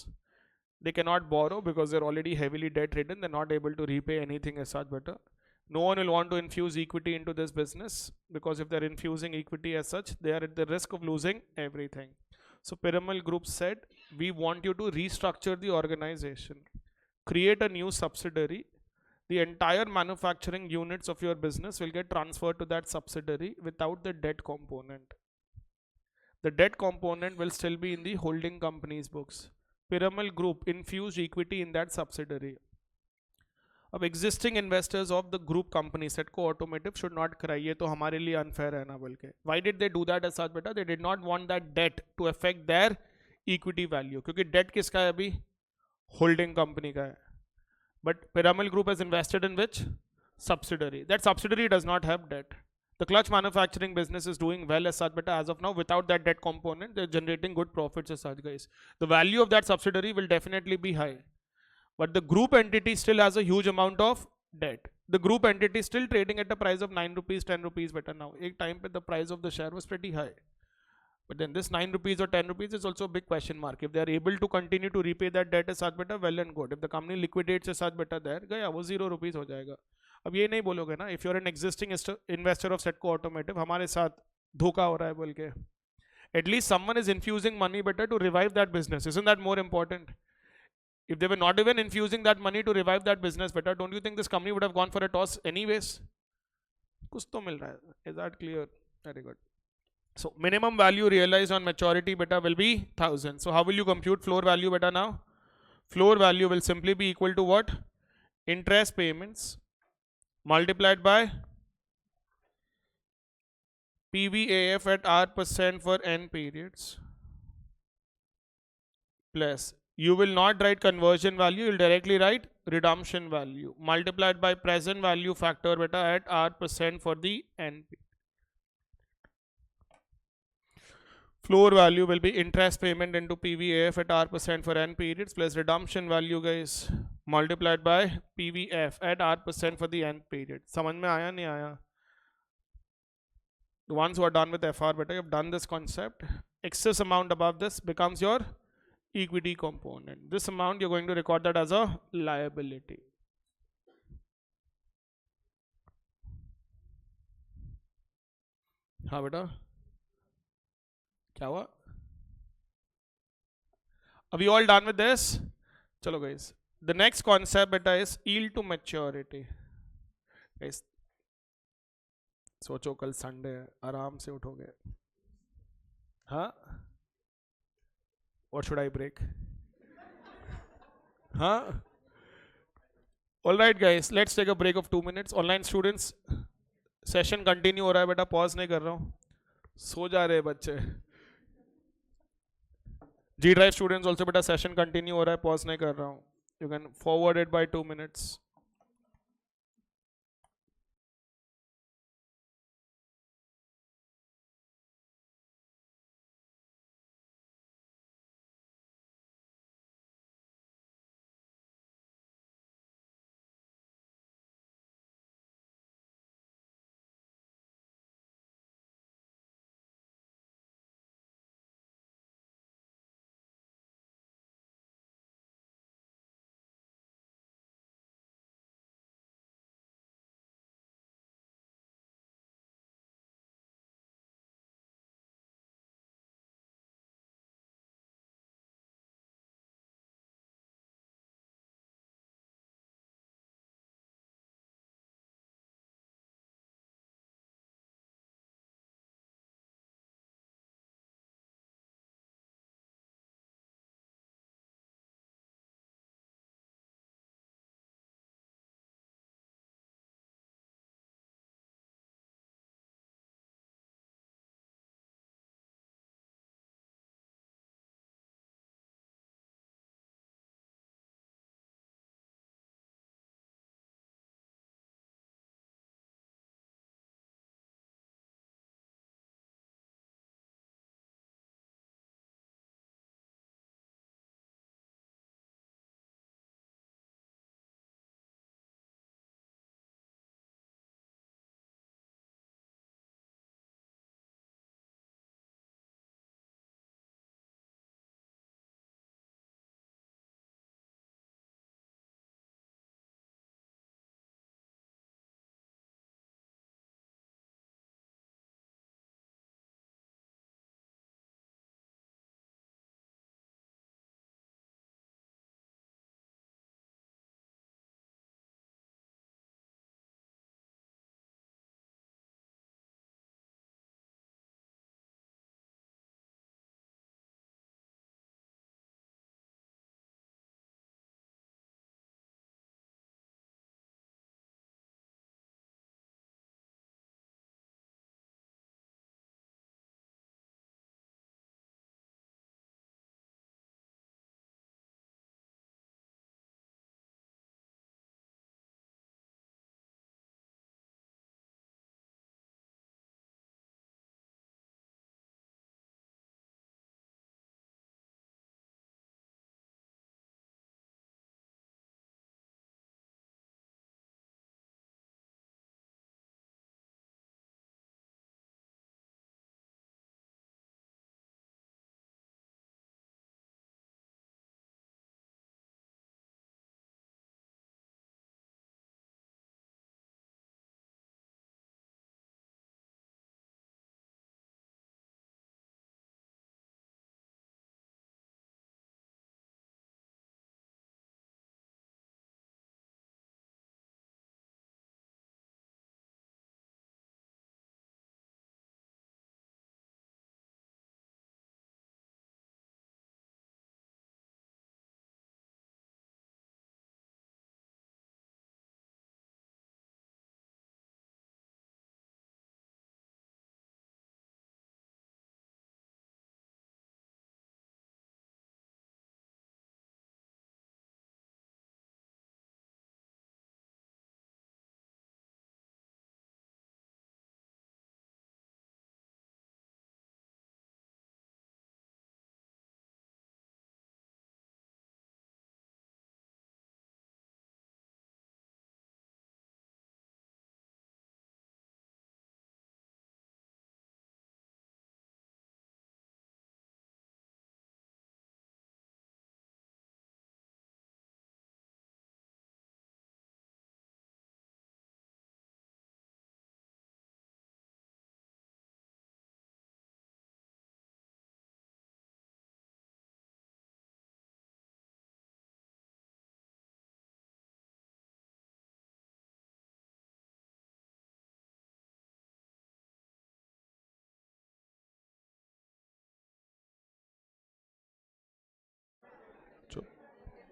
They cannot borrow because they're already heavily debt ridden. They're not able to repay anything as such better. No one will want to infuse equity into this business because if they're infusing equity as such, they are at the risk of losing everything. So Piramal Group said, we want you to restructure the organization, create a new subsidiary. The entire manufacturing units of your business will get transferred to that subsidiary without the debt component. The debt component will still be in the holding company's books. Piramal Group infused equity in that subsidiary. अब existing investors of the group company Setco Automotive should not cry, ये तो हमारे लिए unfair है ना बोल के. Why did they do that as such बेटा? They did not want that debt to affect their equity value, क्योंकि debt किसका है अभी? Holding company का है. But Piramal Group has invested in which? Subsidiary. That subsidiary does not have debt. The clutch manufacturing business is doing well as such, but as of now, without that debt component, they're generating good profits as such, guys. The value of that subsidiary will definitely be high. But the group entity still has a huge amount of debt. The group entity is still trading at a price of 9 rupees, 10 rupees better now. Ek time pe the price of the share was pretty high. But then this 9 rupees or 10 rupees is also a big question mark. If they are able to continue to repay that debt as such better, well and good. If the company liquidates as such better there, gaya वो 0 rupees हो जाएगा. अब ये नहीं बोलोगे ना, if you are an existing investor of Setco Automotive, हमारे साथ धोखा हो रहा है बोल के. At least someone is infusing money better to revive that business. Isn't that more important? If they were not even infusing that money to revive that business better, don't you think this company would have gone for a toss anyways? कुछ तो मिल रहा है. Is that clear? Very good. So minimum value realized on maturity beta will be 1000. So how will you compute floor value beta now? Floor value will simply be equal to what? Interest payments multiplied by PVAF at R% for n periods plus, you will not write conversion value, you will directly write redemption value multiplied by present value factor beta at R% for the n period. Floor value will be interest payment into PVAF at R% for n periods plus redemption value guys multiplied by PVF at R% for the n period. समझ में आया नहीं आया? The ones who are done with FR beta, you have done this concept. Excess amount above this becomes your equity component. This amount you're going to record that as a liability. हाँ बेटा, क्या हुआ? Are we all done with this? चलो guys. The next concept beta is yield to maturity. Guys, सोचो कल Sunday है, आराम से उठोगे. हाँ? Or should I break? हाँ? Alright guys, let's take a break of 2 minutes. Online students, session continue हो रहा है बेटा, पॉज नहीं कर रहा हूँ. सो जा रहे हैं बच्चे. जी ड्राइव स्टूडेंट्स ऑल्सो बेटा, सेशन कंटिन्यू हो रहा है, पॉज नहीं कर रहा हूँ. You can forward it by 2 minutes.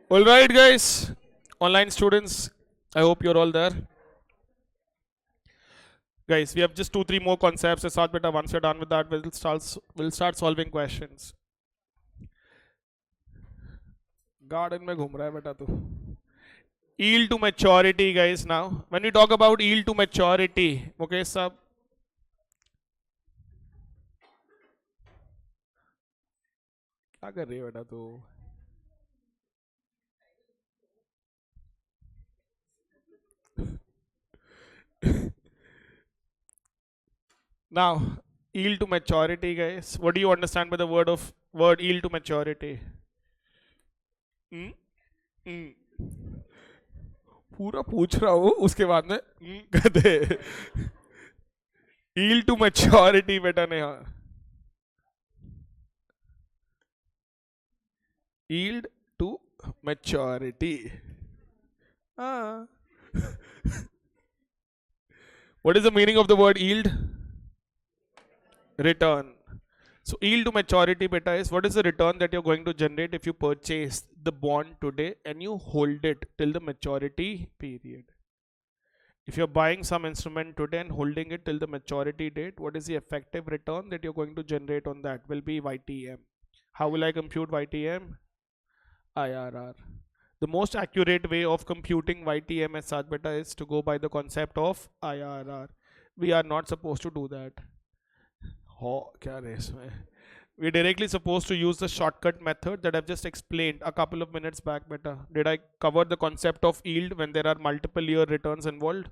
All right, guys. Online students, I hope you're all there. Guys, we have just 2-3 more concepts. Once we're done with that, we'll start solving questions. Garden में घूम रहा है बेटा तू. Yield to maturity, guys. Now, when we talk about yield to maturity, okay, sir. क्या कर रही है बेटा तू? Now, yield to maturity, guys. What do you understand by the word yield to maturity? पूरा पूछ रहा हूँ उसके बाद में कहते yield to maturity बेटा ने. हाँ, yield to maturity. What is the meaning of the word yield? Return. So yield to maturity beta is what is the return that you're going to generate if you purchase the bond today and you hold it till the maturity period. If you're buying some instrument today and holding it till the maturity date, what is the effective return that you're going to generate on that? Will be YTM. How will I compute YTM? IRR. The most accurate way of computing YTM as such beta is to go by the concept of IRR. We are not supposed to do that. We're directly supposed to use the shortcut method that I've just explained a couple of minutes back beta. Did I cover the concept of yield when there are multiple year returns involved?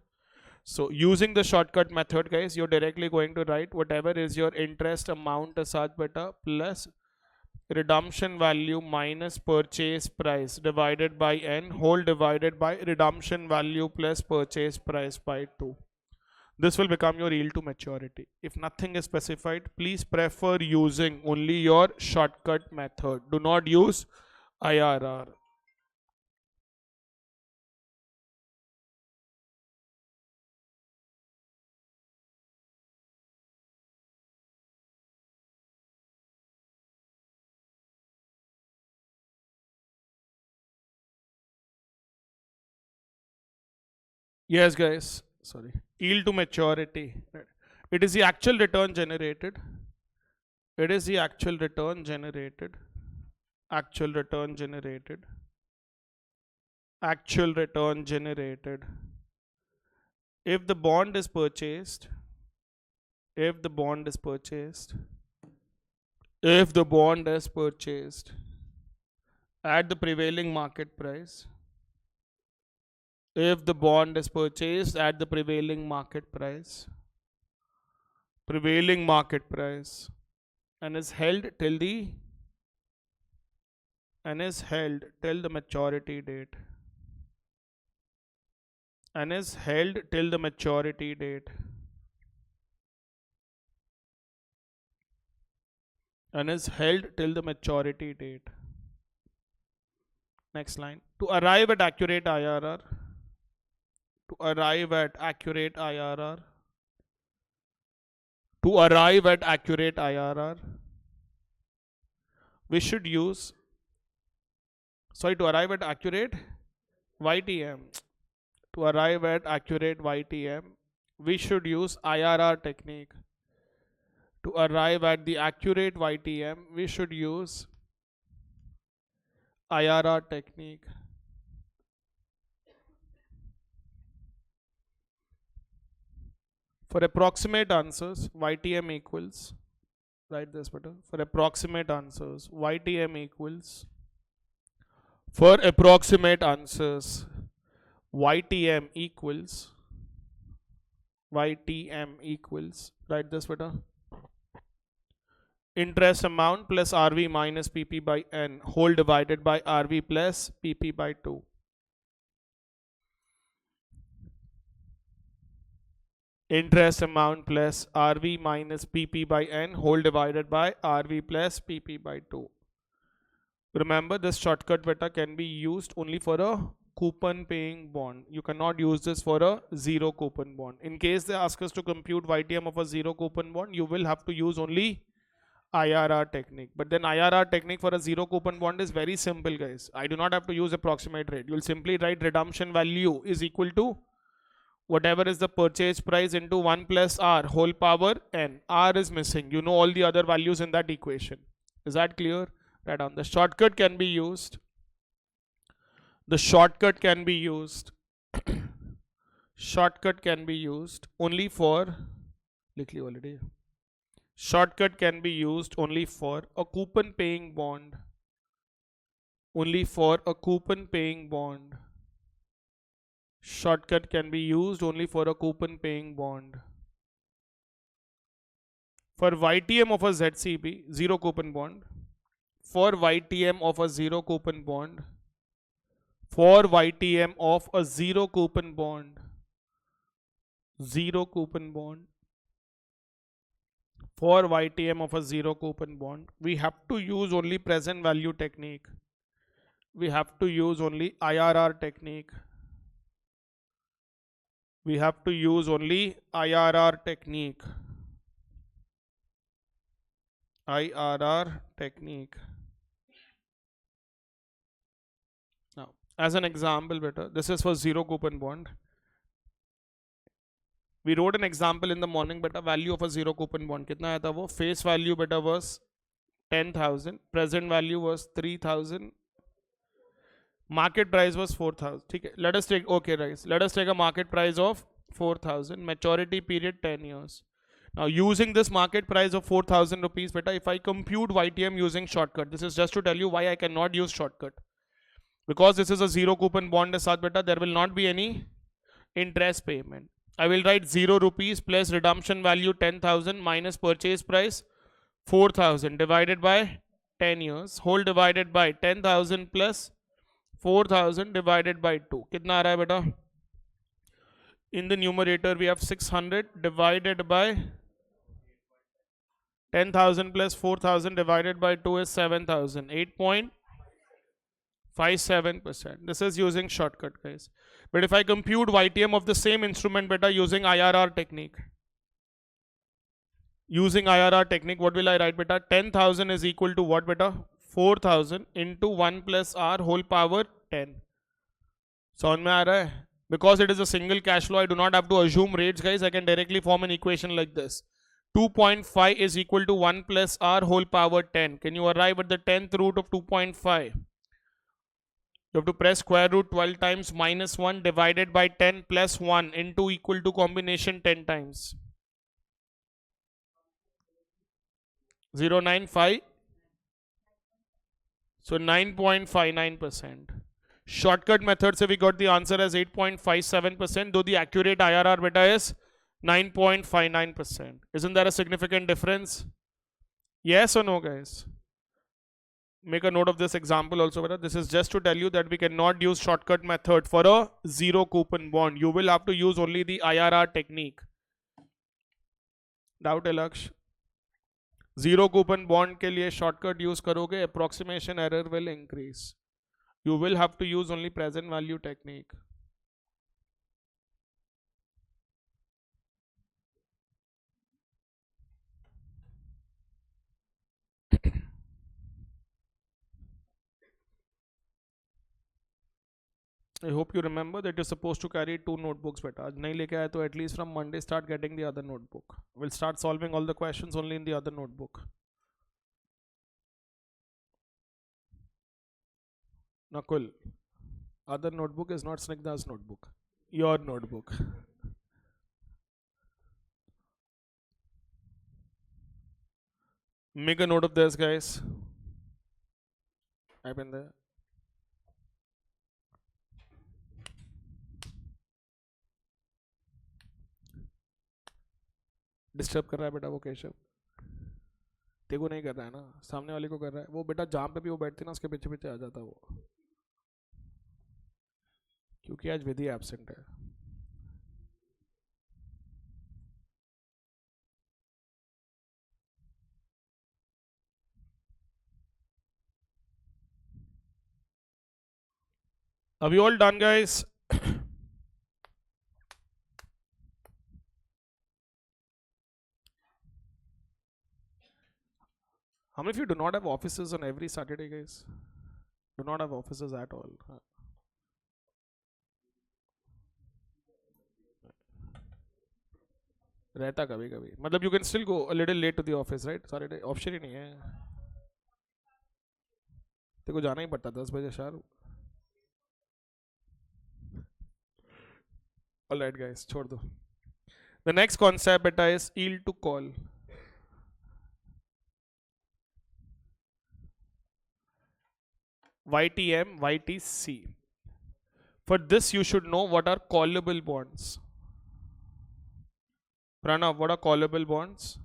So using the shortcut method, guys, you're directly going to write whatever is your interest amount as such beta plus redemption value minus purchase price divided by n whole divided by redemption value plus purchase price by 2. This will become your yield to maturity. If nothing is specified, please prefer using only your shortcut method. Do not use IRR. Yes, guys. Sorry. Yield to maturity. It is the actual return generated. It is the actual return generated. Actual return generated. Actual return generated. If the bond is purchased. If the bond is purchased. If the bond is purchased at the prevailing market price. If the bond is purchased at the prevailing market price and is held till the maturity date and is held till the maturity date and is held till the maturity date. Next line. To arrive at accurate IRR, to arrive at accurate IRR, we should use, to arrive at accurate YTM. To arrive at accurate YTM, we should use IRR technique. To arrive at the accurate YTM, we should use IRR technique. For approximate answers, YTM equals, write this better, for approximate answers, YTM equals, for approximate answers, YTM equals, write this better, interest amount plus RV minus PP by N whole divided by RV plus PP by 2. Interest amount plus RV minus PP by N whole divided by RV plus PP by 2. Remember, this shortcut beta can be used only for a coupon paying bond. You cannot use this for a zero coupon bond. In case they ask us to compute YTM of a zero coupon bond, you will have to use only IRR technique. But then IRR technique for a zero coupon bond is very simple, guys. I do not have to use approximate rate. You'll simply write redemption value is equal to whatever is the purchase price into 1 plus R whole power n. R is missing. You know all the other values in that equation. Is that clear? Right on. The shortcut can be used. The shortcut can be used. Shortcut can be used only for already. Shortcut can be used only for a coupon paying bond. Only for a coupon paying bond. Shortcut can be used only for a coupon paying bond. For YTM of a ZCB, zero coupon bond. For YTM of a zero coupon bond. For YTM of a zero coupon bond. Zero coupon bond. For YTM of a zero coupon bond, we have to use only present value technique. We have to use only IRR technique. We have to use only IRR technique. IRR technique. Now, as an example, better, this is for zero coupon bond. We wrote an example in the morning, beta, value of a zero coupon bond. Kitna aaya tha wo? Face value beta was 10,000. Present value was 3,000. Market price was 4,000. Okay, let us take, okay guys, let us take a market price of 4,000. Maturity period 10 years. Now using this market price of 4,000 rupees, beta, if I compute YTM using shortcut, this is just to tell you why I cannot use shortcut. Because this is a zero coupon bond, beta, there will not be any interest payment. I will write 0 rupees plus redemption value 10,000 minus purchase price 4,000 divided by 10 years. Whole divided by 10,000 plus 4,000 divided by 2. Kitna aa raha hai beta? In the numerator we have 600 divided by 10,000 plus 4,000 divided by 2 is 7,000. 8.57%. This is using shortcut, guys. But if I compute YTM of the same instrument, beta, using IRR technique. Using IRR technique, what will I write, beta? 10,000 is equal to what, beta? 4,000 into 1 plus R whole power 10. समझ में आ रहा है? Because it is a single cash flow, I do not have to assume rates, guys. I can directly form an equation like this. 2.5 is equal to 1 plus R whole power 10. Can you arrive at the 10th root of 2.5? You have to press square root 12 times minus 1 divided by 10 plus 1 into equal to combination 10 times. 0.95. So 9.59%. Shortcut method se we got the answer as 8.57%, though the accurate IRR beta is 9.59%. Isn't that a significant difference? Yes or no, guys? Make a note of this example also, beta. This is just to tell you that we cannot use shortcut method for a zero coupon bond. You will have to use only the IRR technique. Doubt है लक्ष्य? Zero coupon bond के लिए shortcut use करोगे, approximation error will increase. You will have to use only present value technique. I hope you remember that you're supposed to carry 2 notebooks, beta. आज नहीं लेके आए तो at least from Monday start getting the other notebook. We'll start solving all the questions only in the other notebook. Nakul, other notebook is not Snigdha's notebook. Your notebook. Make a note of this, guys. I've been there. Disturb कर रहा है बेटा वो केशव, तेरे को नहीं कर रहा है ना, सामने वाले को कर रहा है वो बेटा। जहाँ पे भी वो बैठती ना उसके पीछे पीछे आ जाता वो, क्योंकि आज विधि एब्सेंट है। Are we all done, guys? How many of you do not have offices on every Saturday, guys? Do not have offices at all. रहता कभी कभी मतलब you can still go a little late to the office, right? Saturday option ही नहीं है, तेरे को जाना ही पड़ता 10 बजे शार. Alright guys, छोड़ दो. The next concept beta is yield to call. YTM, YTC. For this you should know what are callable bonds. Pranav, what are callable bonds?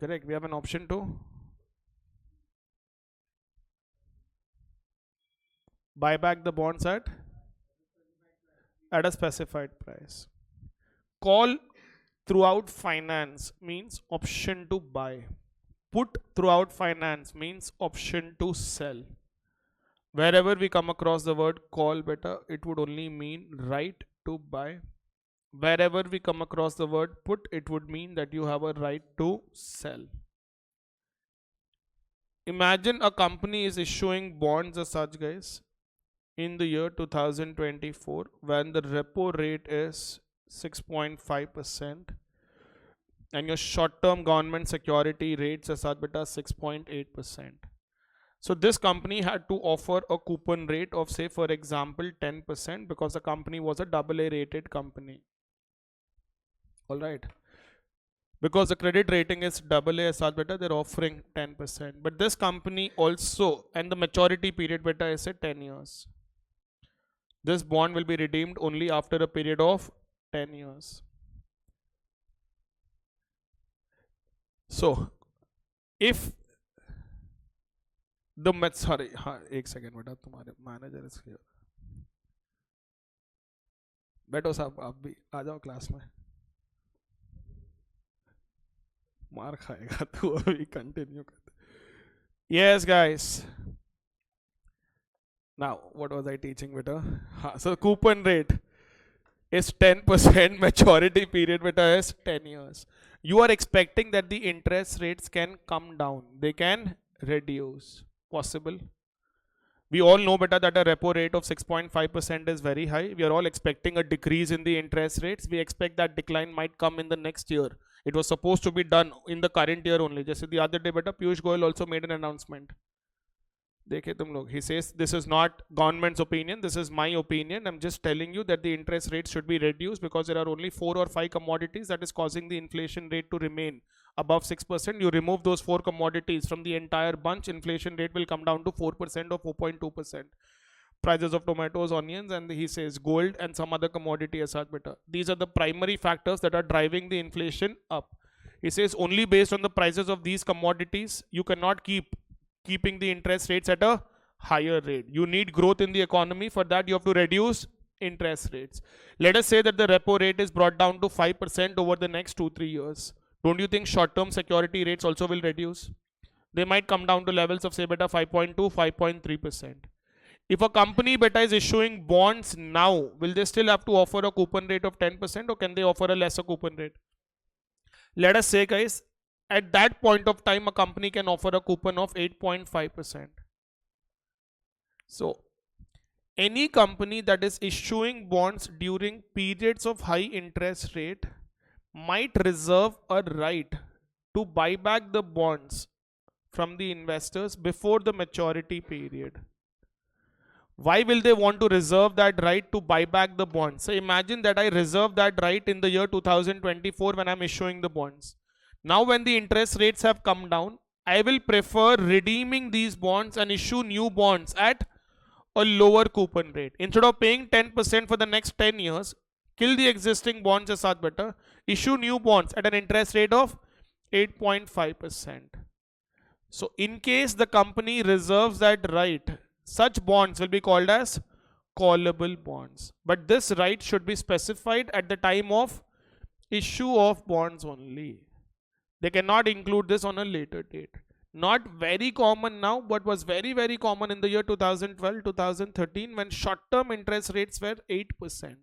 Correct, we have an option to buy back the bonds at a specified price. Call throughout finance means option to buy. Put throughout finance means option to sell. Wherever we come across the word call beta, it would only mean right to buy. Wherever we come across the word put, it would mean that you have a right to sell. Imagine a company is issuing bonds as such, guys, in the year 2024 when the repo rate is 6.5% and your short-term government security rates as such beta 6.8%. So this company had to offer a coupon rate of, say for example, 10% because the company was a AA rated company. Alright, because the credit rating is AA as such beta, they're offering 10%. But this company also, and the maturity period beta is at 10 years. This bond will be redeemed only after a period of 10 years. So, if the sorry, एक second बेटा, तुम्हारे manager is here. बैठो साहब, आप भी आ जाओ class में. मार खाएगा तू अभी कंटिन्यू कर. Yes guys. Now what was I teaching beta? So coupon rate is 10%, maturity period beta is 10 years. You are expecting that the interest rates can come down, they can reduce. Possible. We all know beta that a repo rate of 6.5% is very high. We are all expecting a decrease in the interest rates. We expect that decline might come in the next year. It was supposed to be done in the current year only. Just the other day beta Piyush Goyal also made an announcement. देखे तुम लोग. He says this is not government's opinion, this is my opinion. I'm just telling you that the interest rate should be reduced because there are only 4 or 5 commodities that is causing the inflation rate to remain above 6%. You remove those 4 commodities from the entire bunch, inflation rate will come down to 4% or 4.2%. Prices of tomatoes, onions, and he says gold and some other commodity as such beta. These are the primary factors that are driving the inflation up. He says only based on the prices of these commodities, you cannot keeping the interest rates at a higher rate. You need growth in the economy. For that you have to reduce interest rates. Let us say that the repo rate is brought down to 5% over the next 2-3 years. Don't you think short-term security rates also will reduce? They might come down to levels of say beta 5.2, 5.3%. If a company beta is issuing bonds now, will they still have to offer a coupon rate of 10% or can they offer a lesser coupon rate? Let us say guys, at that point of time a company can offer a coupon of 8.5%. So any company that is issuing bonds during periods of high interest rate might reserve a right to buy back the bonds from the investors before the maturity period. Why will they want to reserve that right to buy back the bonds? So imagine that I reserve that right in the year 2024 when I'm issuing the bonds. Now when the interest rates have come down, I will prefer redeeming these bonds and issue new bonds at a lower coupon rate. Instead of paying 10% for the next 10 years, kill the existing bonds as such better, issue new bonds at an interest rate of 8.5%. So in case the company reserves that right, such bonds will be called as callable bonds. But this right should be specified at the time of issue of bonds only. They cannot include this on a later date. Not very common now, but was very, very common in the year 2012, 2013 when short-term interest rates were 8%.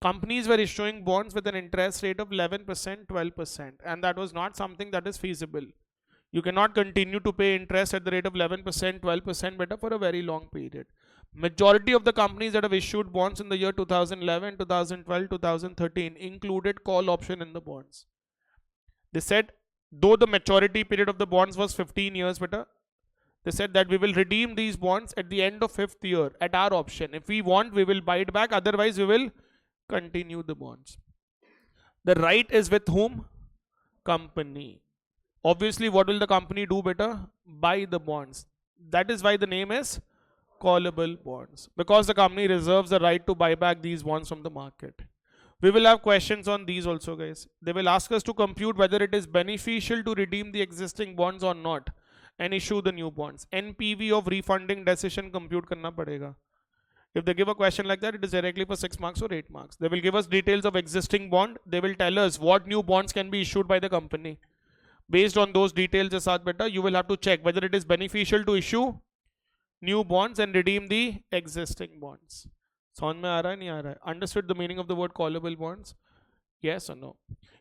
Companies were issuing bonds with an interest rate of 11%, 12%, and that was not something that is feasible. You cannot continue to pay interest at the rate of 11%, 12% better for a very long period. Majority of the companies that have issued bonds in the year 2011, 2012, 2013 included call option in the bonds. They said, though the maturity period of the bonds was 15 years better, they said that we will redeem these bonds at the end of 5th year at our option. If we want, we will buy it back. Otherwise, we will continue the bonds. The right is with whom? Company. Obviously, what will the company do better? Buy the bonds. That is why the name is callable bonds, because the company reserves the right to buy back these bonds from the market. We will have questions on these also, guys. They will ask us to compute whether it is beneficial to redeem the existing bonds or not and issue the new bonds. NPV of refunding decision compute karna padega. If they give a question like that, it is directly for 6 marks or 8 marks. They will give us details of existing bond. They will tell us what new bonds can be issued by the company. Based on those details के साथ बेटा, you will have to check whether it is beneficial to issue new bonds and redeem the existing bonds. समझ में आ रहा है नहीं आ रहा है? Understood the meaning of the word callable bonds? Yes or no?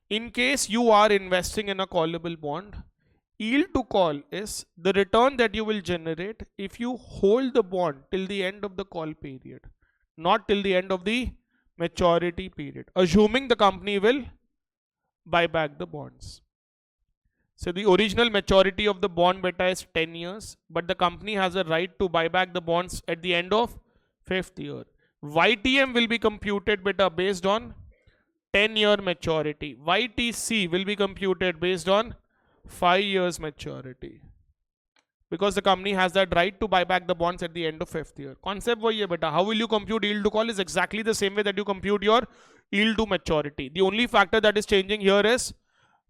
In case you are investing in a callable bond, yield to call is the return that you will generate if you hold the bond till the end of the call period, not till the end of the maturity period, assuming the company will buy back the bonds. So the original maturity of the bond beta is 10 years, but the company has a right to buy back the bonds at the end of 5th year. YTM will be computed beta based on 10-year maturity. YTC will be computed based on 5 years maturity. Because the company has that right to buy back the bonds at the end of 5th year. Concept वही है beta. How will you compute yield to call is exactly the same way that you compute your yield to maturity. The only factor that is changing here is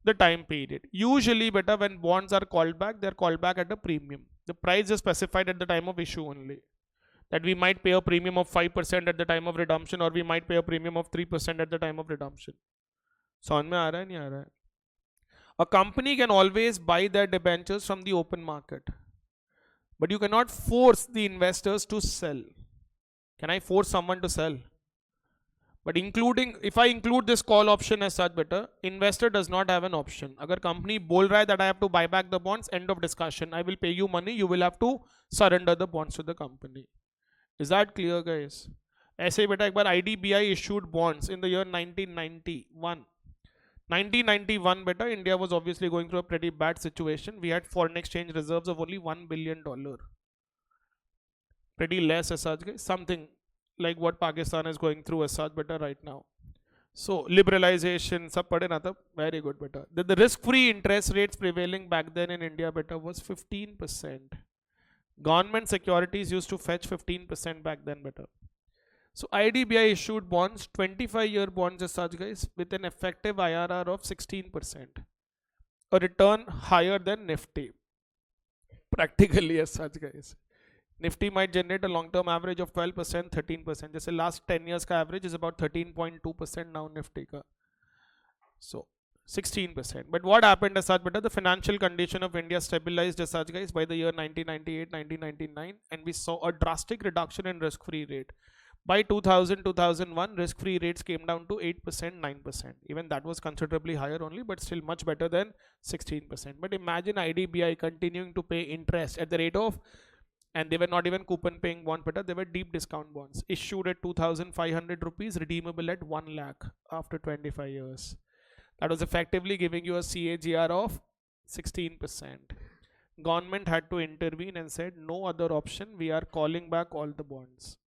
the time period. Usually better when bonds are called back, they are called back at a premium. The price is specified at the time of issue only. That we might pay a premium of 5% at the time of redemption, or we might pay a premium of 3% at the time of redemption. समझ में आ रहा है नहीं आ रहा है? A company can always buy their debentures from the open market, but you cannot force the investors to sell. Can I force someone to sell? But if I include this call option as such better, investor does not have an option. अगर company बोल रहा है that I have to buy back the bonds, end of discussion. I will pay you money, you will have to surrender the bonds to the company. Is that clear, guys? ऐसे ही बेटा एक बार IDBI issued bonds in the year 1991. 1991 बेटा, India was obviously going through a pretty bad situation. We had foreign exchange reserves of only $1 billion. Pretty less as such, guys. Something like what Pakistan is going through as such better right now. So liberalization sab pade na tab, very good better. The risk-free interest rates prevailing back then in India better was 15%. Government securities used to fetch 15% back then better. So IDBI issued bonds, 25-year bonds as such, guys, with an effective IRR of 16%, a return higher than Nifty. Practically as such, guys. Nifty might generate a long-term average of 12%, 13%. Just the last 10 years ka average is about 13.2% now Nifty ka. So 16%. But what happened as such, better, the financial condition of India stabilized as such, guys, by the year 1998, 1999, and we saw a drastic reduction in risk-free rate. By 2000, 2001, risk-free rates came down to 8%, 9%. Even that was considerably higher only, but still much better than 16%. But imagine IDBI continuing to pay interest at the rate of, and they were not even coupon paying bond better, they were deep discount bonds issued at 2,500 rupees, redeemable at 1 lakh after 25 years. That was effectively giving you a CAGR of 16%. Government had to intervene and said, no other option, we are calling back all the bonds.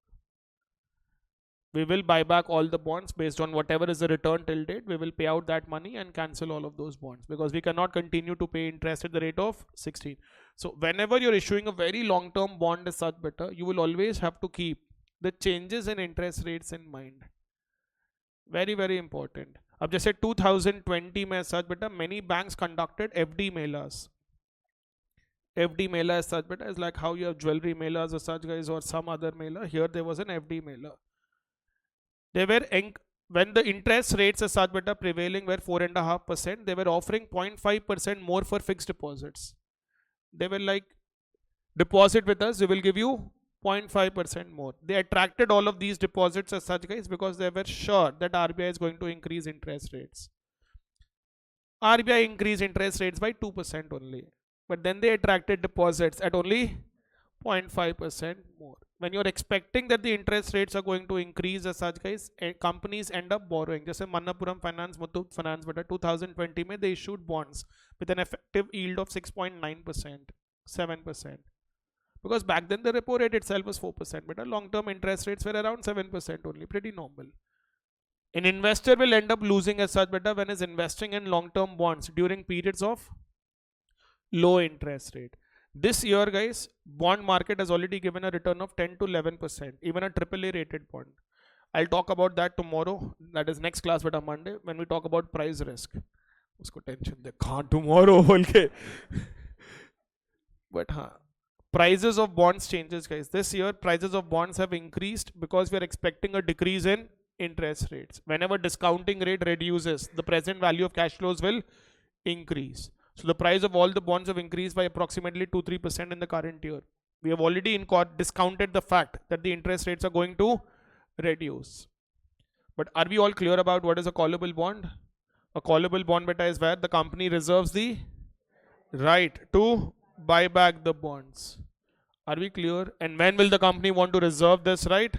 We will buy back all the bonds based on whatever is the return till date. We will pay out that money and cancel all of those bonds because we cannot continue to pay interest at the rate of 16. So whenever you're issuing a very long-term bond as such better, you will always have to keep the changes in interest rates in mind. Very, very important. अब जैसे 2020 में such better, many banks conducted FD melas. FD mela as such better is like how you have jewelry melas or such, guys, or some other mela. Here there was an FD mela. They were, when the interest rates as such better prevailing were 4.5%, they were offering 0.5% more for fixed deposits. They will like deposit with us, we will give you 0.5% more. They attracted all of these deposits as such, guys, because they were sure that RBI is going to increase interest rates. RBI increased interest rates by 2% only, but then they attracted deposits at only 0.5% more. When you're expecting that the interest rates are going to increase as such, guys, companies end up borrowing. Just Manappuram Finance, Muthoot Finance, but 2020 mein they issued bonds with an effective yield of 6.9%, 7%. Because back then the repo rate itself was 4%, but long-term interest rates were around 7% only, pretty normal. An investor will end up losing as such better when is investing in long-term bonds during periods of low interest rate. This year, guys, bond market has already given a return of 10 to 11%, even a AAA rated bond. I'll talk about that tomorrow. That is next class, beta Monday, when we talk about price risk. Usko tension de khaan tomorrow, okay. But prices of bonds changes, guys. This year, prices of bonds have increased because we are expecting a decrease in interest rates. Whenever discounting rate reduces, the present value of cash flows will increase. So the price of all the bonds have increased by approximately 2-3% in the current year. We have already discounted the fact that the interest rates are going to reduce. But are we all clear about what is a callable bond? A callable bond, beta, is where the company reserves the right to buy back the bonds. Are we clear? And when will the company want to reserve this right?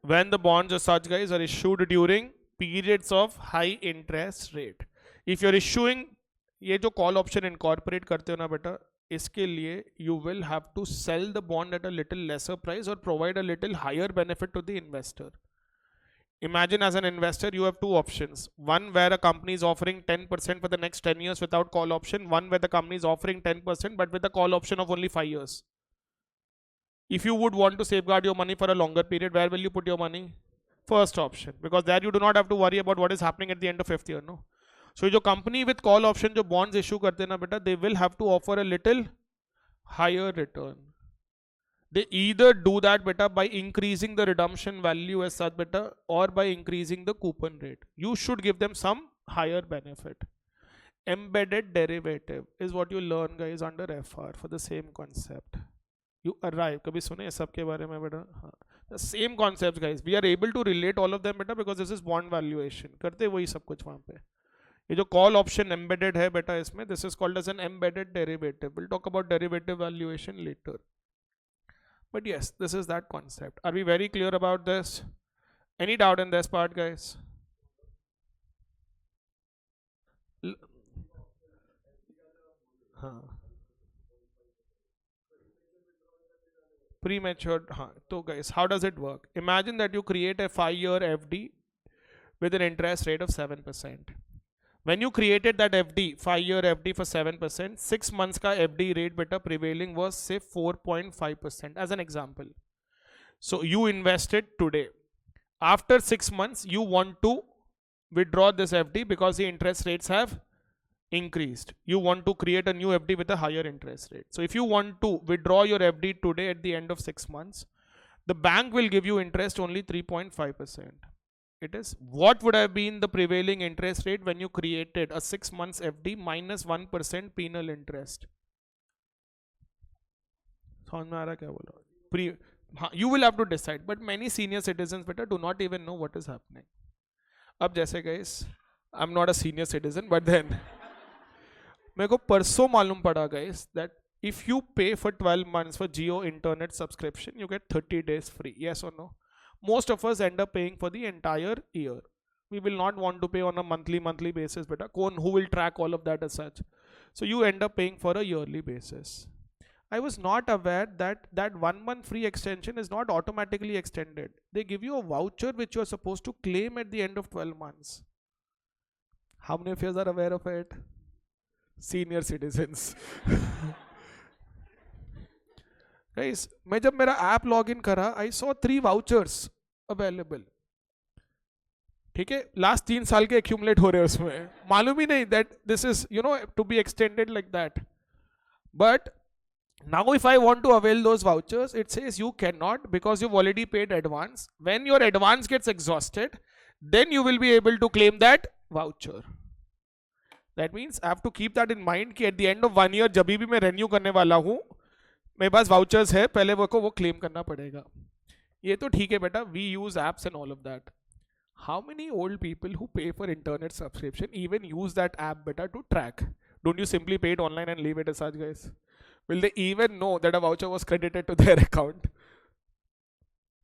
When the bonds as such, guys, are issued during periods of high interest rate. If you're issuing, ये जो call option incorporate करते हो ना बेटा, इसके लिए you will have to sell the bond at a little lesser price or provide a little higher benefit to the investor. Imagine as an investor, you have two options. One where a company is offering 10% for the next 10 years without call option. One where the company is offering 10% but with a call option of only 5 years. If you would want to safeguard your money for a longer period, where will you put your money? First option, because there you do not have to worry about what is happening at the end of 5th year, no? So जो company with call option जो bonds issue करते हैं ना बेटा, they will have to offer a little higher return. They either do that beta by increasing the redemption value as such beta or by increasing the coupon rate. You should give them some higher benefit. Embedded derivative is what you learn, guys, under FR for the same concept. You arrive. कभी सुने सब के बारे में बेटा? The same concepts, guys. We are able to relate all of them बेटा because this is bond valuation. करते वही सब कुछ वहाँ पे. ये जो call option embedded है बेटा इसमें, this is called as an embedded derivative. We'll talk about derivative valuation later. But yes, this is that concept. Are we very clear about this? Any doubt in this part, guys? Premature. So guys, how does it work? Imagine that you create a 5-year FD with an interest rate of 7%. When you created that FD, 5-year FD for 7%, 6 months ka FD rate beta prevailing was say 4.5% as an example. So you invested today. After 6 months, you want to withdraw this FD because the interest rates have increased. You want to create a new FD with a higher interest rate. So if you want to withdraw your FD today at the end of 6 months, the bank will give you interest only 3.5%. It is what would have been the prevailing interest rate when you created a 6 months FD minus 1% penal interest. You will have to decide, but many senior citizens better do not even know what is happening. Ab jaise guys, I'm not a senior citizen, but then मेरे को परसों मालूम पड़ा guys that if you pay for 12 months for Jio internet subscription, you get 30 days free. Yes or no? Most of us end up paying for the entire year. We will not want to pay on a monthly basis, but who will track all of that as such? So you end up paying for a yearly basis. I was not aware that that 1 month free extension is not automatically extended. They give you a voucher which you are supposed to claim at the end of 12 months. How many of you are aware of it? Senior citizens. Guys, मैं जब मेरा app login करा, I saw 3 vouchers available. ठीक है, last 3 साल के accumulate हो रहे हैं उसमें, मालूम ही नहीं that this is, you know, to be extended like that. But now if I want to avail those vouchers, it says you cannot because you've already paid advance. When your advance gets exhausted, then you will be able to claim that voucher. That means I have to keep that in mind कि at the end of 1 year जब भी मैं renew करने वाला हूँ, मेरे पास vouchers है, पहले वो क्लेम करना पड़ेगा. ये तो ठीक है बेटा, we use apps and all of that. How many old people who pay for internet subscription even use that app better to track? Don't you simply pay it online and leave it as such, guys? Will they even know that a voucher was credited to their account?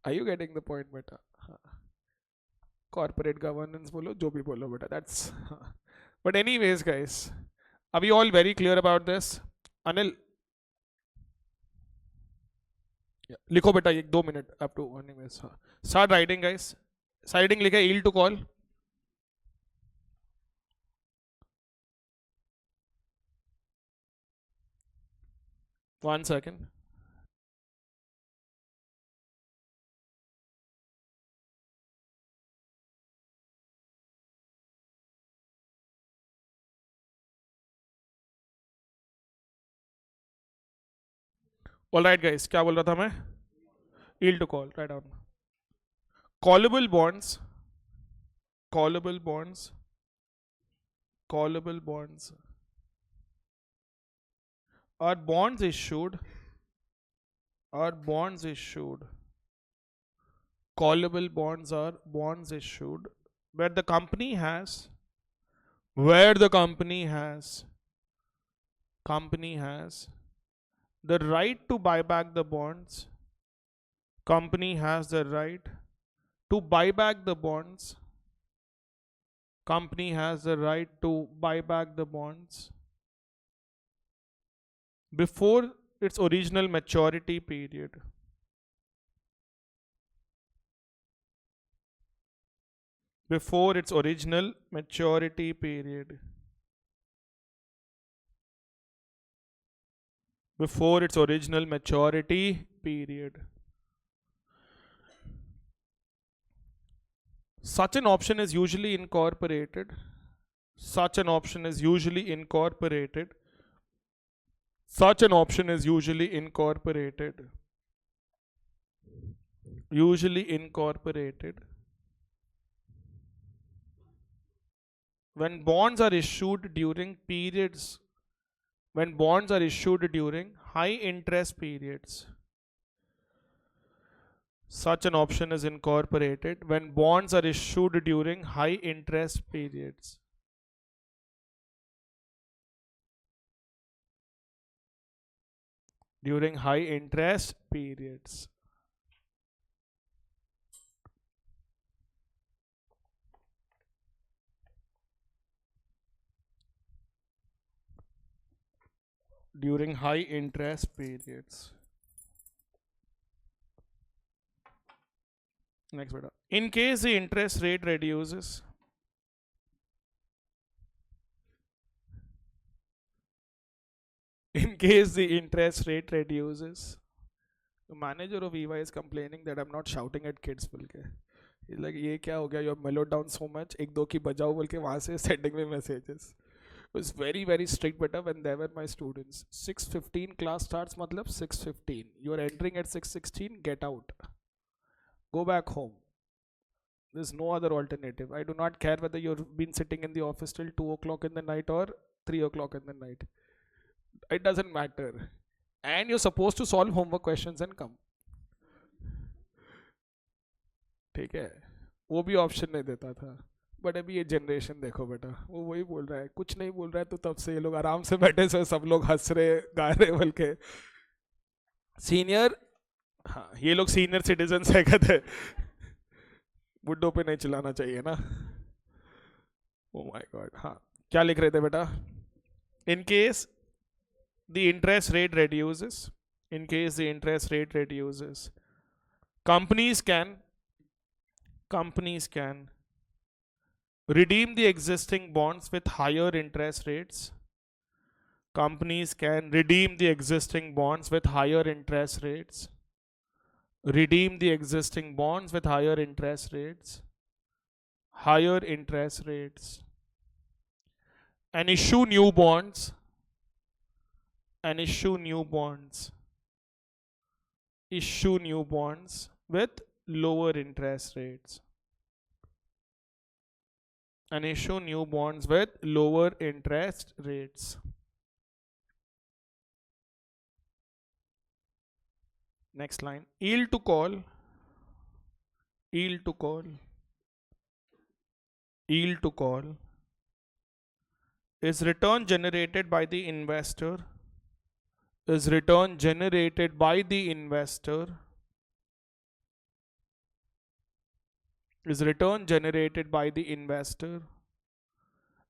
Are you getting the point, beta? Corporate governance bolo, jo bhi bolo beta. That's. But anyways, guys, are we all very clear about this? Anil, लिखो बेटा 1-2 minute up to anyways. Start writing, guys. Siding लिखे yield to call. One second. All right, guys. क्या बोल रहा था मैं? Yield to call. Write down. Callable bonds. Callable bonds. Callable bonds are bonds issued. Are bonds issued. Callable bonds are bonds issued where the company has. Where the company has the right to buy back the bonds. Company has the right to buy back the bonds. Company has the right to buy back the bonds before its original maturity period. Before its original maturity period. Before its original maturity period. Such an option is usually incorporated. Such an option is usually incorporated. Such an option is usually incorporated. Usually incorporated when bonds are issued during periods. When bonds are issued during high interest periods. Such an option is incorporated when bonds are issued during high interest periods. During high interest periods. During high interest periods. Next beta. In case the interest rate reduces. In case the interest rate reduces. The manager of EY is complaining that I'm not shouting at kids. He's like, ये क्या हो गया? You have mellowed down so much. एक दो की बजाओ बोल के वहाँ से sending me messages. It was very very strict beta when they were my students. 6:15 class starts मतलब 6:15. You are entering at 6:16. Get out. Go back home. There's no other alternative. I do not care whether you've been sitting in the office till 2 o'clock in the night or 3 o'clock in the night. It doesn't matter. And you're supposed to solve homework questions and come. ठीक है, वो भी option नहीं देता था. But अभी ये generation देखो बेटा, वो वही बोल रहा है, कुछ नहीं बोल रहा है, तो तब से ये लोग आराम से बैठे से सब लोग हंस रहे गा रहे बोल के. सीनियर, हाँ ये लोग सीनियर सिटीजन है, कहते बुड्ढों पे नहीं चिल्लाना चाहिए ना. Oh my God. हाँ क्या लिख रहे थे बेटा? In case the interest rate reduces. In case the interest rate reduces, companies can redeem the existing bonds with higher interest rates. Companies can redeem the existing bonds with higher interest rates. Redeem the existing bonds with higher interest rates. Higher interest rates. And issue new bonds. And issue new bonds. Issue new bonds with lower interest rates. and issue new bonds with lower interest rates. Next line. Yield to call. Yield to call. Yield to call is return generated by the investor. Is return generated by the investor. Is return generated by the investor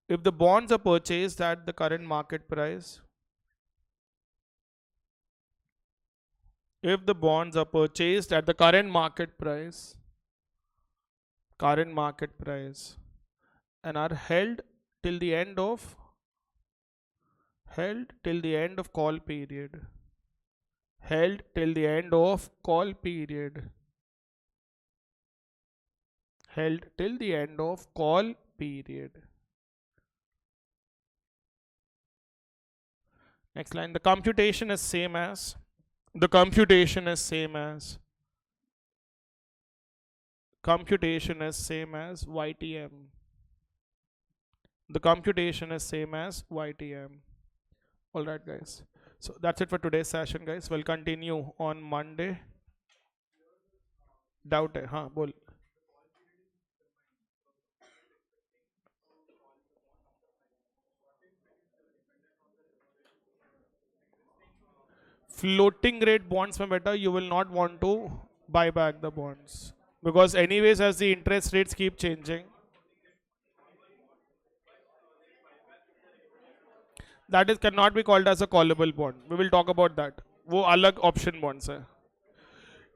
if the bonds are purchased at the current market price. If the bonds are purchased at the current market price and are held till the end of call period. Held till the end of call period. Held till the end of call period. Next line. The computation is same as YTM. The computation is same as YTM. Alright guys. So that's it for today's session guys. We'll continue on Monday. Doubt hai? हाँ बोल. Floating rate bonds mein beta you will not want to buy back the bonds because anyways as the interest rates keep changing, that is cannot be called as a callable bond. We will talk about that. वो अलग option bonds है.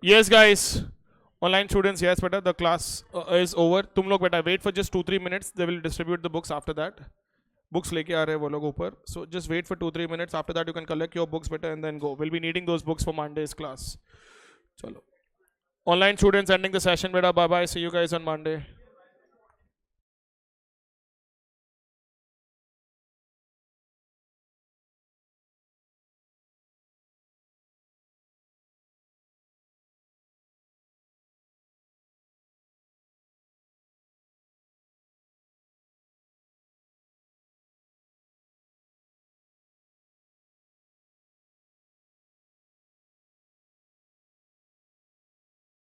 Yes guys, online students, yes beta, the class is over. तुम लोग beta wait for just 2-3 minutes. They will distribute the books after that. Books लेके आ रहे हैं वो लोग ऊपर. So just wait for 2-3 minutes. After that you can collect your books beta and then go. We'll be needing those books for Monday's class. चलो. Online students ending the session beta. Bye bye. See you guys on Monday.